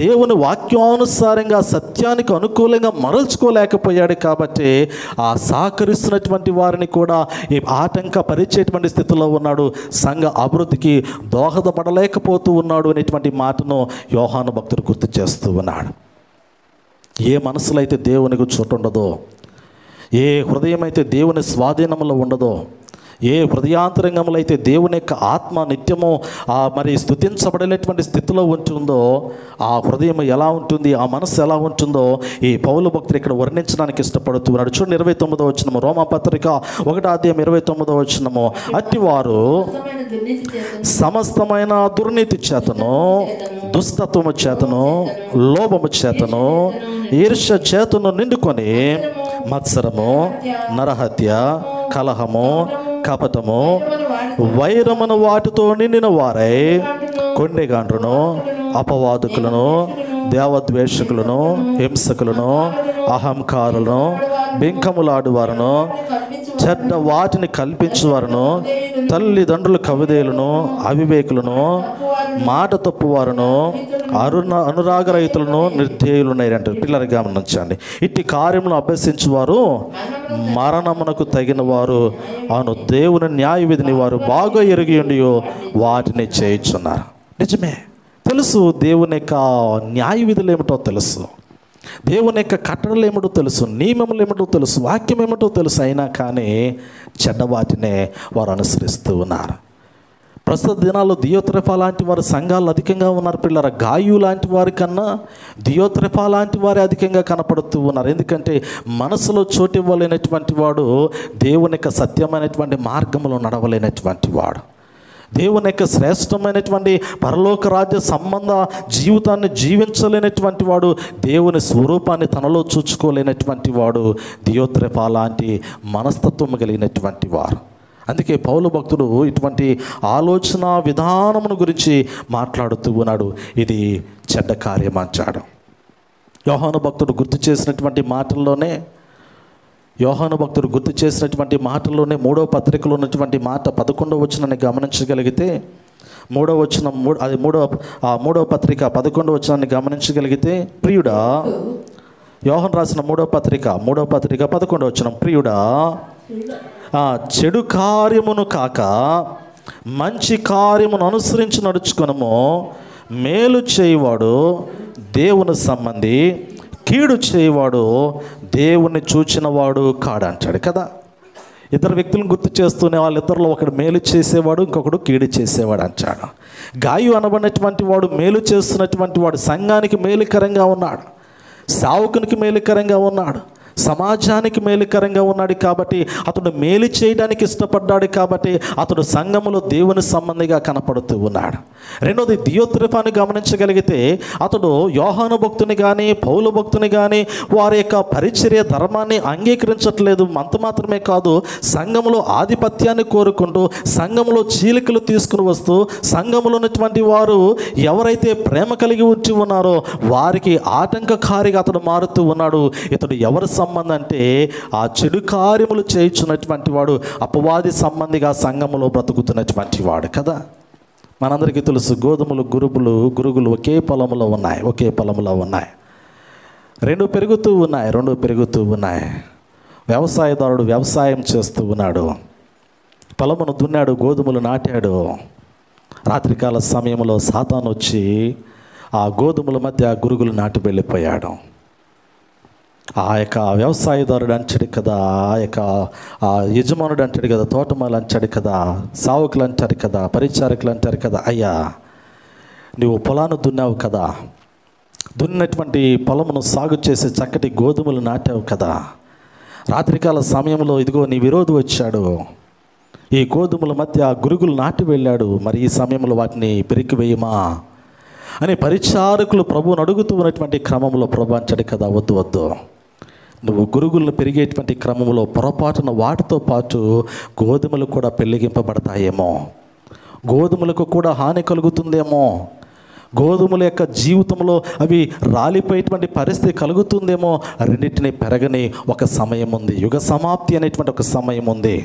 దేవుని వాక్యానుసారంగా సత్యానికి అనుకూలంగా మరల్చుకోలేకపోయాడు. కాబట్టి ఆ సహకరిస్తున్నటువంటి వారిని కూడా ఈ ఆటంకపరిచేటువంటి స్థితిలో ఉన్నాడు, సంఘ అభివృద్ధికి దోహదపడలేకపోతూ ఉన్నాడు అనేటువంటి మాటను యోహాను భక్తుడు గుర్తు చేస్తూ ఉన్నాడు. ఏ మనసులో అయితే దేవునికి చోటు ఉండదో, ఏ హృదయం అయితే దేవుని స్వాధీనంలో ఉండదో, ఏ హృదయాంతరంగంలో అయితే దేవుని యొక్క ఆత్మ నిత్యము మరి స్తుతించబడేటువంటి స్థితిలో ఉంటుందో, ఆ హృదయం ఎలా ఉంటుంది, ఆ మనసు ఎలా ఉంటుందో ఈ పౌలు భక్తుడు ఇక్కడ వర్ణించడానికి ఇష్టపడుతున్నాడు. చూడండి 29వ వచనము, రోమాపత్రిక 1:29వ వచనము, అట్టివారు సమస్తమైన దుర్నీతి చేతను, దుస్తత్వము చేతను, లోభము చేతను, ఈర్ష్య చేతను నిండుకొని మత్సరము, నరహత్య, కలహము, కపటము, వైరమును వాటితో నిండిన వారై కొండెగాండ్రును, అపవాదుకులను, దేవద్వేషకులను, హింసకులను, అహంకారులను, బింకములాడువారును, చెడ్డ వాటిని కల్పించువారును, తల్లిదండ్రుల కవిదేలను, అవివేకులను, మాట తప్పువారును, అనురాగరహితులను, నిర్ధేయులున్నారంటారు. పిల్లలు గమనించండి, ఇట్టి కార్యములను అభ్యసించువారు మరణమునకు తగిన వారు అను దేవుని న్యాయ విధిని వారు బాగా ఎరిగి ఉండి వాటిని చేయుచున్నారు. నిజమే, తెలుసు దేవుని యొక్క న్యాయ విధులు ఏమిటో తెలుసు. దేవుని యొక్క కట్టడలు ఏమిటో తెలుసు, నియమములు ఏమిటో తెలుసు, వాక్యం ఏమిటో తెలుసు, అయినా కానీ చెడ్డవాటినే వారు అనుసరిస్తూ ఉన్నారు. ప్రస్తుత దినాల్లో దియోత్రెఫా లాంటి వారు సంఘాలు అధికంగా ఉన్నారు పిల్లల. గాయు లాంటి వారి కన్నా దియోత్రెఫా లాంటి వారే అధికంగా కనపడుతూ ఉన్నారు. ఎందుకంటే మనసులో చోటు ఇవ్వలేనటువంటి వాడు దేవుని యొక్క సత్యమైనటువంటి మార్గంలో నడవలేనటువంటి వాడు, దేవుని యొక్క శ్రేష్టమైనటువంటి పరలోక రాజ్య సంబంధ జీవితాన్ని జీవించలేనటువంటి వాడు, దేవుని స్వరూపాన్ని తనలో చూచుకోలేనటువంటి వాడు దియోత్రెఫా లాంటి మనస్తత్వం కలిగినటువంటి వారు. అందుకే పౌలు భక్తుడు ఇటువంటి ఆలోచన విధానమును గురించి మాట్లాడుతూ ఉన్నాడు. ఇది చెడ్డ కార్యం అంటాడు. యోహాను భక్తుడు గుర్తు చేసినటువంటి మాటల్లోనే 3వ పత్రికలో ఉన్నటువంటి మాట 11వ వచనాన్ని గమనించగలిగితే, మూడవ పత్రిక 11వ వచనాన్ని గమనించగలిగితే, ప్రియుడా, యోహాను రాసిన 3వ పత్రిక 11వ వచనం, ప్రియుడా, చెడు కార్యమును కాక మంచి కార్యమును అనుసరించి నడుచుకునము. మేలు చేయవాడు దేవుని సంబంధి, కీడు చేయవాడు దేవుణ్ణి చూచినవాడు కాడంటాడు కదా. ఇద్దరు వ్యక్తులను గుర్తు చేస్తూనే వాళ్ళిద్దరిలో ఒకడు మేలు చేసేవాడు, ఇంకొకడు కీడు చేసేవాడు అంటాడు. గాయు అనబడినటువంటి వాడు మేలు చేస్తున్నటువంటి వాడు సంఘానికి మేలుకరంగా ఉన్నాడు, సావుకునికి మేలుకరంగా ఉన్నాడు, సమాజానికి మేలుకరంగా ఉన్నాడు. కాబట్టి అతడు మేలు చేయడానికి ఇష్టపడ్డాడు. కాబట్టి అతడు సంఘములో దేవుని సంబంధిగా కనపడుతూ ఉన్నాడు. రెండోది, దియోత్రెఫాని గమనించగలిగితే అతడు యోహాను భక్తుని కానీ పౌలు భక్తుని కానీ వారి యొక్క పరిచర్య ధర్మాన్ని అంగీకరించట్లేదు. అంత మాత్రమే కాదు, సంఘములో ఆధిపత్యాన్ని కోరుకుంటూ సంఘములో చీలికలు తీసుకుని వస్తూ సంఘములో ఉన్నటువంటి వారు ఎవరైతే ప్రేమ కలిగి ఉంచి ఉన్నారో వారికి ఆటంకకారిగా అతడు మారుతూ ఉన్నాడు. ఇతడు ఎవరి సంబంధం అంటే ఆ చెడు కార్యములు చేయించున్నటువంటి వాడు, అపవాది సంబంధిగా సంఘములో బ్రతుకుతున్నటువంటి వాడు కదా. మనందరికీ తెలుసు, గోధుమలు గురుగులు ఒకే పొలంలో ఉన్నాయి. రెండు పెరుగుతూ ఉన్నాయి. వ్యవసాయదారుడు వ్యవసాయం చేస్తూ ఉన్నాడు, పొలమును దున్నాడు, గోధుమలు నాటాడు. రాత్రికాల సమయంలో సాతాను వచ్చి ఆ గోధుమల మధ్య గురుగులు నాటి వెళ్ళిపోయాడు. ఆ యొక్క వ్యవసాయదారుడు అంటాడు కదా, ఆ యొక్క యజమానుడు అంటాడు కదా, తోటమాలు అంటాడు కదా, సావుకులు అంటారు కదా, పరిచారకులు అంటారు కదా, అయ్యా నువ్వు పొలాన్ని దున్నావు కదా, దున్నటువంటి పొలమును సాగు చేసి చక్కటి గోధుమలు నాటావు కదా, రాత్రికాల సమయంలో ఇదిగో నీ విరోధి వచ్చాడు, ఈ గోధుమల మధ్య గురుగులు నాటి వెళ్ళాడు, మరి ఈ సమయంలో వాటిని పెరికివేయమా అని పరిచారకులు ప్రభువుని అడుగుతూ ఉన్నటువంటి క్రమంలో ప్రభు అంటాడు కదా, వద్దు, నువ్వు గురుగులను పెరిగేటువంటి క్రమంలో పొరపాటున వాటితో పాటు గోధుమలు కూడా పెళ్ళగింపబడతాయేమో, గోధుమలకు కూడా హాని కలుగుతుందేమో, గోధుమల యొక్క జీవితంలో అవి రాలిపోయేటువంటి పరిస్థితి కలుగుతుందేమో. రెండింటినీ పెరగని ఒక సమయం ఉంది, యుగ సమాప్తి అనేటువంటి ఒక సమయం ఉంది,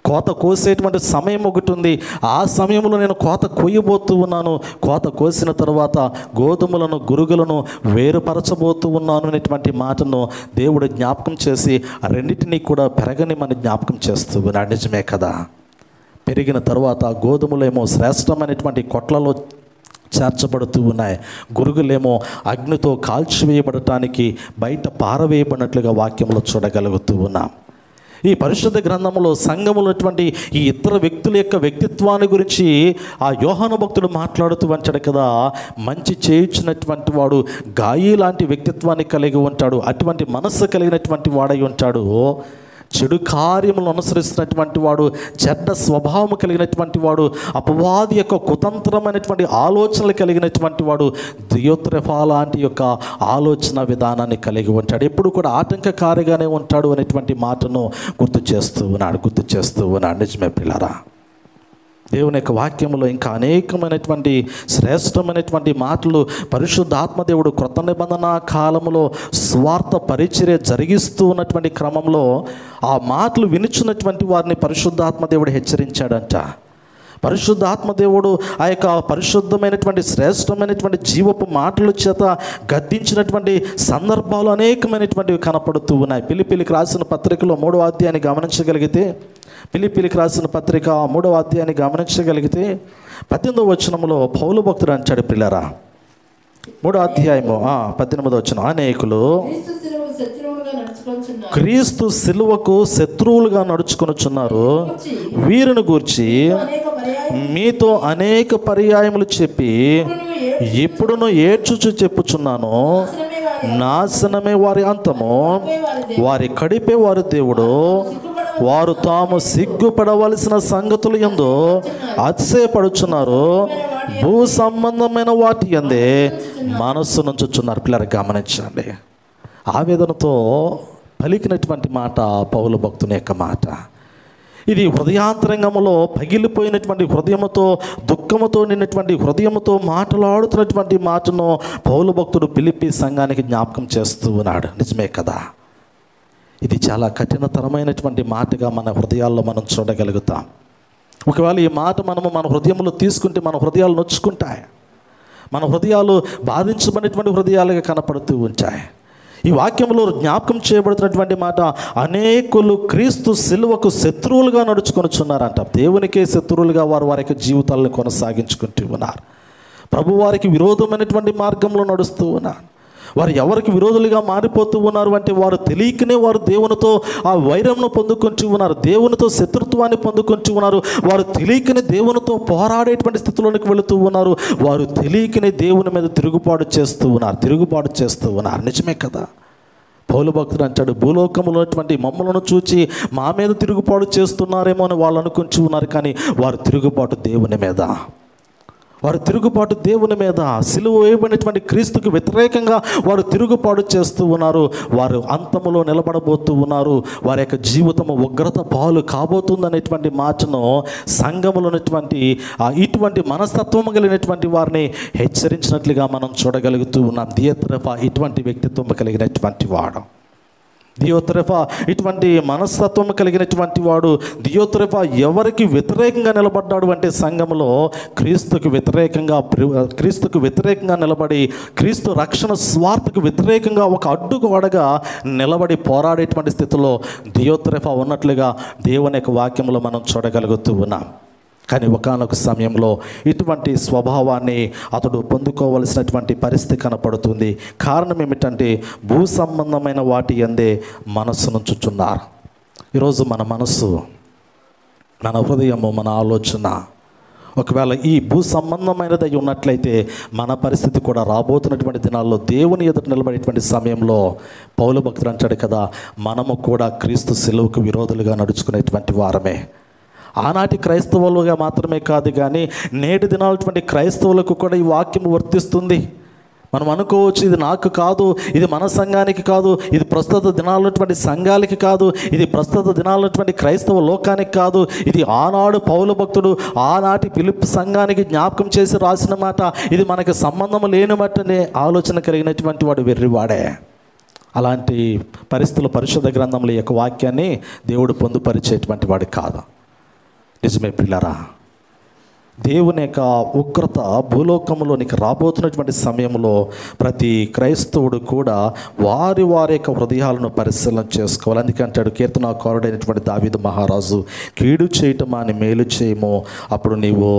కోత కోసేటువంటి సమయం ఒకటి ఉంది. ఆ సమయంలో నేను కోత కొయ్యబోతూ ఉన్నాను, కోత కోసిన తర్వాత గోధుమలను గురుగులను వేరుపరచబోతూ ఉన్నాను అనేటువంటి మాటను దేవుడు జ్ఞాపకం చేసి ఆ రెండింటినీ కూడా పెరగనిమని జ్ఞాపకం చేస్తూ ఉన్నాడు. నిజమే కదా. పెరిగిన తర్వాత గోధుమలేమో శ్రేష్టమైనటువంటి కొట్లలో చేర్చబడుతూ ఉన్నాయి, గురుగులేమో అగ్నితో కాల్చివేయబడటానికి బయట పారవేయబడినట్లుగా వాక్యంలో చూడగలుగుతూ ఉన్నాం. ఈ పరిశుద్ధ గ్రంథంలో సంఘములటువంటి ఈ ఇతర వ్యక్తుల యొక్క వ్యక్తిత్వాన్ని గురించి ఆ యోహాను భక్తుడు మాట్లాడుతూ అంటాడు కదా, మంచి చేయించినటువంటి వాడు గాయి లాంటి వ్యక్తిత్వాన్ని కలిగి ఉంటాడు, అటువంటి మనస్సు కలిగినటువంటి వాడై ఉంటాడు. చెడు కార్యములను అనుసరిస్తున్నటువంటి వాడు, చెడ్డ స్వభావం కలిగినటువంటి వాడు, అపవాది యొక్క కుతంత్రమైనటువంటి ఆలోచనలు కలిగినటువంటి వాడు దియోత్రెఫా లాంటి యొక్క ఆలోచన విధానాన్ని కలిగి ఉంటాడు. ఎప్పుడు కూడా ఆటంకకారిగానే ఉంటాడు అనేటువంటి మాటను గుర్తు చేస్తూ ఉన్నాడు. నిజమే పిల్లరా, దేవుని యొక్క వాక్యంలో ఇంకా అనేకమైనటువంటి శ్రేష్టమైనటువంటి మాటలు పరిశుద్ధాత్మదేవుడు క్రొత్త నిబంధన కాలంలో స్వార్థ పరిచర్య జరిగిస్తూ ఉన్నటువంటి క్రమంలో ఆ మాటలు వినుచున్నటువంటి వారిని పరిశుద్ధాత్మదేవుడు హెచ్చరించాడంట. పరిశుద్ధాత్మదేవుడు ఆ యొక్క పరిశుద్ధమైనటువంటి శ్రేష్టమైనటువంటి జీవపు మాటల చేత గద్దించినటువంటి సందర్భాలు అనేకమైనటువంటివి కనపడుతూ ఉన్నాయి. ఫిలిప్పీలకు రాసిన పత్రికలో 3వ అధ్యాయాన్ని గమనించగలిగితే, ఫిలిప్పీలకు రాసిన పత్రిక 3వ అధ్యాయాన్ని గమనించగలిగితే 18వ వచనంలో పౌలు భక్తుడు అంటాడు, పిల్లరా 3వ అధ్యాయము 18వ వచనం. అనేకులు క్రీస్తు సిలువకు శత్రువులుగా నడుచుకొనుచున్నారు. వీరిని గూర్చి మీతో అనేక పర్యాయములు చెప్పి ఇప్పుడును ఏడ్చుచు చెప్పుచున్నాను, నాశనమే వారి అంతము, వారి కడిపే వారి దేవుడు, వారు తాము సిగ్గుపడవలసిన సంగతులు యందు అతిశయపడుచున్నారు, భూ సంబంధమైన వాటి యందే మనస్సు నుంచుచున్నారు. పిల్లలు గమనించండి, ఆవేదనతో పలికినటువంటి మాట పౌలు భక్తుని యొక్క మాట. ఇది హృదయాంతరంగంలో పగిలిపోయినటువంటి హృదయముతో, దుఃఖముతో నిన్నటువంటి హృదయముతో మాట్లాడుతున్నటువంటి మాటను పౌలు భక్తుడు ఫిలిప్పీ సంఘానికి జ్ఞాపకం చేస్తూ ఉన్నాడు. నిజమే కదా, ఇది చాలా కఠినతరమైనటువంటి మాటగా మన హృదయాల్లో మనం చూడగలుగుతాం. ఒకవేళ ఈ మాట మనము మన హృదయంలో తీసుకుంటే మన హృదయాలు నొచ్చుకుంటాయి, మన హృదయాలు బాధించబడినటువంటి హృదయాలుగా కనపడుతూ ఉంటాయి. ఈ వాక్యంలో జ్ఞాపకం చేయబడుతున్నటువంటి మాట, అనేకులు క్రీస్తు సిలువకు శత్రువులుగా నడుచుకొనుచున్నారంట. దేవునికే శత్రువులుగా వారు వారి యొక్క జీవితాలను కొనసాగించుకుంటూ ఉన్నారు. ప్రభు వారికి విరోధమైనటువంటి మార్గంలో నడుస్తూ ఉన్నారు. వారు ఎవరికి విరోధులుగా మారిపోతూ ఉన్నారు అంటే వారు తెలియకనే వారు దేవునితో ఆ వైరంను పొందుకుంటూ ఉన్నారు, దేవునితో శత్రుత్వాన్ని పొందుకుంటూ ఉన్నారు. వారు తెలియకనే దేవునితో పోరాడేటువంటి స్థితిలోనికి వెళుతూ ఉన్నారు. వారు తెలియకనే దేవుని మీద తిరుగుబాటు చేస్తూ ఉన్నారు. నిజమే కదా, పౌలు భక్తుడు అంటాడు, భూలోకంలో ఉన్నటువంటి మమ్మలను చూచి మా మీద తిరుగుబాటు చేస్తున్నారేమో అని వాళ్ళు అనుకుంటూ ఉన్నారు. కానీ వారు తిరుగుబాటు దేవుని మీద సిలువ వేయబడినటువంటి క్రీస్తుకు వ్యతిరేకంగా వారు తిరుగుబాటు చేస్తూ ఉన్నారు. వారు అంతములో నిలబడబోతూ ఉన్నారు. వారి యొక్క జీవితము ఉగ్రత పాలు కాబోతుందనేటువంటి మాటను సంఘములో ఉన్నటువంటి ఇటువంటి మనస్తత్వం కలిగినటువంటి వారిని హెచ్చరించినట్లుగా మనం చూడగలుగుతూ ఉన్నాం. దియోత్రెఫా ఇటువంటి వ్యక్తిత్వం కలిగినటువంటి వాడు. దియోత్రెఫా ఇటువంటి మనస్తత్వం కలిగినటువంటి వాడు. దియోత్రెఫా ఎవరికి వ్యతిరేకంగా నిలబడ్డాడు అంటే సంఘంలో క్రీస్తుకు వ్యతిరేకంగా నిలబడి, క్రీస్తు రక్షణ స్వార్థకు వ్యతిరేకంగా ఒక అడ్డుగోడగా నిలబడి పోరాడేటువంటి స్థితిలో దియోత్రెఫా ఉన్నట్లుగా దేవుని యొక్క వాక్యంలో మనం చూడగలుగుతూ ఉన్నాం. కానీ ఒకానొక సమయంలో ఇటువంటి స్వభావాన్ని అతడు పొందుకోవలసినటువంటి పరిస్థితి కనపడుతుంది. కారణం ఏమిటంటే భూ సంబంధమైన వాటి యందే మనస్సు నుంచుచున్నారు. ఈరోజు మన మనస్సు, మన హృదయము, మన ఆలోచన ఒకవేళ ఈ భూ సంబంధమైనది ఉన్నట్లయితే మన పరిస్థితి కూడా రాబోతున్నటువంటి దినాల్లో దేవుని ఎదుట నిలబడేటువంటి సమయంలో పౌలు భక్తుడు అంటాడు కదా, మనము కూడా క్రీస్తు సిలువకు విరోధులుగా నడుచుకునేటువంటి వారమే. ఆనాటి క్రైస్తవులుగా మాత్రమే కాదు కానీ నేటి దినాలటువంటి క్రైస్తవులకు కూడా ఈ వాక్యం వర్తిస్తుంది. మనం అనుకోవచ్చు, ఇది నాకు కాదు, ఇది మన సంఘానికి కాదు, ఇది ప్రస్తుత దినాలటువంటి సంఘాలకి కాదు, ఇది ప్రస్తుత దినాలటువంటి క్రైస్తవ లోకానికి కాదు, ఇది ఆనాడు పౌలు భక్తుడు ఆనాటి ఫిలిప్పీ సంఘానికి జ్ఞాపకం చేసి రాసిన మాట, ఇది మనకి సంబంధం లేని మట్టనే ఆలోచన కలిగినటువంటి వాడు వెర్రివాడే. అలాంటి పరిస్థితుల పరిశుద్ధ గ్రంథంలో ఈ యొక్క వాక్యాన్ని దేవుడు పొందుపరిచేటువంటి వాడు కాదు. నిజమే పిల్లరా, దేవుని యొక్క ఉగ్రత భూలోకంలోనికి రాబోతున్నటువంటి సమయంలో ప్రతి క్రైస్తవుడు కూడా వారి యొక్క హృదయాలను పరిశీలన చేసుకోవాలి. అందుకే అంటాడు కీర్తనాకారుడైనటువంటి దావీదు మహారాజు, కీడు చేయటం అని మేలు చేయము, అప్పుడు నీవు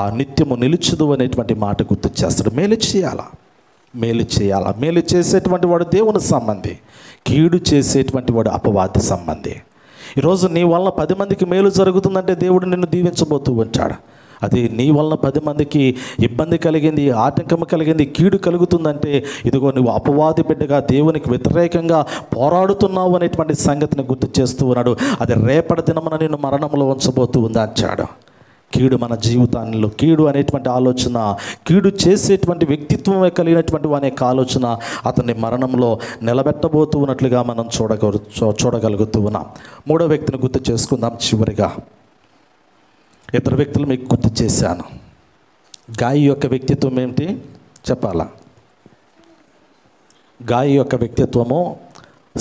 ఆ నిత్యము నిలుచుదు అనేటువంటి మాట గుర్తు చేస్తాడు. మేలు చేయాలా. మేలు చేసేటువంటి వాడు దేవుని సంబంధి, కీడు చేసేటువంటి వాడు అపవాది సంబంధి. ఈరోజు నీ వలన 10 మందికి మేలు జరుగుతుందంటే దేవుడు నిన్ను దీవించబోతూ ఉంటాడు. అది నీ వలన 10 మందికి ఇబ్బంది కలిగింది, ఆటంకం కలిగింది, కీడు కలుగుతుందంటే ఇదిగో నువ్వు అపవాది బిడ్డగా దేవునికి వ్యతిరేకంగా పోరాడుతున్నావు అనేటువంటి సంగతిని గుర్తు చేస్తూ ఉన్నాడు. అది రేపటి దినమున నిన్ను మరణంలో ఉంచబోతూ ఉందా అంటాడు. కీడు మన జీవితాల్లో, కీడు అనేటువంటి ఆలోచన, కీడు చేసేటువంటి వ్యక్తిత్వమే కలిగినటువంటి వాని యొక్క ఆలోచన అతన్ని మరణంలో నిలబెట్టబోతూ ఉన్నట్లుగా మనం చూడగలుగుతూ ఉన్నాం. 3వ వ్యక్తిని గుర్తు చేసుకుందాం. చివరిగా 2 వ్యక్తులు మీకు గుర్తు చేశాను. గాయి యొక్క వ్యక్తిత్వం ఏమిటి చెప్పాలా? గాయి యొక్క వ్యక్తిత్వము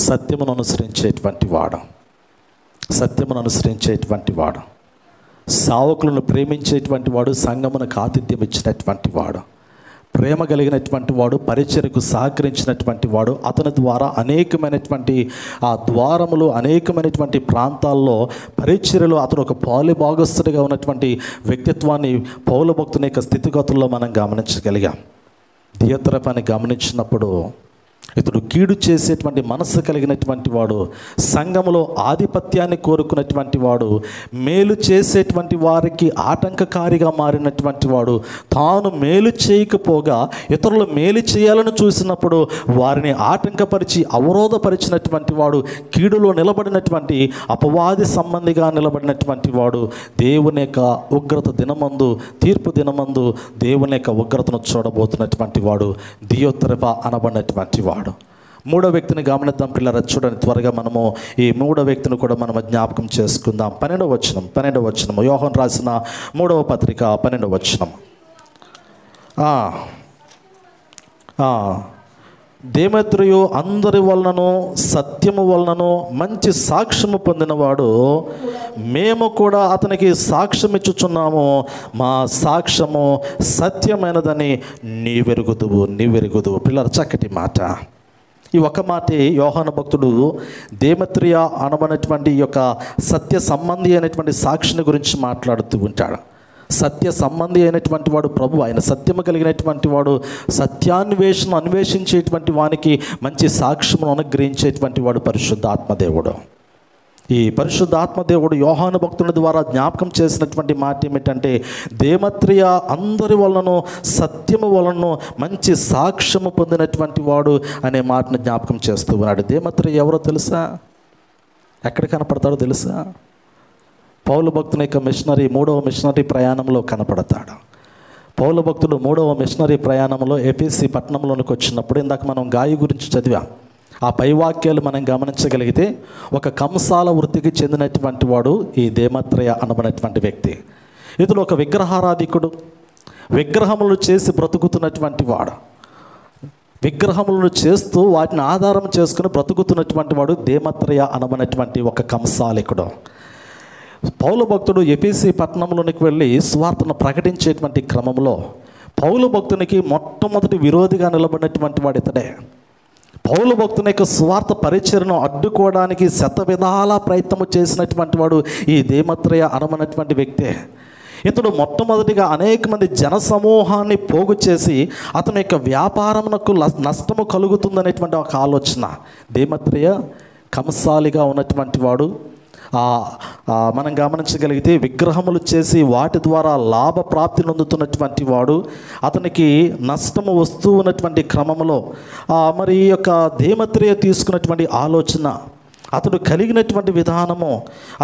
సత్యమును అనుసరించేటువంటి వాడు, సావకులను ప్రేమించేటువంటి వాడు, సంఘమునకు ఆతిథ్యం ఇచ్చినటువంటి వాడు, ప్రేమ కలిగినటువంటి వాడు, పరిచర్యకు సహకరించినటువంటి వాడు. అతని ద్వారా అనేకమైనటువంటి ఆ ద్వారములు, అనేకమైనటువంటి ప్రాంతాల్లో పరిచర్యలో అతను ఒక పాలు భాగస్థుడిగా ఉన్నటువంటి వ్యక్తిత్వాన్ని పౌలు భక్తుని యొక్క స్థితిగతుల్లో మనం గమనించగలిగాం. దియోత్రెఫాని గమనించినప్పుడు ఇతడు కీడు చేసేటువంటి మనస్సు కలిగినటువంటి వాడు, సంఘములో ఆధిపత్యాన్ని కోరుకున్నటువంటి వాడు, మేలు చేసేటువంటి వారికి ఆటంకకారిగా మారినటువంటి వాడు, తాను మేలు చేయకపోగా ఇతరులు మేలు చేయాలని చూసినప్పుడు వారిని ఆటంకపరిచి అవరోధపరిచినటువంటి వాడు, కీడులో నిలబడినటువంటి అపవాది సంబంధిగా నిలబడినటువంటి వాడు, దేవుని యొక్క ఉగ్రత దినమందు, తీర్పు దినమందు దేవుని యొక్క ఉగ్రతను చూడబోతున్నటువంటి వాడు దియోత్రెఫా అనబడినటువంటి వాడు. మూడో వ్యక్తిని గమనిద్దాం పిల్లరా. చూడండి త్వరగా మనము ఈ మూడో వ్యక్తిని కూడా మనము జ్ఞాపకం చేసుకుందాం. 12వ వచనం యోహాను రాసిన 3వ పత్రిక 12వ వచనం. దేమేత్రియు అందరి వలనను సత్యము వలనను మంచి సాక్ష్యము పొందినవాడు, మేము కూడా అతనికి సాక్ష్యం ఇచ్చుచున్నాము, మా సాక్ష్యము సత్యమైనదని నీవెరుగుదువు. పిల్లల చక్కటి మాట. ఈ ఒక్క మాటే యోహాను భక్తుడు దేమేత్రియ అనబడినటువంటి ఈ యొక్క సత్య సంబంధి అయినటువంటి సాక్షిని గురించి మాట్లాడుతూ ఉంటాడు. సత్య సంబంధి అయినటువంటి వాడు ప్రభు, ఆయన సత్యము కలిగినటువంటి వాడు, సత్యాన్వేషణ అన్వేషించేటువంటి వానికి మంచి సాక్ష్యమును అనుగ్రహించేటువంటి వాడు పరిశుద్ధాత్మదేవుడు. ఈ పరిశుద్ధాత్మదేవుడు యోహాను భక్తుని ద్వారా జ్ఞాపకం చేసినటువంటి మాట ఏమిటంటే, దేమేత్రియ అందరి వలనను సత్యము వలన మంచి సాక్ష్యము పొందినటువంటి వాడు అనే మాటను జ్ఞాపకం చేస్తూ ఉన్నాడు. దేమేత్రియ ఎవరో తెలుసా? ఎక్కడ కనపడతాడో తెలుసా? పౌలు భక్తుని యొక్క మూడవ మిషనరీ ప్రయాణంలో కనపడతాడు. పౌలు భక్తుడు 3వ మిషనరీ ప్రయాణంలో ఎఫెసీ పట్టణంలోనికి వచ్చినప్పుడు, ఇందాక మనం గాయి గురించి చదివాం, ఆ పైవాక్యాలు మనం గమనించగలిగితే ఒక కంసాల వృత్తికి చెందినటువంటి వాడు ఈ దేమేత్రియ అనబడినటువంటి వ్యక్తి. ఇతడు ఒక విగ్రహారాధికుడు, విగ్రహములు చేసి బ్రతుకుతున్నటువంటి వాడు, విగ్రహములను చేస్తూ వాటిని ఆధారం చేసుకుని బ్రతుకుతున్నటువంటి వాడు దేమేత్రియ అనబడినటువంటి ఒక కంసాలికుడు. పౌలు భక్తుడు ఎఫెసీ పట్టణంలోనికి వెళ్ళి సువార్తను ప్రకటించేటువంటి క్రమంలో పౌలు భక్తునికి మొట్టమొదటి విరోధిగా నిలబడినటువంటి వాడు ఇతడే. పౌలు భక్తుని యొక్క సువార్త పరిచర్ను అడ్డుకోవడానికి శతవిధాల ప్రయత్నము చేసినటువంటి వాడు ఈ దేమేత్రియ అనబడినటువంటి వ్యక్తే. ఇతడు మొట్టమొదటిగా అనేక మంది జన సమూహాన్ని పోగు చేసి అతని యొక్క వ్యాపారమునకు నష్టము కలుగుతుందనేటువంటి ఒక ఆలోచన. దేమేత్రియ కంసాలిగా ఉన్నటువంటి వాడు. మనం గమనించగలిగితే విగ్రహములు చేసి వాటి ద్వారా లాభ ప్రాప్తి నొందుతున్నటువంటి వాడు. అతనికి నష్టము వస్తూ ఉన్నటువంటి క్రమంలో మరి ఈ యొక్క దేమేత్రియ తీసుకున్నటువంటి ఆలోచన, అతడు కలిగినటువంటి విధానము,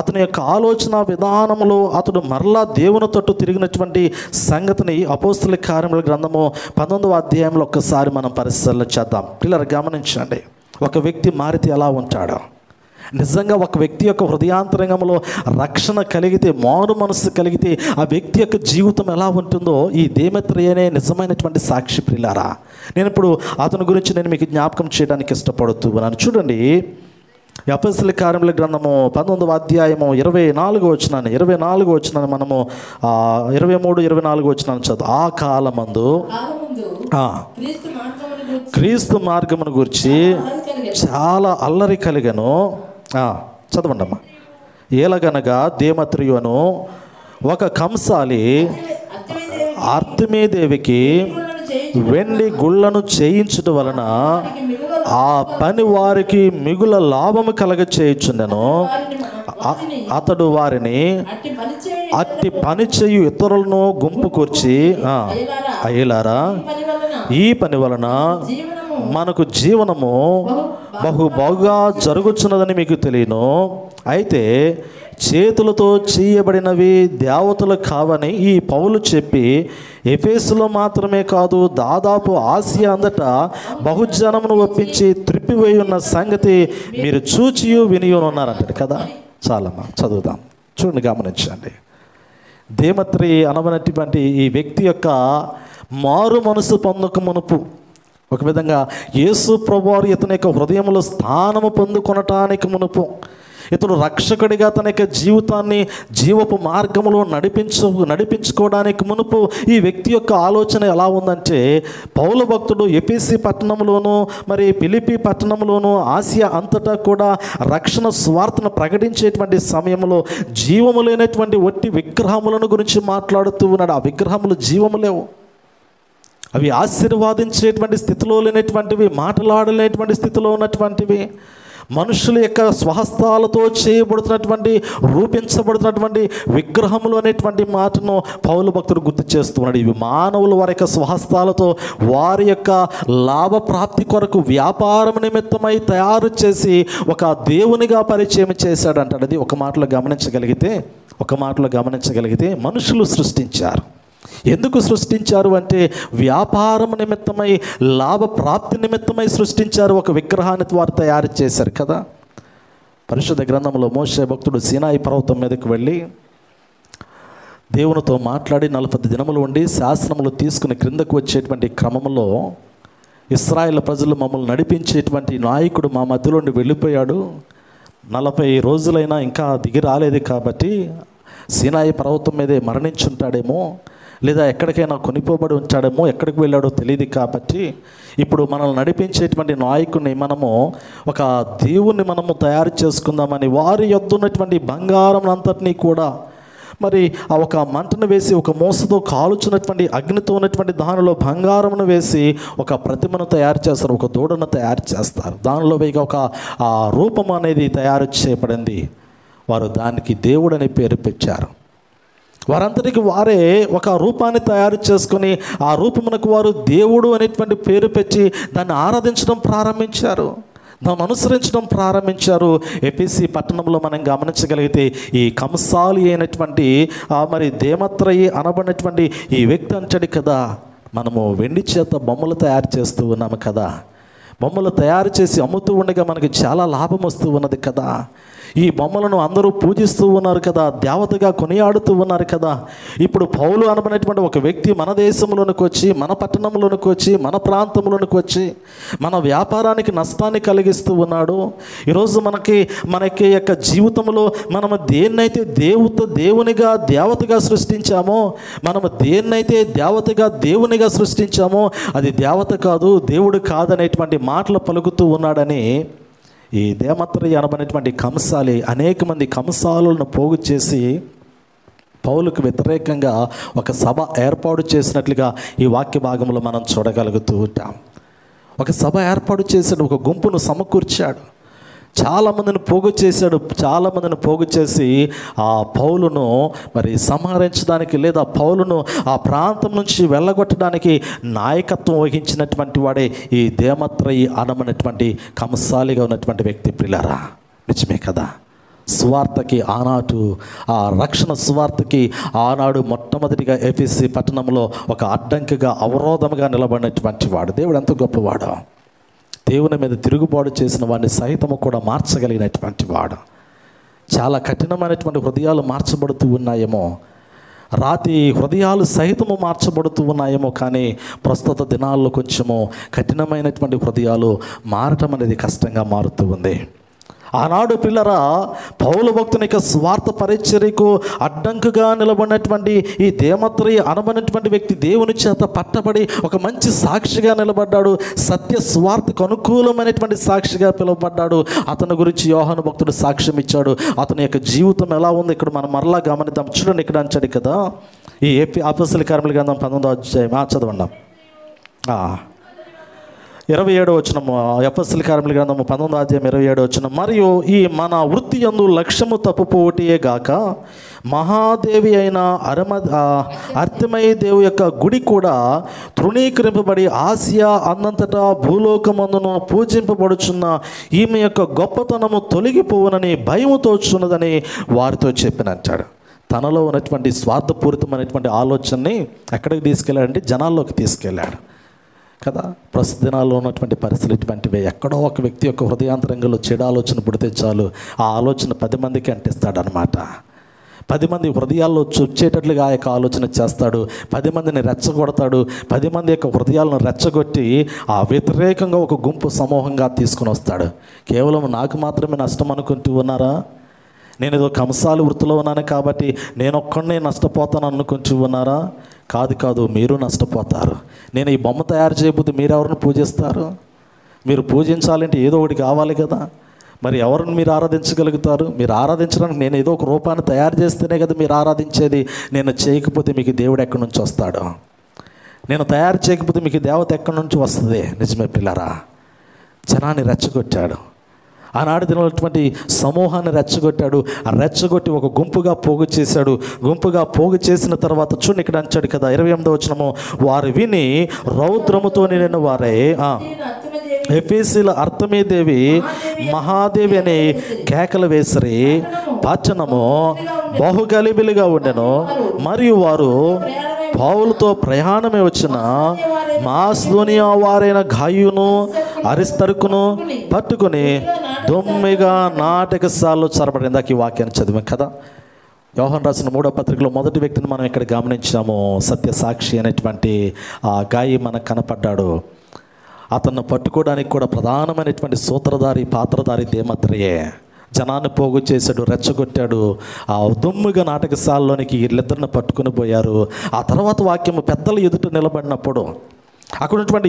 అతని యొక్క ఆలోచన విధానములో అతడు మరలా దేవుని తట్టు తిరిగినటువంటి సంగతిని అపోస్తల కార్యముల గ్రంథము 19వ అధ్యాయంలో ఒక్కసారి మనం పరిశీలన చేద్దాం. పిల్లలు గమనించండి, ఒక వ్యక్తి మారితే ఎలా ఉంటాడో, నిజంగా ఒక వ్యక్తి యొక్క హృదయాంతరంగంలో రక్షణ కలిగితే, మారు మనస్సు కలిగితే ఆ వ్యక్తి యొక్క జీవితం ఎలా ఉంటుందో ఈ దేమేత్రియనే నిజమైనటువంటి సాక్షి. ప్రియులారా, నేను ఇప్పుడు అతని గురించి నేను మీకు జ్ఞాపకం చేయడానికి ఇష్టపడుతున్నాను. చూడండి, అపోస్తల కార్యముల గ్రంథము 19వ అధ్యాయము 24వ వచనాన్ని మనము 23-24 వచనాన్ని చదువు. ఆ కాలమందు క్రీస్తు మార్గమును గురించి చాలా అల్లరి కలిగను. చదవండి అమ్మా. ఏలగనగా దేమేత్రియును ఒక కంసాలి అర్తెమీదేవికి వెండి గుళ్ళను చేయించడం వలన ఆ పని వారికి మిగుల లాభము కలగ చేయుచుండెను. అతడు వారిని అట్టి పని చేయు ఇతరులను గుంపు కూర్చి, అయ్యలారా, ఈ పని వలన మనకు జీవనము బహుగా జరుగుతున్నదని మీకు తెలియను. అయితే చేతులతో చేయబడినవి దేవతలు కావని ఈ పౌలు చెప్పి ఎఫెసులో మాత్రమే కాదు దాదాపు ఆసియా అంతటా బహుజనమును ఒప్పించి త్రిప్పివేయి ఉన్న సంగతి మీరు చూచియు వినియు ఉన్నారంటాడు కదా. చాలమ్మా చదువుదాం. చూడండి, గమనించండి. దేమేత్రియ అనబడినటువంటి ఈ వ్యక్తి యొక్క మారు మనసు పొందక మునుపు, ఒక విధంగా యేసు ప్రభువారు ఇతని యొక్క హృదయంలో స్థానము పొందుకొనటానికి మునుపు, ఇతడు రక్షకుడిగా తన యొక్క జీవితాన్ని జీవపు మార్గంలో నడిపించుకోవడానికి మునుపు ఈ వ్యక్తి యొక్క ఆలోచన ఎలా ఉందంటే, పౌలు భక్తుడు ఎఫెసీ పట్టణంలోను మరి ఫిలిప్పీ పట్టణంలోను ఆసియా అంతటా కూడా రక్షణ స్వార్థను ప్రకటించేటువంటి సమయంలో జీవము లేనటువంటి వట్టి విగ్రహములను గురించి మాట్లాడుతూ ఉన్నాడు. ఆ విగ్రహములు జీవము లేవు. అవి ఆశీర్వాదించేటువంటి స్థితిలో లేనటువంటివి, మాట్లాడలేనటువంటి స్థితిలో ఉన్నటువంటివి, మనుషుల యొక్క స్వహస్తాలతో చేయబడుతున్నటువంటి, రూపించబడుతున్నటువంటి విగ్రహములు అనేటువంటి మాటను పౌలు భక్తుడు గుర్తు చేస్తున్నాడు. ఇవి మానవులు వారి యొక్క స్వహస్తాలతో వారి యొక్క లాభప్రాప్తి కొరకు వ్యాపారం నిమిత్తమై తయారు చేసి ఒక దేవునిగా పరిచయం చేశాడు అంటాడు. అది ఒక మాటలో గమనించగలిగితే మనుషులు సృష్టించారు. ఎందుకు సృష్టించారు అంటే వ్యాపారం నిమిత్తమై, లాభప్రాప్తి నిమిత్తమై సృష్టించారు. ఒక విగ్రహాన్ని వారు తయారు చేశారు కదా. పరిశుద్ధ గ్రంథంలో మోషే భక్తుడు సీనాయి పర్వతం మీదకి వెళ్ళి దేవునితో మాట్లాడి 40 దినములు ఉండి శాసనములు తీసుకుని క్రిందకు వచ్చేటువంటి క్రమంలో ఇశ్రాయేలు ప్రజలు మమ్మల్ని నడిపించేటువంటి నాయకుడు మా మధ్యలో నుండి వెళ్ళిపోయాడు, 40 రోజులైనా ఇంకా దిగి రాలేదు కాబట్టి సీనాయి పర్వతం మీదే మరణించుంటాడేమో, లేదా ఎక్కడికైనా కొనిపోబడి ఉంటాడేమో, ఎక్కడికి వెళ్ళాడో తెలియదు కాబట్టి ఇప్పుడు మనల్ని నడిపించేటువంటి నాయకుడిని మనము ఒక దేవుణ్ణి మనము తయారు చేసుకుందామని వారి యొద్ద ఉన్నటువంటి బంగారం అంతటినీ కూడా మరి ఆ ఒక మంటను వేసి, ఒక మోసతో కాలుచున్నటువంటి అగ్నితో ఉన్నటువంటి దానిలో బంగారమును వేసి ఒక ప్రతిమను తయారు చేస్తారు, ఒక దూడను తయారు చేస్తారు. దానిలో ఒక రూపం అనేది తయారు చేయబడింది. వారు దానికి దేవుడు అనే పేరు పెట్టారు. వారందరికీ వారే ఒక రూపాన్ని తయారు చేసుకొని ఆ రూపమునకు వారు దేవుడు అనేటువంటి పేరు పెట్టి దాన్ని ఆరాధించడం ప్రారంభించారు, దాన్ని అనుసరించడం ప్రారంభించారు. ఎఫెసీ పట్టణంలో మనం గమనించగలిగితే ఈ కంసాలి అయినటువంటి మరి దేమత్రయి అనబడినటువంటి ఈ వ్యక్తి అంటాడు కదా, మనము వెండి చేత బొమ్మలు తయారు చేస్తూ ఉన్నాము కదా, బొమ్మలు తయారు చేసి అమ్ముతూ ఉండగా మనకి చాలా లాభం వస్తూ ఉన్నది కదా, ఈ బొమ్మలను అందరూ పూజిస్తూ ఉన్నారు కదా, దేవతగా కొనియాడుతూ ఉన్నారు కదా. ఇప్పుడు పౌలు అనబడినటువంటి ఒక వ్యక్తి మన దేశంలోనికి వచ్చి, మన పట్టణంలోనికి వచ్చి, మన ప్రాంతంలోనికి వచ్చి మన వ్యాపారానికి నష్టాన్ని కలిగిస్తూ ఉన్నాడు. ఈరోజు మనకి యొక్క జీవితంలో మనము దేన్నైతే దేవునిగా దేవతగా సృష్టించామో, మనము దేన్నైతే దేవతగా దేవునిగా సృష్టించామో అది దేవత కాదు, దేవుడు కాదనేటువంటి మాటలు పలుకుతూ ఉన్నాడని ఈ దేమత్రయి అనబడినటువంటి కంసాలి అనేక మంది కంసాలను పోగు చేసి పౌలుకు వ్యతిరేకంగా ఒక సభ ఏర్పాటు చేసినట్లుగా ఈ వాక్య భాగంలో మనం చూడగలుగుతూ ఉంటాం. ఒక సభ ఏర్పాటు చేశాడు, ఒక గుంపును సమకూర్చాడు, చాలామందిని పోగు చేసి ఆ పౌలును మరి సంహరించడానికి, లేదా పౌలును ఆ ప్రాంతం నుంచి వెళ్ళగొట్టడానికి నాయకత్వం వహించినటువంటి వాడే ఈ దేమత్రయి అనబడినటువంటి కంసాలిగా ఉన్నటువంటి వ్యక్తి. ప్రియులారా, నిజమే కదా, సువార్తకి ఆనాడు, ఆ రక్షణ సువార్తకి ఆనాడు మొట్టమొదటిగా ఎఫెసీ పట్టణంలో ఒక అడ్డంకిగా, అవరోధముగా నిలబడినటువంటి వాడు. దేవుడు ఎంత గొప్పవాడు, దేవుని మీద తిరుగుబాటు చేసిన వాడిని సైతము కూడా మార్చగలిగినటువంటి వాడు. చాలా కఠినమైనటువంటి హృదయాలు మార్చబడుతూ ఉన్నాయేమో, రాతి హృదయాలు సైతము మార్చబడుతూ ఉన్నాయేమో, కానీ ప్రస్తుత దినాల్లో కొంచెము కఠినమైనటువంటి హృదయాలు మారటం అనేది కష్టంగా మారుతూ ఉంది. ఆనాడు పిల్లరా పౌలు భక్తుని యొక్క స్వార్థ పరిచర్యకు అడ్డంకుగా నిలబడినటువంటి ఈ దేమత్రయి అనబడినటువంటి వ్యక్తి దేవుని చేత పట్టబడి ఒక మంచి సాక్షిగా నిలబడ్డాడు, సత్య స్వార్థకు అనుకూలమైనటువంటి సాక్షిగా పిలువబడ్డాడు. అతని గురించి యోహాను భక్తుడు సాక్ష్యం ఇచ్చాడు. అతని యొక్క జీవితం ఎలా ఉంది ఇక్కడ మనం మరలా గమనిద్దాం. చూడండి, ఇక్కడ అంచాడు కదా, ఈ అపోస్తల కార్యముల గ్రంథం 19వ అధ్యాయం చదవండి, 27వ వచనము. అపోస్తల కార్యముల గ్రంథము 19వ అధ్యాయం 27వ వచనం. మరియు ఈ మన వృత్తి యందు లక్ష్యము తప్పుపోవటియే గాక మహాదేవి అయిన అర్తెమయి దేవు యొక్క గుడి కూడా తృణీకరింపబడి ఆసియా అన్నంతటా భూలోకమందును పూజింపబడుచున్న ఈమె యొక్క గొప్పతనము తొలగిపోవునని భయముతోచున్నదని వారితో చెప్పినంటాడు. తనలో ఉన్నటువంటి స్వార్థపూరితమైనటువంటి ఆలోచనని ఎక్కడికి తీసుకెళ్ళాడంటే జనాల్లోకి తీసుకెళ్ళాడు కదా. ప్రస్తుత దినాల్లో ఉన్నటువంటి పరిస్థితులు ఇటువంటివే. ఎక్కడో ఒక వ్యక్తి యొక్క హృదయాంతరంగంలో చెడు ఆలోచన పుడితే చాలు, ఆ ఆలోచన 10 మందికి అంటిస్తాడనమాట. 10 మంది హృదయాల్లో చొచ్చేటట్లుగా ఆ యొక్క ఆలోచన చేస్తాడు, 10 మందిని రెచ్చగొడతాడు, 10 మంది యొక్క హృదయాలను రెచ్చగొట్టి ఆ వ్యతిరేకంగా ఒక గుంపు సమూహంగా తీసుకుని వస్తాడు. కేవలం నాకు మాత్రమే నష్టం అనుకుంటూ ఉన్నారా? నేను ఏదో కంసాలి వృత్తిలో ఉన్నాను కాబట్టి నేను ఒక్కడినే నష్టపోతాను అనుకుంటూ ఉన్నారా? కాదు, మీరు నష్టపోతారు. నేను ఈ బొమ్మ తయారు చేయకపోతే మీరు ఎవరిని పూజిస్తారు? మీరు పూజించాలంటే ఏదో ఒకటి కావాలి కదా. మరి ఎవరిని మీరు ఆరాధించగలుగుతారు? మీరు ఆరాధించడానికి నేను ఏదో ఒక రూపాన్ని తయారు చేస్తేనే కదా మీరు ఆరాధించేది. నేను చేయకపోతే మీకు దేవుడు ఎక్కడి నుంచి వస్తాడు? నేను తయారు చేయకపోతే మీకు దేవత ఎక్కడి నుంచి వస్తుంది? నిజమే పిల్లరా, జనాన్ని రెచ్చగొట్టాడు. ఆనాడు తినటువంటి సమూహాన్ని రెచ్చగొట్టాడు. ఆ రెచ్చగొట్టి ఒక గుంపుగా పోగు చేశాడు. గుంపుగా పోగు చేసిన తర్వాత చూడండి ఇక్కడ అంచాడు కదా 28వ వచనము, వారు విని రౌద్రముతో నిండిన వారే ఎఫెసీల అర్తమీదేవి మహాదేవి అని కేకలు వేసిరి. పట్టణము బహుగలిబిలిగా ఉండెను. మరియు వారు పౌలుతో ప్రయాణమే వచ్చిన మాసిదోనియా వారైన గాయును అరిస్తరుకును పట్టుకుని దొమ్మిగా నాటకశాలలో చొరబడి. ఇందాక ఈ వాక్యాన్ని చదివాం కదా. యోహాను రాసిన 3వ పత్రికలో మొదటి వ్యక్తిని మనం ఇక్కడ గమనించాము. సత్యసాక్షి అనేటువంటి ఆ గాయి మనకు కనపడ్డాడు. అతన్ని పట్టుకోవడానికి కూడా ప్రధానమైనటువంటి సూత్రధారి పాత్రధారి దేమత్రయే. జనాన్ని పోగు చేశాడు, రెచ్చగొట్టాడు. ఆ దుమ్ముగా నాటకశాలలోనికి వీళ్ళిద్దరిని పట్టుకుని పోయారు. ఆ తర్వాత వాక్యము పెద్దల ఎదుట నిలబడినప్పుడు, అక్కడ ఉన్నటువంటి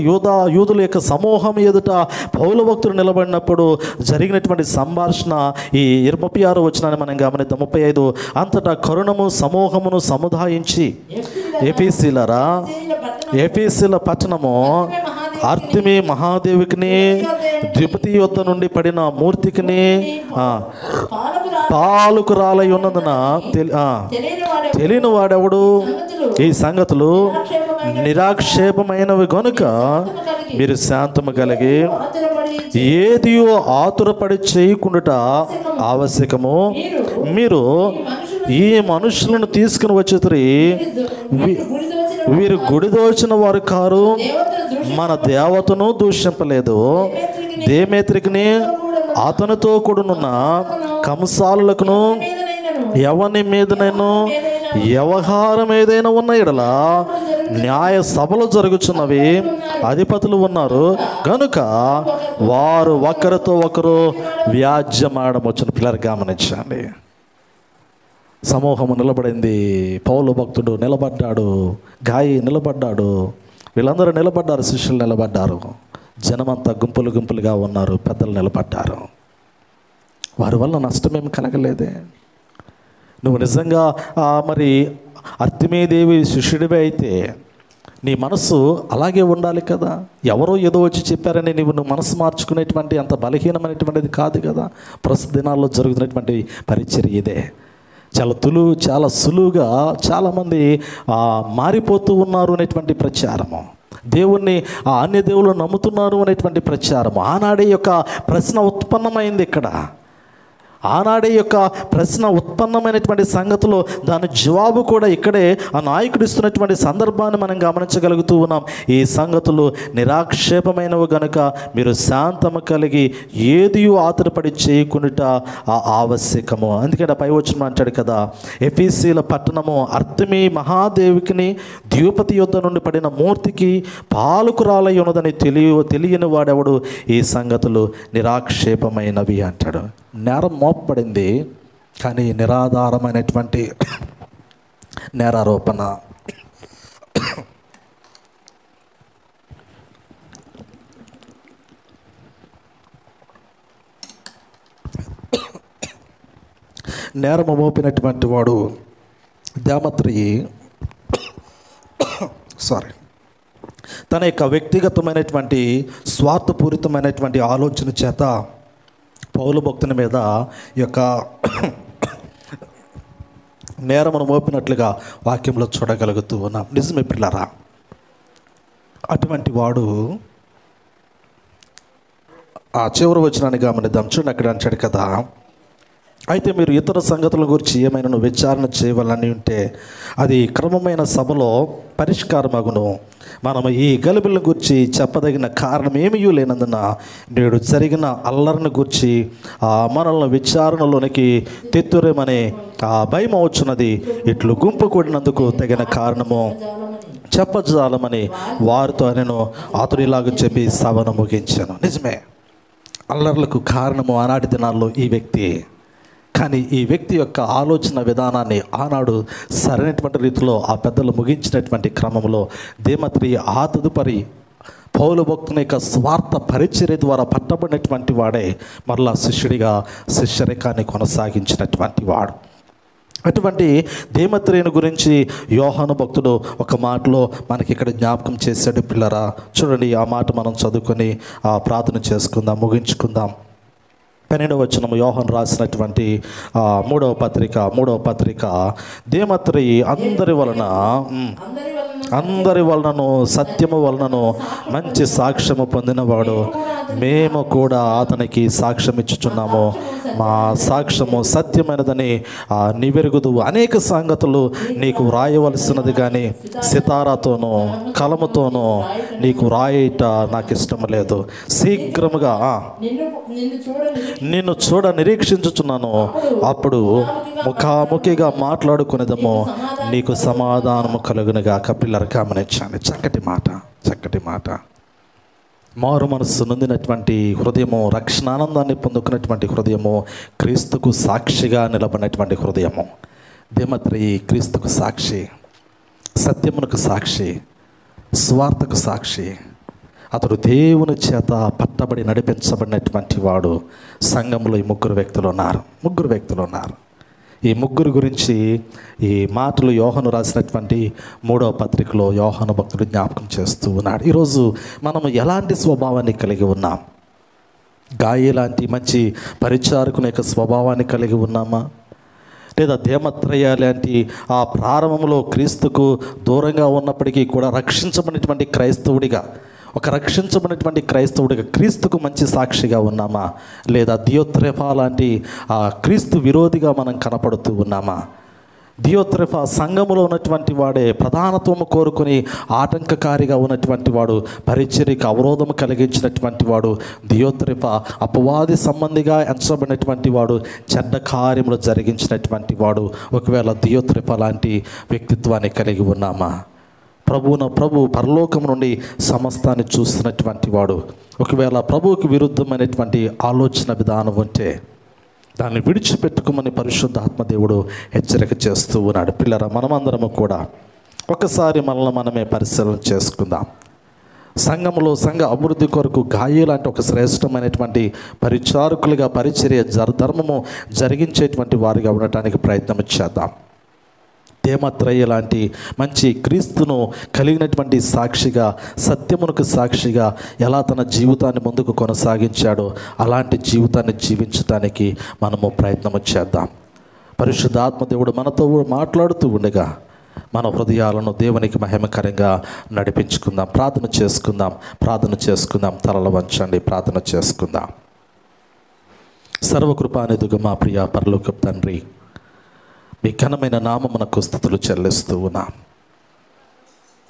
యూదుల యొక్క సమూహం ఎదుట పౌలు భక్తులు నిలబడినప్పుడు జరిగినటువంటి సంభాషణ ఈ 36వ వచనాన్ని మనం గమనిద్దాం. 35 అంతటా కరుణము సమూహమును సముదాయించి ఎఫెసీల పట్టణము ఆర్తిమి మహాదేవికిని ద్విపతి యొద్ద నుండి పడిన మూర్తికిని పాలుకురాలై ఉన్నందున తెలియని వాడెవడు ఈ సంగతులు నిరాక్షేపమైనవి గనుక మీరు శాంతము కలిగి ఏదియో ఆతురపడి చేయకుండా ఆవశ్యకము. మీరు ఈ మనుషులను తీసుకుని వచ్చేసరి వీరు గుడి దోచిన వారు కారు, మన దేవతను దూషింపలేదు. దేమేత్రికిని అతనితో కూడానున్న కంసాలులకును ఎవని మీదనైనా వ్యవహారం ఏదైనా ఉన్న ఎడల న్యాయ సభలు జరుగుతున్నవి, అధిపతులు ఉన్నారు కనుక వారు ఒకరితో ఒకరు వ్యాజ్యమాడడం వచ్చిన పిల్లలు గమనించండి. సమూహము నిలబడింది, పౌలు భక్తుడు నిలబడ్డాడు, గాయి నిలబడ్డాడు, వీళ్ళందరూ నిలబడ్డారు, శిష్యులు నిలబడ్డారు, జనమంతా గుంపులు గుంపులుగా ఉన్నారు, పెద్దలు నిలబడ్డారు. వారి వల్ల నష్టమేమి కలగలేదే. నువ్వు నిజంగా మరి అర్తిమీదేవి శిష్యుడివే అయితే నీ మనసు అలాగే ఉండాలి కదా. ఎవరో ఏదో వచ్చి చెప్పారని నువ్వు మనసు మార్చుకునేటువంటి అంత బలహీనమైనటువంటిది కాదు కదా. ప్రస్తుత దినాల్లో జరుగుతున్నటువంటి పరిచర్య ఇదే. చాలా సులువుగా చాలామంది మారిపోతూ ఉన్నారు అనేటువంటి ప్రచారము, దేవుణ్ణి అన్య దేవుళ్ళు నమ్ముతున్నారు అనేటువంటి ప్రచారము. ఆనాడే యొక్క ప్రశ్న ఉత్పన్నమైంది ఇక్కడ. ఆనాడే యొక్క ప్రశ్న ఉత్పన్నమైనటువంటి సంగతిలో దాని జవాబు కూడా ఇక్కడే ఆ నాయకుడు ఇస్తున్నటువంటి సందర్భాన్ని మనం గమనించగలుగుతూ ఉన్నాం. ఈ సంగతులు నిరాక్షేపమైనవి గనుక మీరు శాంతము కలిగి ఏదియో ఆతురపడి చేయకుండా ఆవశ్యకము. అందుకంటే పై వచనం అంటాడు కదా, ఎఫెసీల పట్టణము అర్తిమి మహాదేవికిని ద్విపతి యొద్ద నుండి పడిన మూర్తికి పాలుకురాలై ఉన్నదని తెలియని వాడెవడు ఈ సంగతులు నిరాక్షేపమైనవి అంటాడు. నేరం మోపబడింది కానీ నిరాధారమైనటువంటి నేరారోపణ. నేరము మోపినటువంటి వాడు దేమత్రి తన యొక్క వ్యక్తిగతమైనటువంటి స్వార్థపూరితమైనటువంటి ఆలోచన చేత పౌలు భక్తుని మీద యొక్క నేరమును మోపినట్లుగా వాక్యంలో చూడగలుగుతూ ఉన్నాం. నిజమే పిల్లరా, అటువంటి వాడు ఆ చివరి వచనాన్ని గమనిద్దాం. చూడండి, అక్కడ అంటాడు కదా, అయితే మీరు ఇతర సంగతుల గురించి ఏమైనా విచారణ చేయవాలని ఉంటే అది క్రమమైన సభలో పరిష్కారమగును. మనం ఈ గలిబిలను గురించి చెప్పదగిన కారణం ఏమీ లేనందున నేడు జరిగిన అల్లరిని గురించి మనల్ని విచారణలోనికి తెత్తురేమని భయం వచ్చున్నది. ఇట్లు గుంపు కూడినందుకు తగిన కారణము చెప్పజాలమని వారితో నేను అతడిలాగా చెప్పి సభను ముగించాను. నిజమే, అల్లర్లకు కారణము ఆనాటి దినాల్లో ఈ వ్యక్తి. కానీ ఈ వ్యక్తి యొక్క ఆలోచన విధానాన్ని ఆనాడు సరైనటువంటి రీతిలో ఆ పెద్దలు ముగించినటువంటి క్రమంలో దేమత్రి ఆ తదుపరి పౌలు భక్తుని యొక్క స్వార్థ పరిచర్య ద్వారా పట్టబడినటువంటి వాడే మరలా శిష్యుడిగా శిష్యరికాన్ని కొనసాగించినటువంటి వాడు. అటువంటి దేమత్రేయుని గురించి యోహాను భక్తుడు ఒక మాటలో మనకి ఇక్కడ జ్ఞాపకం చేశాడు. పిల్లరా చూడండి, ఆ మాట మనం చదువుకొని ప్రార్థన చేసుకుందాం, ముగించుకుందాం. 12వ వచనం యోహాను రాసినటువంటి మూడవ పత్రిక దేమత్రేయి అందరి వలనను సత్యము వలనను మంచి సాక్ష్యము పొందినవాడు, మేము కూడా అతనికి సాక్ష్యం ఇచ్చుచున్నాము, మా సాక్ష్యము సత్యమైనదని నీవెరుగుదు. అనేక సంగతులు నీకు వ్రాయవలసినది కానీ సితారాతోనూ కలముతోనూ నీకు వ్రాయట నాకు ఇష్టం లేదు. శీఘ్రముగా నిన్ను చూడ నిరీక్షించుచున్నాను, అప్పుడు ముఖాముఖిగా మాట్లాడుకునేదము, నీకు సమాధానము కలుగునుగా. పిల్లలు గమనించండి, చక్కటి మాట. మారు మనస్సు నొందినటువంటి హృదయము, రక్షణానందాన్ని పొందుకున్నటువంటి హృదయము, క్రీస్తుకు సాక్షిగా నిలబడినటువంటి హృదయము. దేమత్రేయి క్రీస్తుకు సాక్షి, సత్యమునకు సాక్షి, స్వార్థకు సాక్షి. అతడు దేవుని చేత పట్టబడి నడిపించబడినటువంటి వాడు. సంఘంలో ఈ ముగ్గురు వ్యక్తులు ఉన్నారు. ఈ ముగ్గురు గురించి ఈ మాటలు యోహాను రాసినటువంటి 3వ పత్రికలో యోహాను భక్తుడు జ్ఞాపకం చేస్తూ ఉన్నాడు. ఈరోజు మనము ఎలాంటి స్వభావాన్ని కలిగి ఉన్నాం? గాయి లాంటి మంచి పరిచారకుని యొక్క స్వభావాన్ని కలిగి ఉన్నామా? లేదా దేమత్రేయ లాంటి ఆ ప్రారంభంలో క్రీస్తుకు దూరంగా ఉన్నప్పటికీ కూడా రక్షించబడినటువంటి క్రైస్తవుడిగా క్రీస్తుకు మంచి సాక్షిగా ఉన్నామా? లేదా దియోత్రెఫా లాంటి ఆ క్రీస్తు విరోధిగా మనం కనపడుతూ ఉన్నామా? దియోత్రెఫా సంఘములో ఉన్నటువంటి వాడే ప్రధానత్వము కోరుకుని ఆటంకకారిగా ఉన్నటువంటి వాడు, పరిచర్యకు అవరోధము కలిగించినటువంటి వాడు. దియోత్రెఫా అపవాది సంబంధిగా ఎంచబడినటువంటి వాడు, చెడ్డ కార్యములు జరిగించినటువంటి వాడు. ఒకవేళ దియోత్రెఫా లాంటి వ్యక్తిత్వాన్ని కలిగి ఉన్నామా? ప్రభు పరలోకం నుండి సమస్తాన్ని చూస్తున్నటువంటి వాడు. ఒకవేళ ప్రభువుకి విరుద్ధమైనటువంటి ఆలోచన విధానం ఉంటే దాన్ని విడిచిపెట్టుకోమని పరిశుద్ధాత్మదేవుడు హెచ్చరిక చేస్తూ ఉన్నాడు. పిల్లరా, మనమందరము కూడా ఒకసారి మనల్ని మనమే పరిశీలన చేసుకుందాం. సంఘంలో సంఘ అభివృద్ధి కొరకు గాయి లాంటి ఒక శ్రేష్టమైనటువంటి పరిచారకులుగా పరిచర్య ధర్మము జరిగించేటువంటి వారిగా ఉండటానికి ప్రయత్నం చేద్దాం. దేమత్రేయ లాంటి మంచి క్రీస్తును కలిగినటువంటి సాక్షిగా, సత్యమునకు సాక్షిగా ఎలా తన జీవితాన్ని ముందుకు కొనసాగించాడో అలాంటి జీవితాన్ని జీవించడానికి మనము ప్రయత్నము చేద్దాం. పరిశుద్ధాత్మదేవుడు మనతో మాట్లాడుతూ ఉండగా మన హృదయాలను దేవునికి మహిమకరంగా నడిపించుకుందాం. ప్రార్థన చేసుకుందాం. తలలు వంచండి, ప్రార్థన చేసుకుందాం. సర్వకృపానిధిగా మా ప్రియ పరలోకపు తండ్రి, మీ ఘనమైన నామమునకు స్తుతులు చెల్లిస్తూ ఉన్నాం.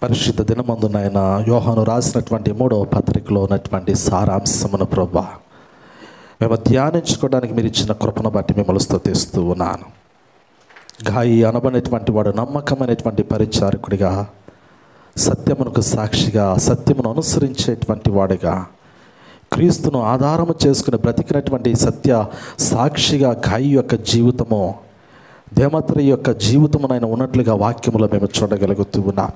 పరిశుద్ధ దినమందునైన యోహాను రాసినటువంటి 3వ పత్రికలో ఉన్నటువంటి సారాంశమును ప్రభువా మేము ధ్యానించుకోవడానికి మీరు ఇచ్చిన కృపను బట్టి మిమ్మల్ని స్తుతిస్తూ ఉన్నాను. గాయి అనబడినటువంటి వాడు నమ్మకమైనటువంటి పరిచారకుడిగా, సత్యమునకు సాక్షిగా, సత్యమును అనుసరించేటువంటి వాడిగా, క్రీస్తును ఆధారము చేసుకుని బ్రతికినటువంటి సత్య సాక్షిగా గాయి యొక్క జీవితము, దేమత్రేయ యొక్క జీవితమునైనా ఉన్నట్లుగా వాక్యములో మేము చూడగలుగుతూ ఉన్నాం.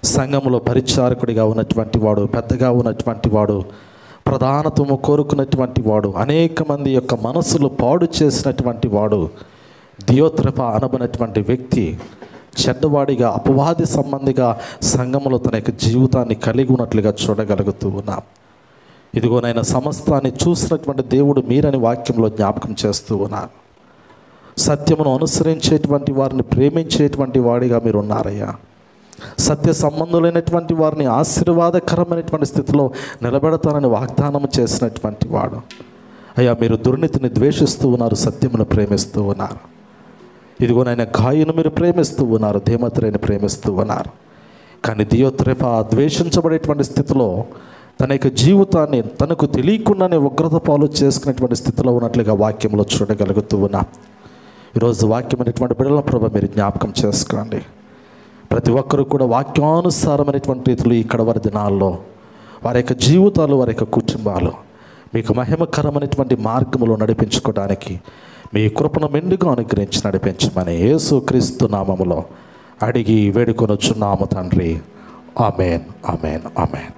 సంఘములో పరిచారకుడిగా ఉన్నటువంటి వాడు, పెద్దగా ఉన్నటువంటి వాడు, ప్రధానత్వము కోరుకున్నటువంటి వాడు, అనేక మంది యొక్క మనసులు పాడు చేసినటువంటి వాడు దియోత్రెఫా అనబడినటువంటి వ్యక్తి చెడ్డవాడిగా, అపవాది సంబంధిగా సంఘములో తన యొక్క జీవితాన్ని కలిగి ఉన్నట్లుగా చూడగలుగుతూ ఉన్నాం. ఇదిగోనైనా సమస్తాన్ని చూసినటువంటి దేవుడు మీరని వాక్యంలో జ్ఞాపకం చేస్తూ ఉన్నారు. సత్యమును అనుసరించేటువంటి వారిని ప్రేమించేటువంటి వాడిగా మీరు ఉన్నారయ్యా. సత్య సంబంధులైనటువంటి వారిని ఆశీర్వాదకరమైనటువంటి స్థితిలో నిలబెడతానని వాగ్దానం చేసినటువంటి వాడు అయ్యా. మీరు దుర్నీతిని ద్వేషిస్తూ ఉన్నారు, సత్యమును ప్రేమిస్తూ ఉన్నారు. ఇదిగోనైనా గాయను మీరు ప్రేమిస్తూ ఉన్నారు, దేమత్రేయుని ప్రేమిస్తూ ఉన్నారు. కానీ దియోత్రెఫా ద్వేషించబడేటువంటి స్థితిలో తన యొక్క జీవితాన్ని తనకు తెలియకుండానే ఉగ్రత పాలు చేసుకునేటువంటి స్థితిలో ఉన్నట్లుగా వాక్యంలో చూడగలుగుతూ ఉన్నాం. ఈరోజు వాక్యమైనటువంటి బిడ్డల ప్రభు మీరు జ్ఞాపకం చేసుకోండి. ప్రతి ఒక్కరూ కూడా వాక్యానుసారమైనటువంటి రీతిలో ఇక్కడ వారి దినాల్లో వారి యొక్క జీవితాలు, వారి యొక్క కుటుంబాలు మీకు మహిమకరమైనటువంటి మార్గములో నడిపించుకోవడానికి మీ కృపను మెండుగా అనుగ్రహించి నడిపించమని యేసు క్రీస్తు నామములో అడిగి వేడుకొనుచున్నాము తండ్రి. ఆమేన్, ఆమేన్, ఆమేన్.